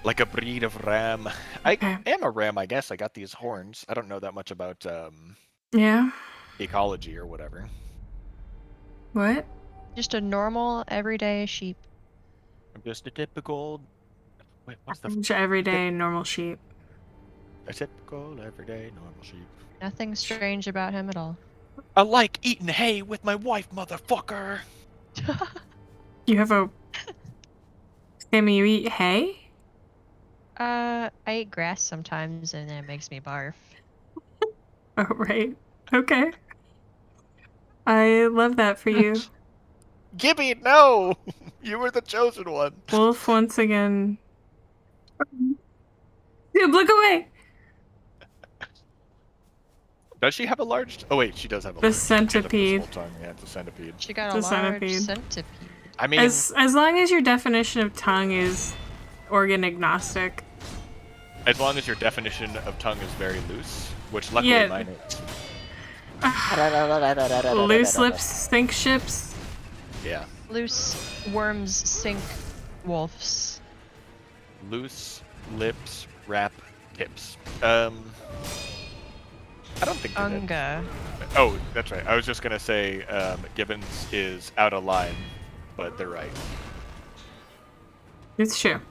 Like a breed of ram. I am a ram, I guess. I got these horns. I don't know that much about Yeah. ecology or whatever. What? Just a normal, everyday sheep. I'm just a typical. Wait, what's the? Average, everyday normal sheep. A typical everyday normal sheep. Nothing strange about him at all. I like eating hay with my wife, motherfucker. You have a... Sammy, you eat hay? I eat grass sometimes and it makes me barf. Oh, right. Okay. I love that for you. Gibby, no! You were the chosen one. Wolf once again. Dude, look away! Does she have a large? Oh wait, she does have a The large. centipede. She has a tongue. Yeah, it's a centipede. She got It's a a large centipede. centipede. I mean, As long as your definition of tongue is organ agnostic. as long as your definition of tongue is very loose, which luckily Yeah. mine is. Loose lips sink ships. Yeah. Loose worms sink wolves. Loose lips wrap tips. I don't think. they're dead. Unga. Oh, that's right. I was just gonna say Gibbons is out of line, but they're right. It's true.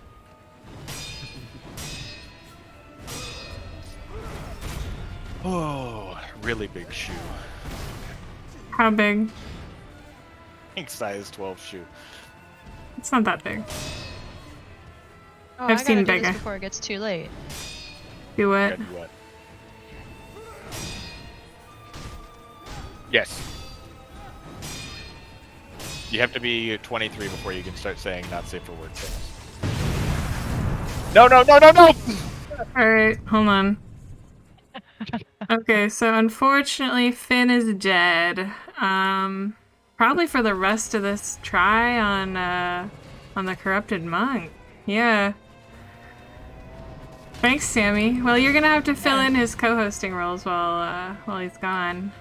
Oh, really big shoe. How big? Pink size 12 shoe. It's not that big. Oh, I've I seen gotta do bigger. this before it gets too late. Do what? Gotta do what? Yes. You have to be 23 before you can start saying not safe for work things. No, no, no, no, no! Alright, hold on. Okay, so unfortunately Finn is dead. Probably for the rest of this try on the corrupted monk. Yeah. Thanks, Sammy. Well, you're gonna have to fill in his co-hosting roles while he's gone.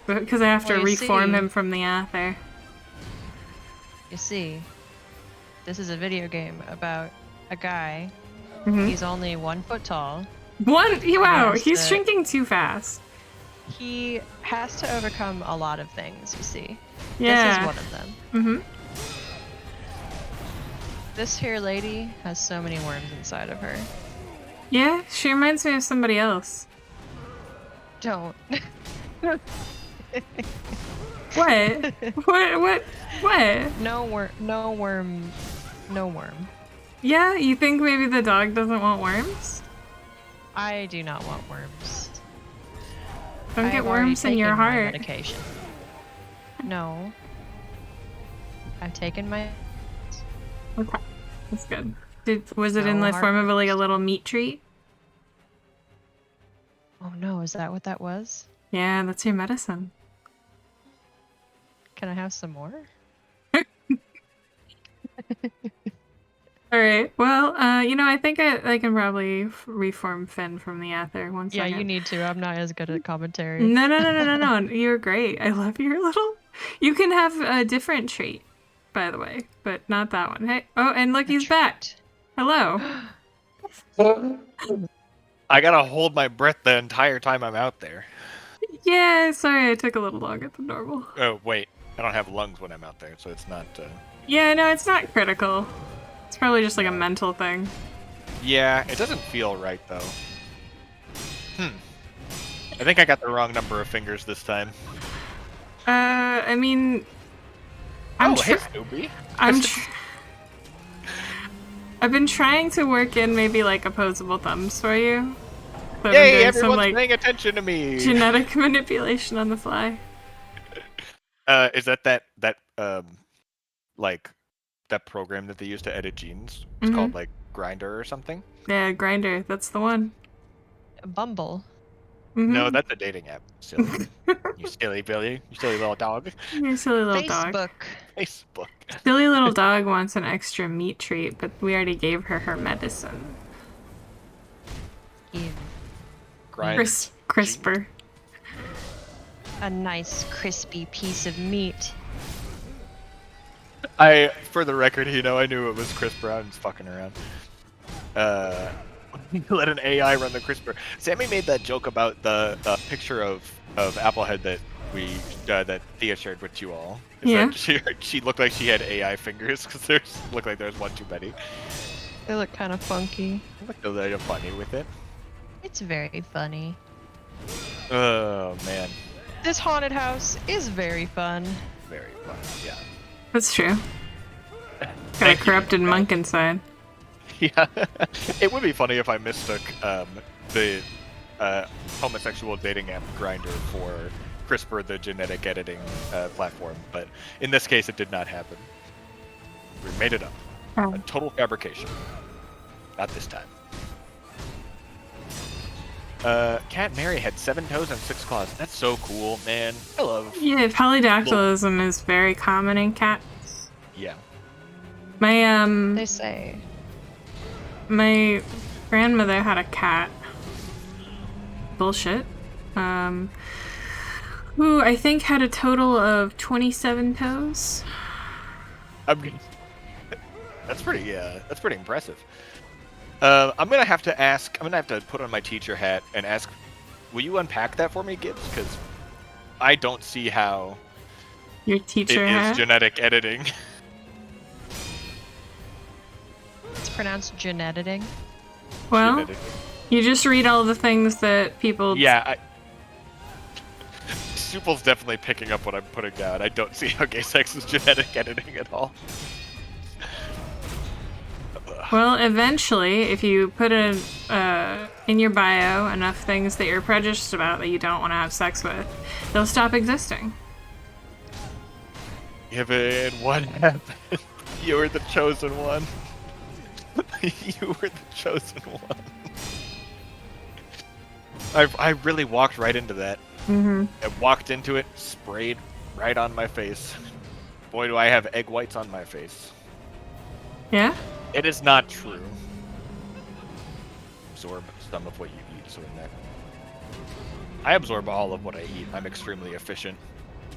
Because I have to Well, you reform see- him from the Aether. You see, this is a video game about a guy. Mhm. He's only 1 foot tall. Wow, Yes, he's shrinking too fast. He has to overcome a lot of things, you see. Yeah. This is one of them. Mm-hmm. This here lady has so many worms inside of her. Yeah, she reminds me of somebody else. Don't. What? What? No worm. Yeah, you think maybe the dog doesn't want worms? I do not want worms. Don't I get have already worms in your taken my heart. medication. No. I've taken my. Okay, that's good. Was it No in the heart form of like a little meat treat? Oh no, is that what that was? Yeah, that's your medicine. Can I have some more? All right. Well, I think I can probably reform Finn from the Aether once. Yeah, you need to. I'm not as good at commentary. No. You're great. I love your little. You can have a different trait, by the way, but not that one. Hey. Oh, and look, he's back. Hello. I gotta hold my breath the entire time I'm out there. Yeah. Sorry, I took a little longer than normal. Oh, wait. I don't have lungs when I'm out there, so it's not... Yeah. No, it's not critical. It's probably just like a mental thing. Yeah, it doesn't feel right, though. I think I got the wrong number of fingers this time. I mean, I'm hey, Snoopy. I've been trying to work in maybe like opposable thumbs for you. So I've been Yay, doing everyone's some like paying attention to me! genetic manipulation on the fly. Is that like, that program that they use to edit genes. It's called like Grinder or something. Yeah, Grinder. That's the one. Bumble. No, that's a dating app. Silly. You silly Billy. You silly little dog. You silly little dog. Facebook. Facebook. Silly little dog wants an extra meat treat, but we already gave her medicine. Ew. Grind. CRISPR. A nice crispy piece of meat. For the record, I knew it was CRISPR. I was fucking around. Let an AI run the CRISPR. Sammy made that joke about the picture of Applehead that Thea shared with you all. Yeah. She looked like she had AI fingers because looked like there's one too many. They look kind of funky. I looked a little funny with it. It's very funny. Oh man. This haunted house is very fun. Very fun. Yeah. That's true. Got a corrupted monk inside. Yeah. It would be funny if I mistook the homosexual dating app Grinder for CRISPR, the genetic editing platform, but in this case it did not happen. We made it up. Oh. A total fabrication. Not this time. Cat Mary had 7 toes and 6 claws. That's so cool, man. I love. Yeah, polydactylism is very common in cats. Yeah. They say. My grandmother had a cat. Bullshit. Who I think had a total of 27 toes. That's pretty impressive. I'm gonna have to put on my teacher hat and ask, will you unpack that for me, Gibbs? Because I don't see how Your teacher it hat? is genetic editing. It's pronounced genetiting. Well, Genetic. you just read all the things that people... Yeah, Suple's definitely picking up what I'm putting down. I don't see how gay sex is genetic editing at all. Well, eventually, if you put in your bio enough things that you're prejudiced about that you don't want to have sex with, they'll stop existing. Given what happened, you were the chosen one. You were the chosen one. I really walked right into that. Mm-hmm. I walked into it, sprayed right on my face. Boy, do I have egg whites on my face. Yeah? It is not true. Absorb some of what you eat, so in that. I absorb all of what I eat. I'm extremely efficient.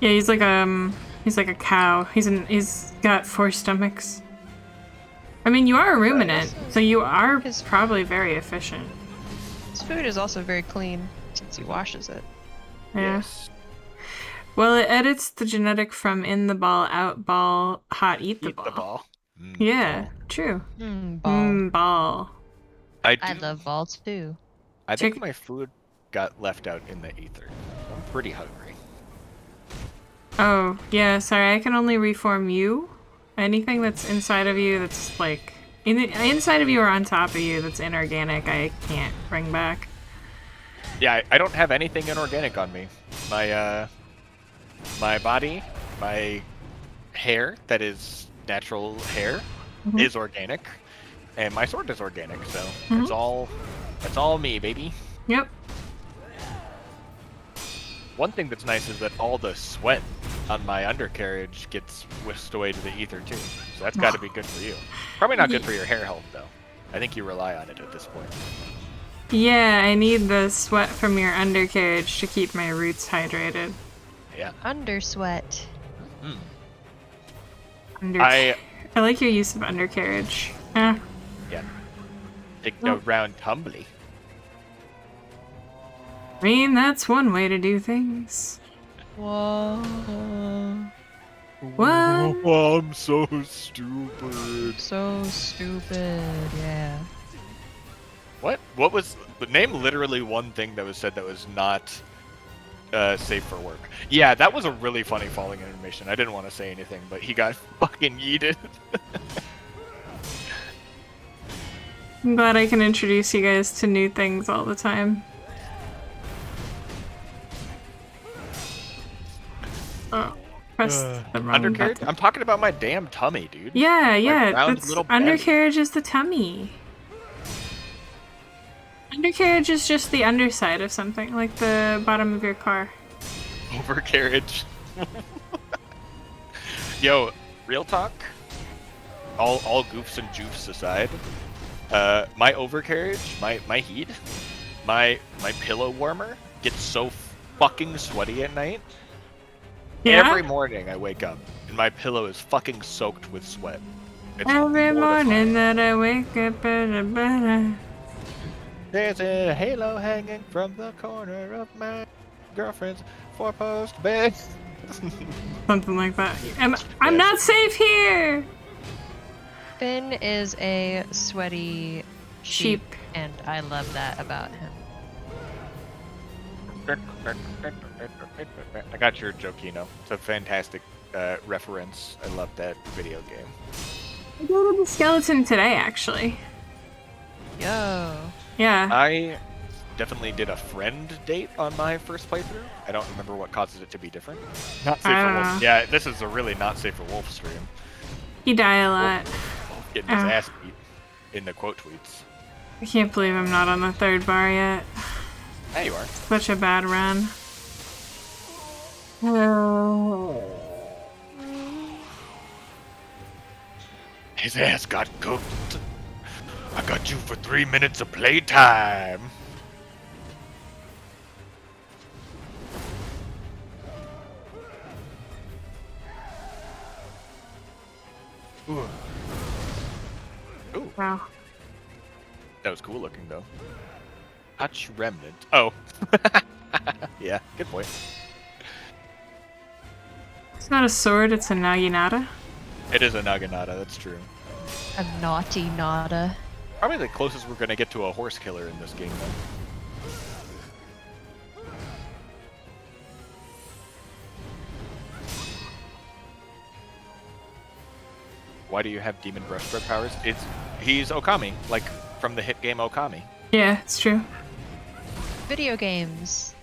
Yeah, he's like a cow. He's got 4 stomachs. I mean, you are a ruminant, so you are probably very efficient. His food is also very clean since he washes it. Yeah. Yes. Well, it edits the genetic from in the ball, out ball, hot, eat the ball. The ball. Yeah, Ball. true. Ball. Ball. I love balls too. I think my food got left out in the ether. I'm pretty hungry. Oh, yeah, sorry, I can only reform you. Anything that's inside of you that's like inside of you or on top of you that's inorganic, I can't bring back. Yeah, I don't have anything inorganic on me. My my body, my hair that is natural hair is organic, and my sword is organic, so it's all me, baby. Yep. One thing that's nice is that all the sweat on my undercarriage gets whisked away to the ether too. So that's got to be good for you. Probably not good for your hair health though. I think you rely on it at this point. Yeah, I need the sweat from your undercarriage to keep my roots hydrated. Yeah. Undersweat. I like your use of undercarriage. Yeah. Dig no round tumbly. I mean, that's one way to do things. Whoa. What? Oh, I'm so stupid. So stupid, yeah. What was the name? Literally one thing that was said that was not safe for work. Yeah, that was a really funny falling animation. I didn't want to say anything, but he got fucking yeeted. I'm glad I can introduce you guys to new things all the time. Oh, Press the wrong Undercarriage? button. I'm talking about my damn tummy, dude. Yeah, yeah. round That's little belly. undercarriage is the tummy. Undercarriage is just the underside of something, like the bottom of your car. Overcarriage. Yo, real talk. All goofs and joofs aside, my overcarriage, my heat, my pillow warmer gets so fucking sweaty at night. Yeah. Every morning I wake up and my pillow is fucking soaked with sweat. It's Every mortifying. morning that I wake up, better. There's a halo hanging from the corner of my girlfriend's four-post bed. Something like that. I'm Yes. not safe here. Finn is a sweaty sheep, Sheep. and I love that about him. I got your joke, Kino. It's a fantastic reference. I love that video game. I did the skeleton today, actually. Yo. Yeah. I definitely did a friend date on my first playthrough. I don't remember what causes it to be different. Not safe for wolf. Yeah, this is a really not safe for wolf stream. You die a lot. Getting his ass beat in the quote tweets. I can't believe I'm not on the 3rd bar yet. There you are. Such a bad run. Oh. His ass got cooked. I got you for 3 minutes of playtime. Ooh. Ooh, Wow. that was cool looking though. Hutch Remnant. Oh. Yeah, good point. It's not a sword, it's a naginata. It is a Naginata, that's true. A naughty nada. Probably the closest we're gonna get to a horse killer in this game though. Why do you have demon brushstroke powers? He's Okami, like from the hit game Okami. Yeah, it's true. Video games.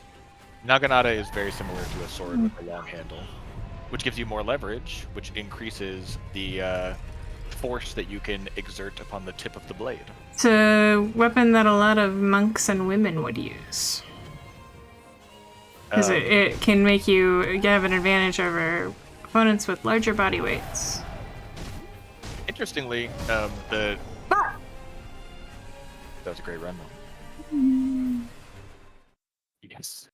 Naginata is very similar to a sword with a long handle, which gives you more leverage, which increases the force that you can exert upon the tip of the blade. It's a weapon that a lot of monks and women would use. Because it can make you have an advantage over opponents with larger body weights. Interestingly, that was a great run though. Yes.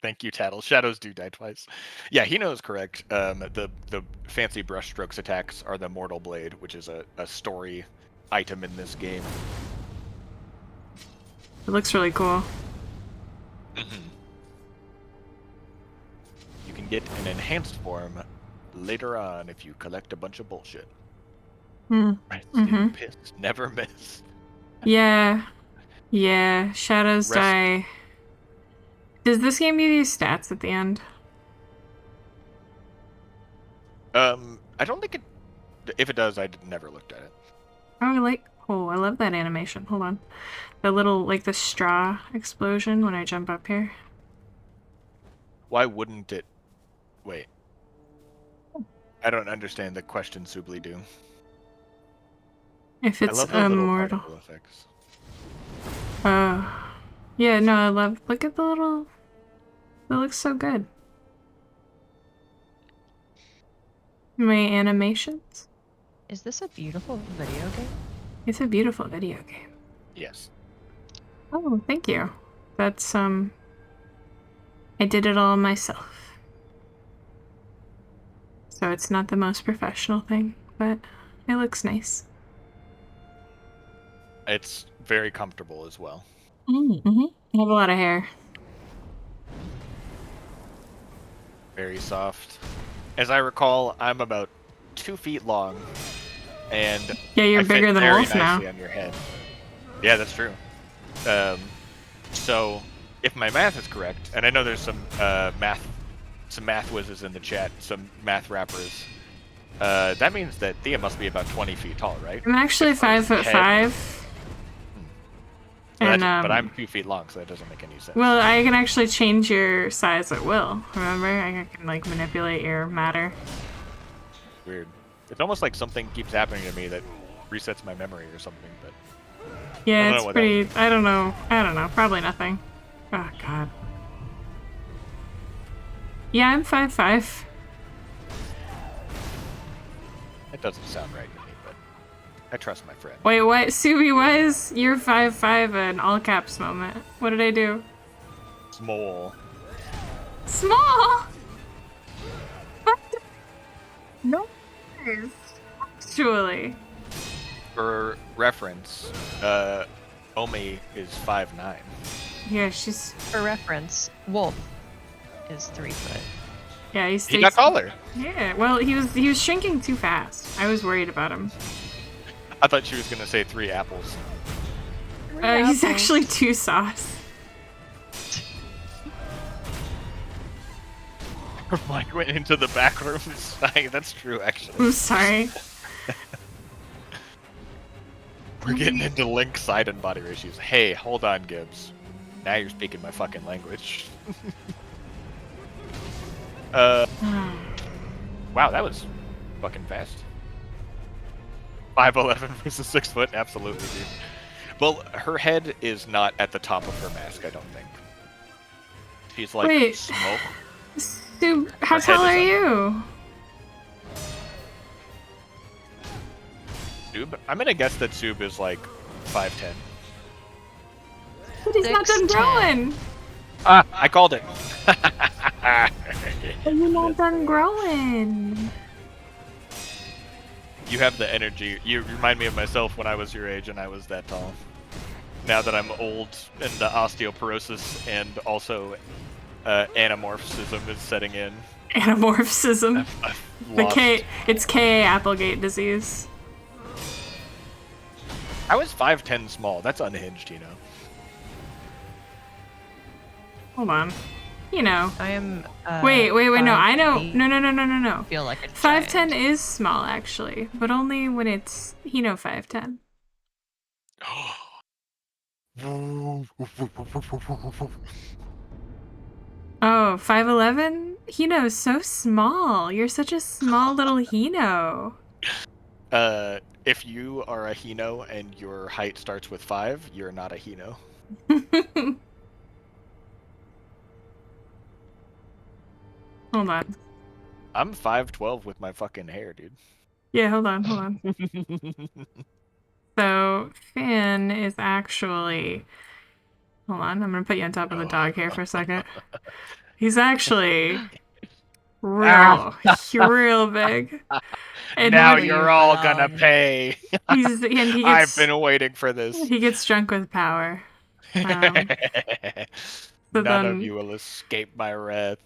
Thank you, Tattle. Shadows do die twice. Yeah, he knows correct. The fancy brushstrokes attacks are the Mortal Blade, which is a story item in this game. It looks really cool. You can get an enhanced form later on if you collect a bunch of bullshit. Piss, never miss. Yeah. Yeah. Shadows Rest. die. Does this game give you stats at the end? I don't think it. If it does, I never looked at it. Oh, I love that animation. Hold on. The little, like, the straw explosion when I jump up here. Why wouldn't it? Wait. I don't understand the question, Subli do. If I it's love the little immortal. particle effects. Yeah, no, I love. Look at the little. It looks so good. My animations. Is this a beautiful video game? It's a beautiful video game. Yes. Oh, thank you. That's I did it all myself. So it's not the most professional thing, but it looks nice. It's very comfortable as well. Mm-hmm. I have a lot of hair. Very soft. As I recall, I'm about 2 feet long, and Yeah, you're I bigger fit than very Wolf now. nicely on your head. Yeah, that's true. So, if my math is correct, and I know there's some math whizzes in the chat, some math rappers. That means that Thea must be about 20 feet tall, right? I'm actually With her 5'5". head. And but I'm 2 feet long, so that doesn't make any sense. well, I can actually change your size at will. Remember, I can like manipulate your matter. Weird. It's almost like something keeps happening to me that resets my memory or something. But Yeah, I don't know it's what that pretty. I don't know. Probably nothing. Oh God. Yeah, I'm 5'5". it doesn't sound right to me. But I trust my friend. Wait, what? Subi, why is your 5'5" an all caps moment? What did I do? Small. Small? What? No. Actually. For reference, Omi is 5'9". Yeah, she's. For reference, Wolf is 3 foot. Yeah, he's. He got taller. Yeah, well, he was shrinking too fast. I was worried about him. I thought she was gonna say 3 apples. He's actually 2 sauce. Mike went into the back room. That's true, actually. I'm sorry. We're getting into Link side and body ratios. Hey, hold on, Gibbs. Now you're speaking my fucking language. Wow, that was fucking fast. 5'11" versus 6 foot, absolutely, dude. Well, her head is not at the top of her mask, I don't think. She's like Wait. smoke. Sub, how Her tall head are is you? Sub? I'm gonna guess that Sub is like 5'10". But he's not done 6'10". growing. Ah, I called it. But you're not done growing. You have the energy. You remind me of myself when I was your age and I was that tall. Now that I'm old and the osteoporosis and also anamorphism is setting in. Anamorphism. I've The lost. it's K.A. Applegate disease. I was 5'10" small. That's unhinged, you know. Hold on. You know. I am. Wait. No, I know. 5'8". No. Feel like a 5'10" giant. is small, actually, but only when it's 5'10". Oh, 5'11"? Hino's so small. You're such a small little Hino. If you are a Hino and your height starts with 5, you're not a Hino. Hold on. I'm 5'12" with my fucking hair, dude. Yeah, hold on. So, Finn is actually... Hold on, I'm gonna put you on top of the dog here for a second. He's actually real big. And Now when- you're all gonna pay. and he I've gets, been waiting for this. he gets drunk with power. So None then- of you will escape my wrath.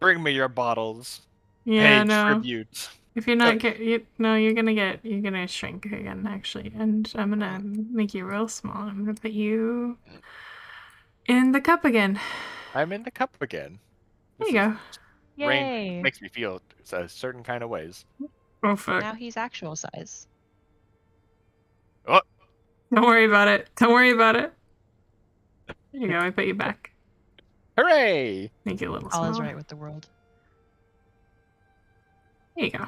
Bring me your bottles. Yeah, Pay no. tribute. If you're not you're gonna shrink again, actually. And I'm gonna make you real small. I'm gonna put you in the cup again. I'm in the cup again. There you go. Rain Yay! makes me feel a certain kind of ways. Oh, fuck. Now he's actual size. Oh, Don't worry about it. There you go, I put you back. hooray! Make you a little All is smaller. right with the world. There you go.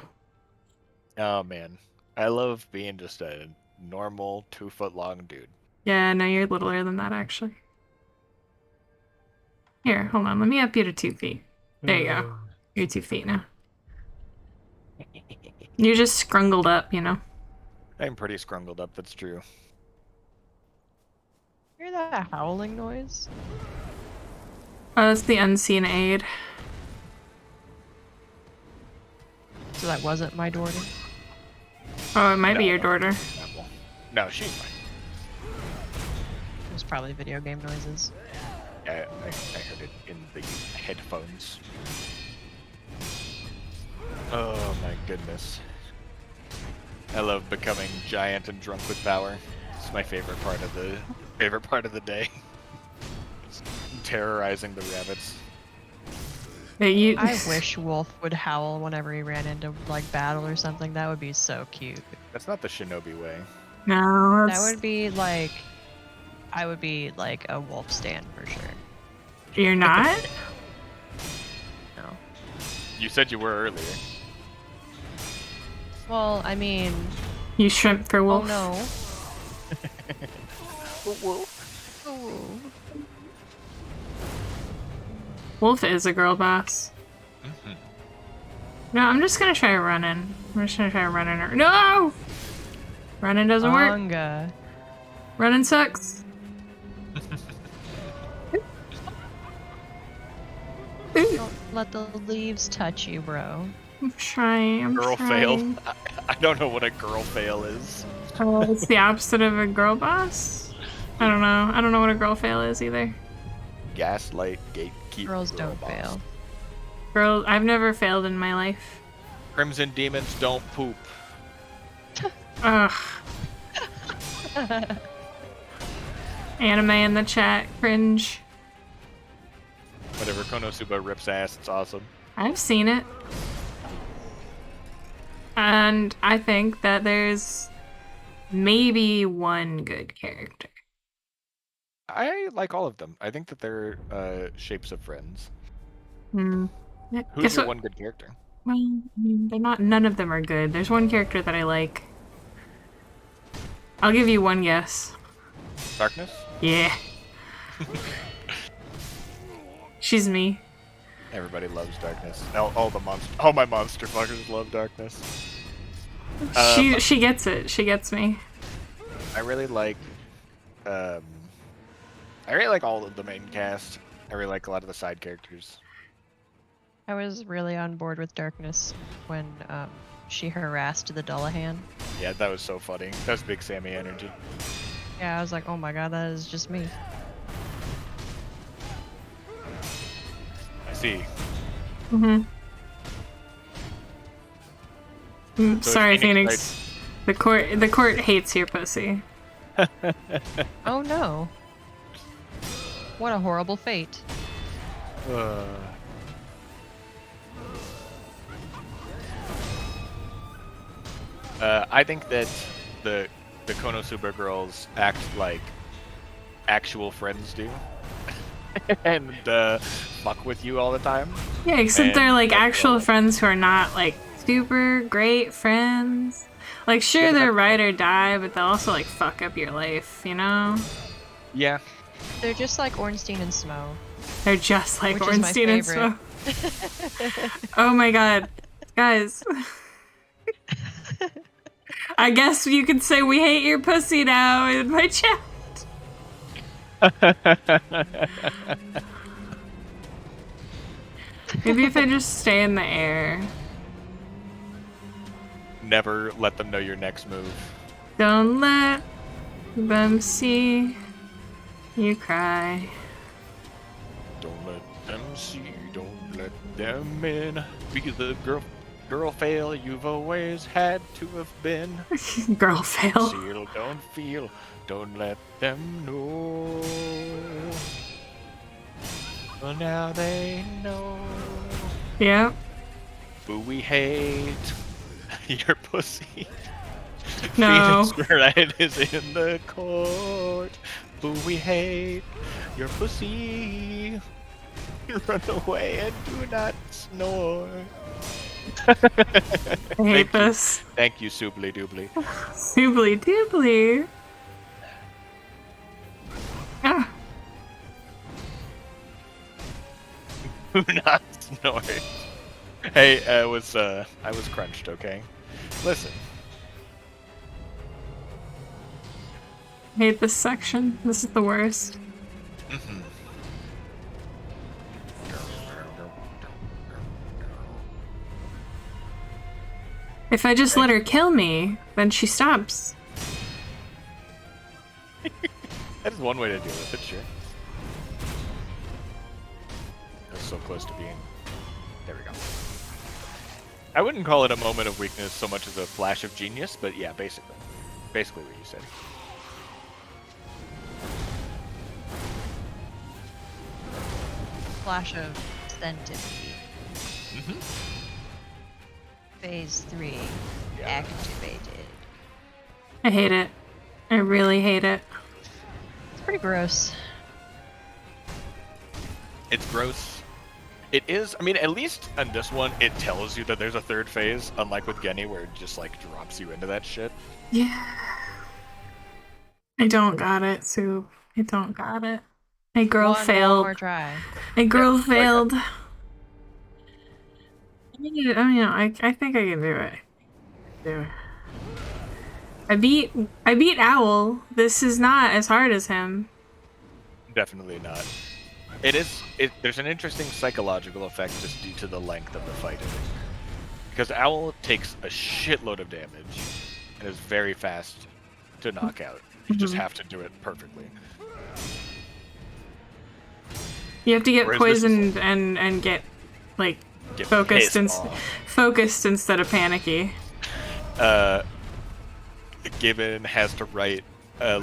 Oh man, I love being just a normal 2 foot long dude. Yeah, no, you're littler than that, actually. Here, hold on. Let me up you to 2 feet. There you go. You're 2 feet now. You're just scrungled up, you know? I'm pretty scrungled up, that's true. Hear that howling noise? Oh, that's the unseen aid. So that wasn't my daughter. Oh, it might be No, your daughter. No, she's fine. It was probably video game noises. I heard it in the headphones. Oh my goodness. I love becoming giant and drunk with power. It's my favorite part of the day. Terrorizing the rabbits. Hey, I wish Wolf would howl whenever he ran into like battle or something. That would be so cute. That's not the shinobi way. No, That would be like, I would be like a wolf stand for sure. You're not? No. You said you were earlier. Well, I mean, You shrimp for wolf. oh Whoa. no. Ooh. Wolf is a girl boss. Mhm. No, I'm just gonna try running. I'm just gonna try running her. No! Running doesn't work. Anga. Running sucks. Don't let the leaves touch you, bro. I'm trying. I'm Girl trying. fail. I don't know what a girl fail is. Oh, it's the opposite of a girl boss? I don't know. I don't know what a girl fail is either. Gaslight, gatekeep, Girls girl don't boss. fail. Girl, I've never failed in my life. Crimson demons don't poop. Ugh. Anime in the chat. Cringe. Whatever, Konosuba rips ass, it's awesome. I've seen it. And I think that there's maybe one good character. I like all of them. I think that they're shapes of friends. Hmm. Who's Guess your what? one good character? Well, I mean, they're not. None of them are good. There's one character that I like. I'll give you one guess. Darkness? Yeah. She's me. Everybody loves Darkness. All my monster fuckers love Darkness. She gets it. She gets me. I really like all of the main cast. I really like a lot of the side characters. I was really on board with Darkness when she harassed the Dullahan. Yeah, that was so funny. That was big Sammy energy. Yeah, I was like, oh my god, that is just me. I see. Mm-hmm. So Sorry, Phoenix Phoenix. The court hates your pussy. Oh no. What a horrible fate. I think that the Konosuba girls act like actual friends do, and fuck with you all the time. Yeah, except And they're like that's actual all. friends who are not like super great friends. Like, sure, Yeah, but they're that's- ride or die, but they'll also like fuck up your life, you know? Yeah. They're just like Ornstein and Smo. They're just like Which is my Ornstein and favorite. Smoke. Oh my god. Guys. I guess you could say we hate your pussy now in my chat. Maybe if I just stay in the air. Never let them know your next move. Don't let them see you cry. Don't let them see. Don't let them in. Be the girl fail you've always had to have been. Girl fail. Seal, don't feel. Don't let them know. Well, now they know. Yep. But we hate your pussy. No. Phoenix Wright is in the court. But we hate your pussy. Run away and do not snore. I hate this. Thank you, Subly Doobly. Doobly doobly. Ah. Do not snore. Hey, I was crunched, okay? Listen. I hate this section. This is the worst. If I just let her kill me, then she stops. That is one way to deal with it, sure. That's so close to being... There we go. I wouldn't call it a moment of weakness so much as a flash of genius, but yeah, basically. Basically what you said. Flash of Centipede. Mm-hmm. Phase 3 Yeah. activated. I hate it. I really hate it. It's pretty gross. It's gross. It is. I mean, at least on this one, it tells you that there's a third phase, unlike with Genny, where it just like drops you into that shit. Yeah. I don't got it, Sue. I don't got it. A girl One failed. more try. A girl like failed. I think I can do it. Do it. I beat Owl. This is not as hard as him. Definitely not. There's an interesting psychological effect just due to the length of the fight. Because Owl takes a shitload of damage and is very fast to knock out. You just have to do it perfectly. You have to get Whereas this is poisoned and get like Get focused pissed off. focused instead of panicky. Gibbon has to write a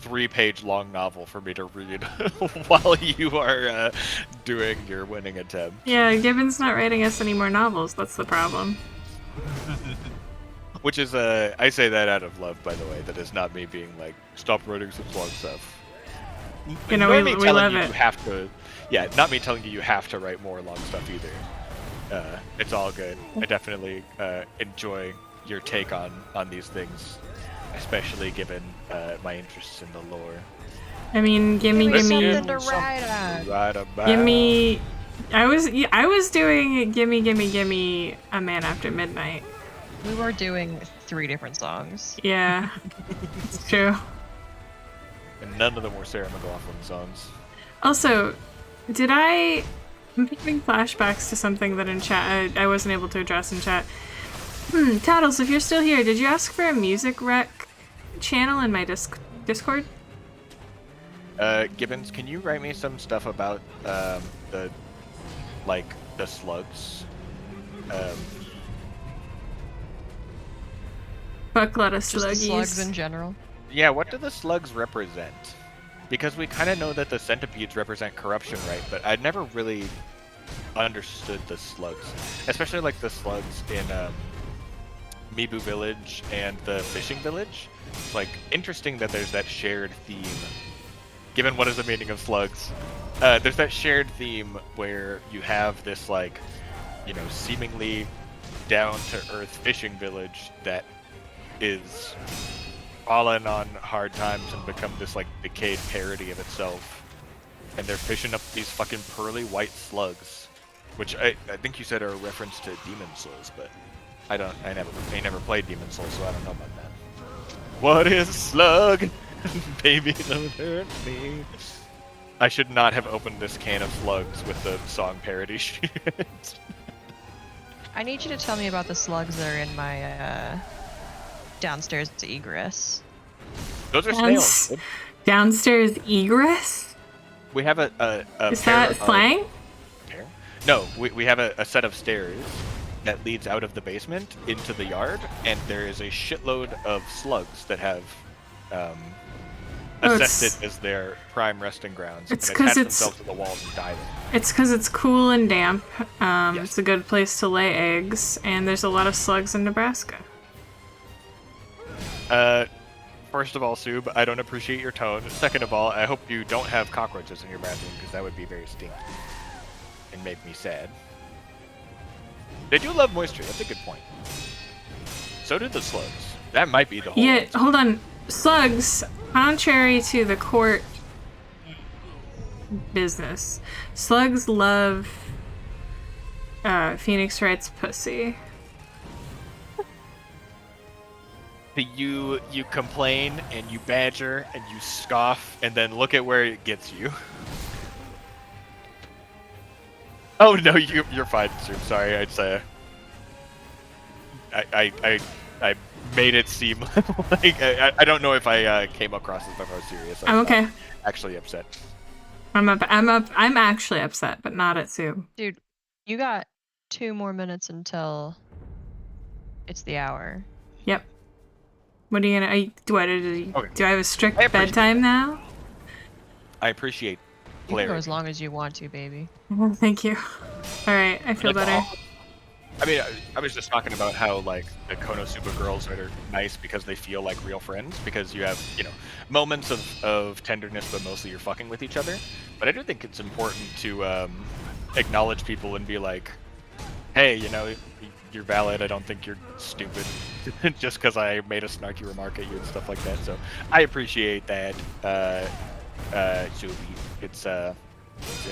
3-page long novel for me to read while you are doing your winning attempt. Yeah, Gibbon's not writing us any more novels. That's the problem. Which is I say that out of love, by the way. That is not me being like, stop writing such long stuff. You know, Nor we me telling love you it. you have to. Yeah, not me telling you you have to write more long stuff either. It's all good. I definitely enjoy your take on these things, especially given my interests in the lore. I mean, gimme. Something to write on. Right about. Gimme. I was doing gimme A Man After Midnight. We were doing 3 different songs. Yeah, it's true. And none of them were Sarah McLachlan songs. Also, I'm having flashbacks to something that in chat I wasn't able to address in chat. Tattles, if you're still here, did you ask for a music rec channel in my Discord? Gibbons, can you write me some stuff about the slugs? Fuck, lot of Just the sluggies. slugs in general. Yeah, what do the slugs represent? Because we kind of know that the centipedes represent corruption, right? But I'd never really understood the slugs, especially like the slugs in Mibu Village and the fishing village. It's like interesting that there's that shared theme. Given what is the meaning of slugs, there's that shared theme where you have this seemingly down-to-earth fishing village that is fallen on hard times and become this decayed parody of itself, and they're fishing up these fucking pearly white slugs, which I think you said are a reference to Demon Souls, but I never played Demon Souls, so I don't know about that. What is a slug? Baby, don't hurt me. I should not have opened this can of slugs with the song parody shit. I need you to tell me about the slugs that are in my downstairs egress. Those are snails. Downstairs egress? We have a Is pair that of- slang? Pair? No, we have a set of stairs that leads out of the basement into the yard, and there is a shitload of slugs that have ascended as their prime resting grounds, and it's attach 'cause it's- themselves to the walls and die there. It's because it's cool and damp. Yes. It's a good place to lay eggs, and there's a lot of slugs in Nebraska. First of all, Sub, I don't appreciate your tone. Second of all, I hope you don't have cockroaches in your bathroom, because that would be very stinky and make me sad. They do love moisture. That's a good point. So do the slugs. That might be the whole. Yeah, answer. hold on. Slugs, contrary to the court business, slugs love Phoenix Wright's pussy. You complain and you badger and you scoff, and then look at where it gets you. Oh no, you're fine, Sub. Sorry, I'd say. I made it seem like I don't know if I came across as if I was serious. I'm okay. Actually upset. I'm actually upset, but not at Sue. Dude, you got 2 more minutes until it's the hour. Yep. What are you gonna? Do I have a strict I appreciate bedtime now? I appreciate You can go clarity. as long as you want to, baby. Thank you. All right, I feel Like, better. I mean, I was just talking about how like the Konosuba girls are nice because they feel like real friends, because you have, you know, moments of tenderness, but mostly you're fucking with each other. But I do think it's important to acknowledge people and be like, hey, you know, you're valid. I don't think you're stupid just because I made a snarky remark at you and stuff like that. So I appreciate that, Shubi. It's an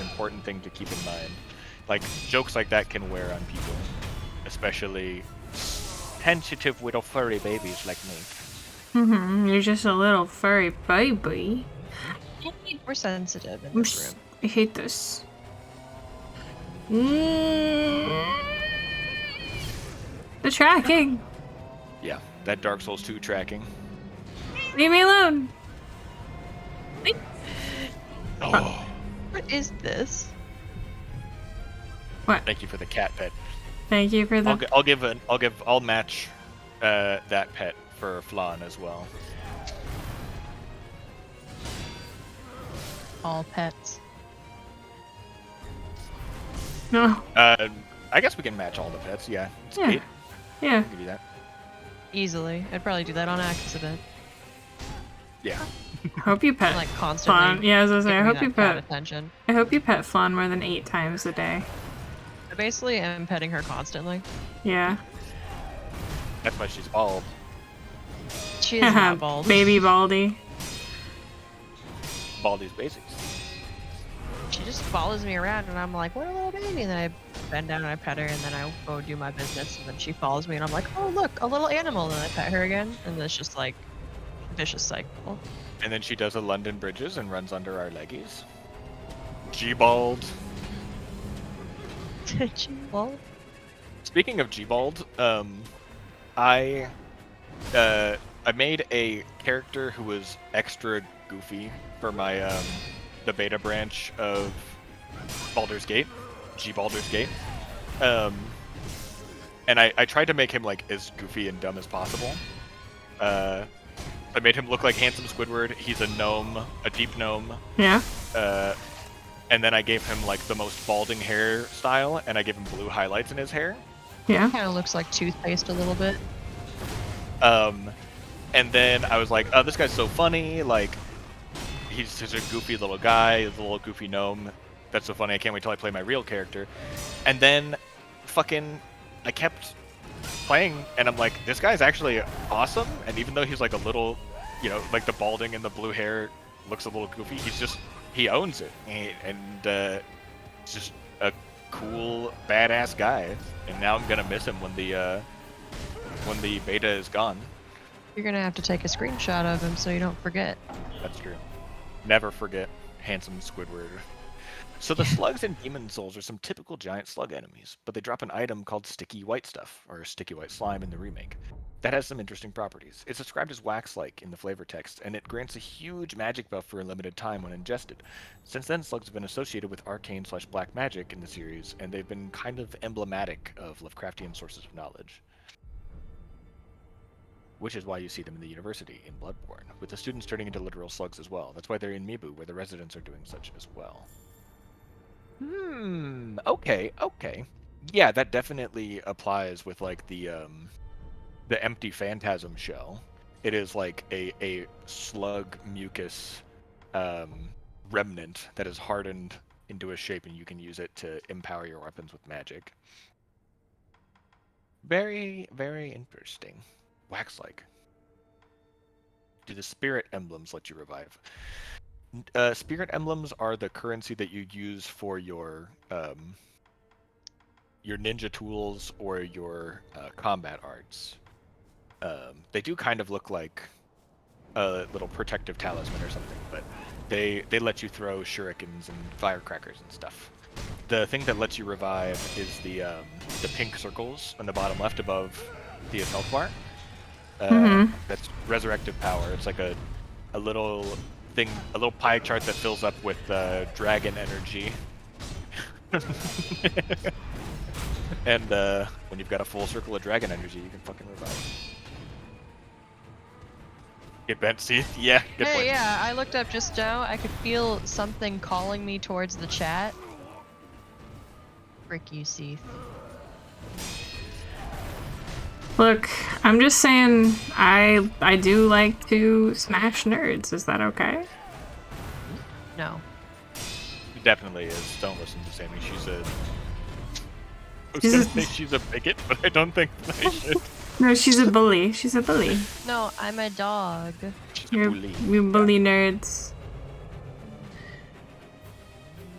important thing to keep in mind. Like, jokes like that can wear on people, especially sensitive little furry babies like me. You're just a little furry baby. We're sensitive in this room. I hate this. The tracking. Yeah, that Dark Souls 2 tracking. Leave me alone. Oh, What is this? What? thank you for the cat pet. Thank you for the. I'll match that pet for Fionn as well. All pets. No. I guess we can match all the pets. Yeah, it's Yeah. 8. Yeah. We can do that. Easily. I'd probably do that on accident. Yeah. Hope you pet Like constantly. Fionn. Yeah, I was gonna say. I giving hope you that cat pet. attention. I hope you pet Fionn more than 8 times a day. I basically am petting her constantly. Yeah. That's why she's bald. She is not bald. Baby Baldy. Baldy's basics. She just follows me around and I'm like, what a little baby. And then I bend down and I pet her and then I go do my business and then she follows me and I'm like, oh look, a little animal. And then I pet her again and it's just like vicious cycle. And then she does a London Bridges and runs under our leggies. G-bald. Well, Speaking of G-bald, I made a character who was extra goofy for my the beta branch of Baldur's Gate, Baldur's Gate. And I tried to make him like as goofy and dumb as possible. I made him look like handsome Squidward. He's a gnome, a deep gnome. Yeah. And then I gave him like the most balding hairstyle, and I gave him blue highlights in his hair. Yeah. kind of looks like toothpaste a little bit. And then I was like, oh, this guy's so funny. Like, he's such a goofy little guy. He's a little goofy gnome. That's so funny. I can't wait till I play my real character. And then, I kept playing, and I'm like, this guy's actually awesome. And even though he's like a little, you know, like the balding and the blue hair looks a little goofy, he owns it. And it's just a cool, badass guy. And now I'm gonna miss him when the beta is gone. You're gonna have to take a screenshot of him so you don't forget. That's true. Never forget handsome Squidward. So the slugs in Demon Souls are some typical giant slug enemies, but they drop an item called sticky white stuff, or sticky white slime in the remake. That has some interesting properties. It's described as wax-like in the flavor text, and it grants a huge magic buff for a limited time when ingested. Since then, slugs have been associated with arcane/black magic in the series, and they've been kind of emblematic of Lovecraftian sources of knowledge. Which is why you see them in the university in Bloodborne, with the students turning into literal slugs as well. That's why they're in Mibu, where the residents are doing such as well. Okay. Yeah, that definitely applies with like the empty phantasm shell. It is like a slug mucus remnant that is hardened into a shape, and you can use it to empower your weapons with magic. Very, very interesting. Wax-like. Do the spirit emblems let you revive? Spirit emblems are the currency that you use for your ninja tools or your combat arts. They do kind of look like a little protective talisman or something, but they let you throw shurikens and firecrackers and stuff. The thing that lets you revive is the pink circles on the bottom left above the health bar. That's resurrective power. It's like a little thing, a little pie chart that fills up with dragon energy. And when you've got a full circle of dragon energy, you can fucking revive. Get bent teeth? Yeah, good point. Yeah, I looked up just now. I could feel something calling me towards the chat. Frick you, Seath. Look, I'm just saying I do like to smash nerds. Is that okay? No. It definitely is. Don't listen to Sammy. She's a. I was She's gonna a- say she's a bigot, but I don't think I should. No, she's a bully. She's a bully. No, I'm a dog. She's a You're, bully. you bully nerds.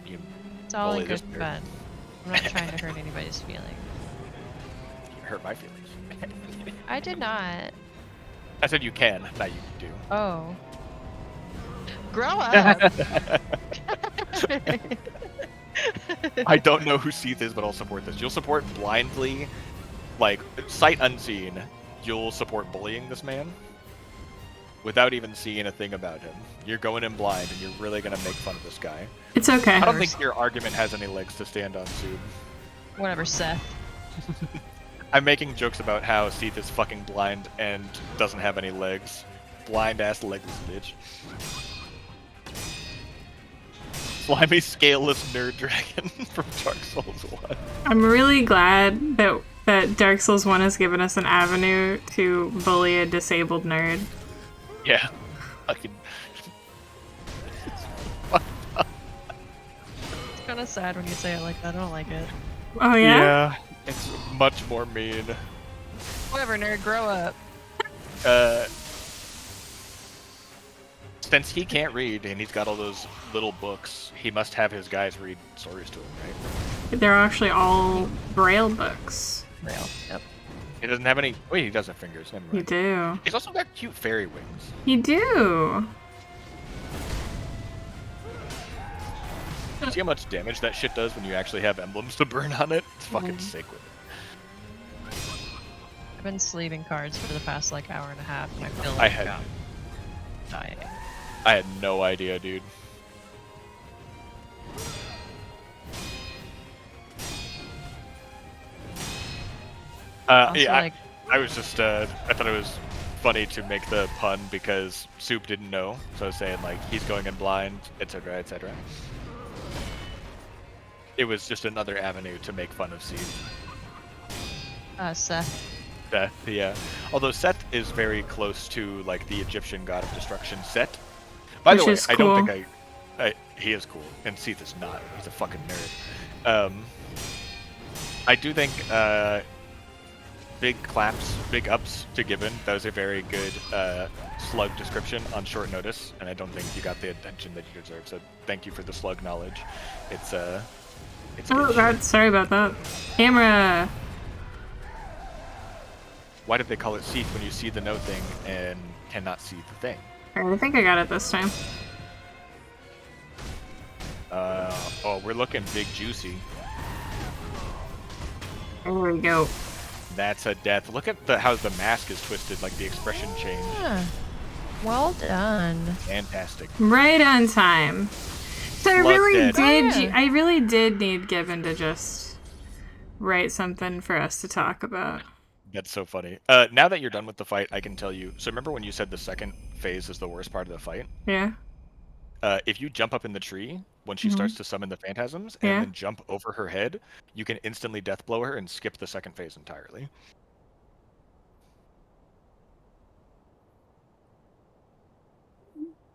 You It's all bully in good this nerd. fun. I'm not trying to hurt anybody's feelings. You hurt my feelings. I did not. I said you can, not you do. Oh. Grow up! I don't know who Seath is, but I'll support this. You'll support blindly, like, sight unseen. You'll support bullying this man without even seeing a thing about him. You're going in blind, and you're really gonna make fun of this guy. It's okay. I don't think your argument has any legs to stand on, Sue. Whatever, Seth. I'm making jokes about how Seath is fucking blind and doesn't have any legs. Blind ass legless bitch. Slimy scaleless nerd dragon from Dark Souls 1. I'm really glad that Dark Souls 1 has given us an avenue to bully a disabled nerd. Yeah. Fucking. It's kind of sad when you say it like that. I don't like it. Oh yeah? It's much more mean. Whatever, nerd, grow up. Since he can't read and he's got all those little books, he must have his guys read stories to him, right? They're actually all Braille books. Real. Yep. He doesn't have any. Wait, he does have fingers. Never You mind. do. He's also got cute fairy wings. You do. See how much damage that shit does when you actually have emblems to burn on it? It's fucking Mhm. sick with it. I've been sleeving cards for the past like hour and a half, and I feel I like had- I'm dying. I had no idea, dude. Also, Yeah, like, I was just, I thought it was funny to make the pun because Soup didn't know. So I was saying, like, he's going in blind, etc., etc. It was just another avenue to make fun of Seth. Seth. Seth, yeah. Although Seth is very close to, like, the Egyptian god of destruction, Set. By the Which way, is I don't cool. think he is cool, and Seth is not. He's a fucking nerd. I do think, big claps, big ups to Gibbon. That was a very good slug description on short notice, and I don't think you got the attention that you deserve. So thank you for the slug knowledge. It's Oh good shit. god, sorry about that. Camera. Why did they call it Seath when you see the no thing and cannot see the thing? Alright, I think I got it this time. Oh, we're looking big juicy. There we go. That's a death. Look at how the mask is twisted, like the expression change. Yeah. Well done. Fantastic. Right on time. So I Slug really dead. did. Oh, yeah. I really did need Gibbon to just write something for us to talk about. That's so funny. Now that you're done with the fight, I can tell you. So remember when you said the second phase is the worst part of the fight? Yeah. If you jump up in the tree when she Mhm. starts to summon the phantasms and Yeah. then jump over her head, you can instantly death blow her and skip the second phase entirely.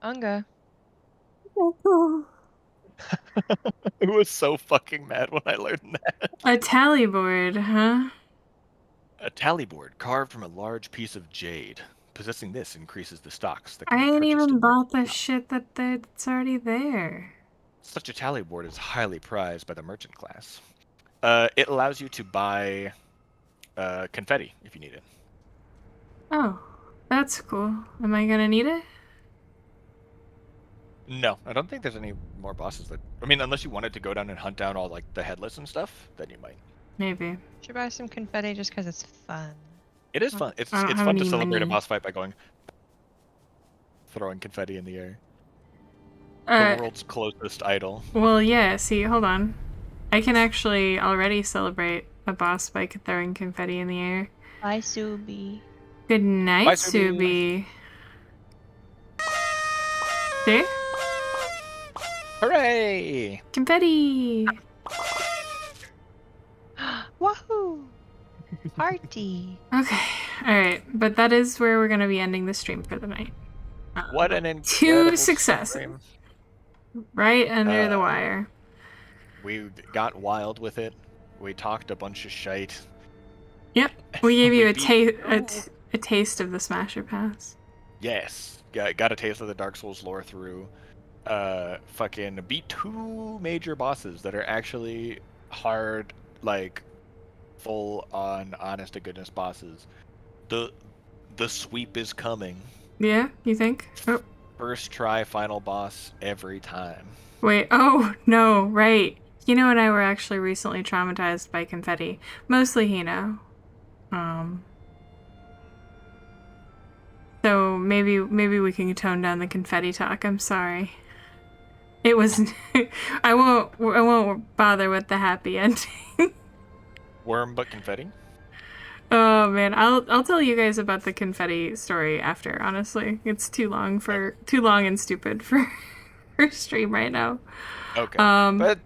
Unga. I was so fucking mad when I learned that. A tally board, huh? A tally board carved from a large piece of jade. Possessing this increases the stocks that I can be ain't purchased even in bought the merchant shop. shit that's already there. Such a tally board is highly prized by the merchant class. It allows you to buy confetti if you need it. Oh, that's cool. Am I gonna need it? No, I don't think there's any more bosses that. I mean, unless you wanted to go down and hunt down all like the headless and stuff, then you might. Maybe. Should buy some confetti just because it's fun. It is fun. It's I don't have fun to any celebrate a money. boss fight by going throwing confetti in the air. Uh, The world's closest idol. well, yeah. See, hold on. I can actually already celebrate a boss by throwing confetti in the air. Bye, Subi. Good night, Bye, Subi. Subi. See? Hooray! Confetti! Wahoo! Party. Okay, alright, but that is where we're gonna be ending the stream for the night. What an Two incredible successes. stream. Right under the Uh, wire. We got wild with it. We talked a bunch of shite. Yep, we gave you beat- a taste of the Smasher Pass. Yes, got a taste of the Dark Souls lore through. Fucking beat 2 major bosses that are actually hard, like full on, honest to goodness bosses. The sweep is coming. Yeah, you think? Oh, First try final boss every time. wait. Oh, no, right. Hino and I were actually recently traumatized by confetti. Mostly Hino. So maybe we can tone down the confetti talk. I'm sorry. It was I won't bother with the happy ending. Worm but confetti? Oh man, I'll tell you guys about the confetti story after, honestly. It's too long and stupid for stream right now. Okay. But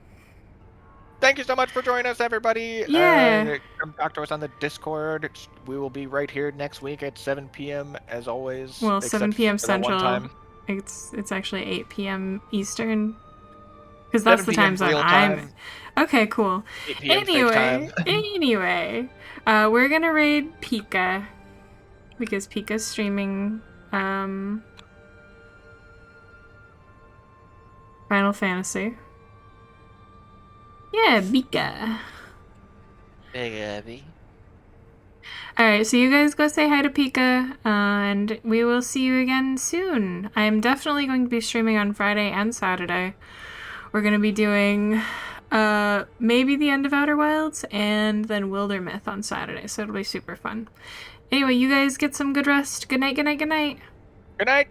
thank you so much for joining us, everybody. Yeah. Come talk to us on the Discord. We will be right here next week at 7 p.m. as always. Well, 7 except p.m. for that one Central. time. It's actually 8 p.m. Eastern. Because that's the 7 time p.m. zone real I'm. time. Okay, cool. 8 p.m. fake time. Anyway, we're gonna raid Pika because Pika's streaming Final Fantasy. Yeah, Pika. Big Abby. Alright, so you guys go say hi to Pika, and we will see you again soon. I am definitely going to be streaming on Friday and Saturday. We're going to be doing maybe the end of Outer Wilds and then Wilder Myth on Saturday, so it'll be super fun. Anyway, you guys get some good rest. Good night, good night, good night. Good night.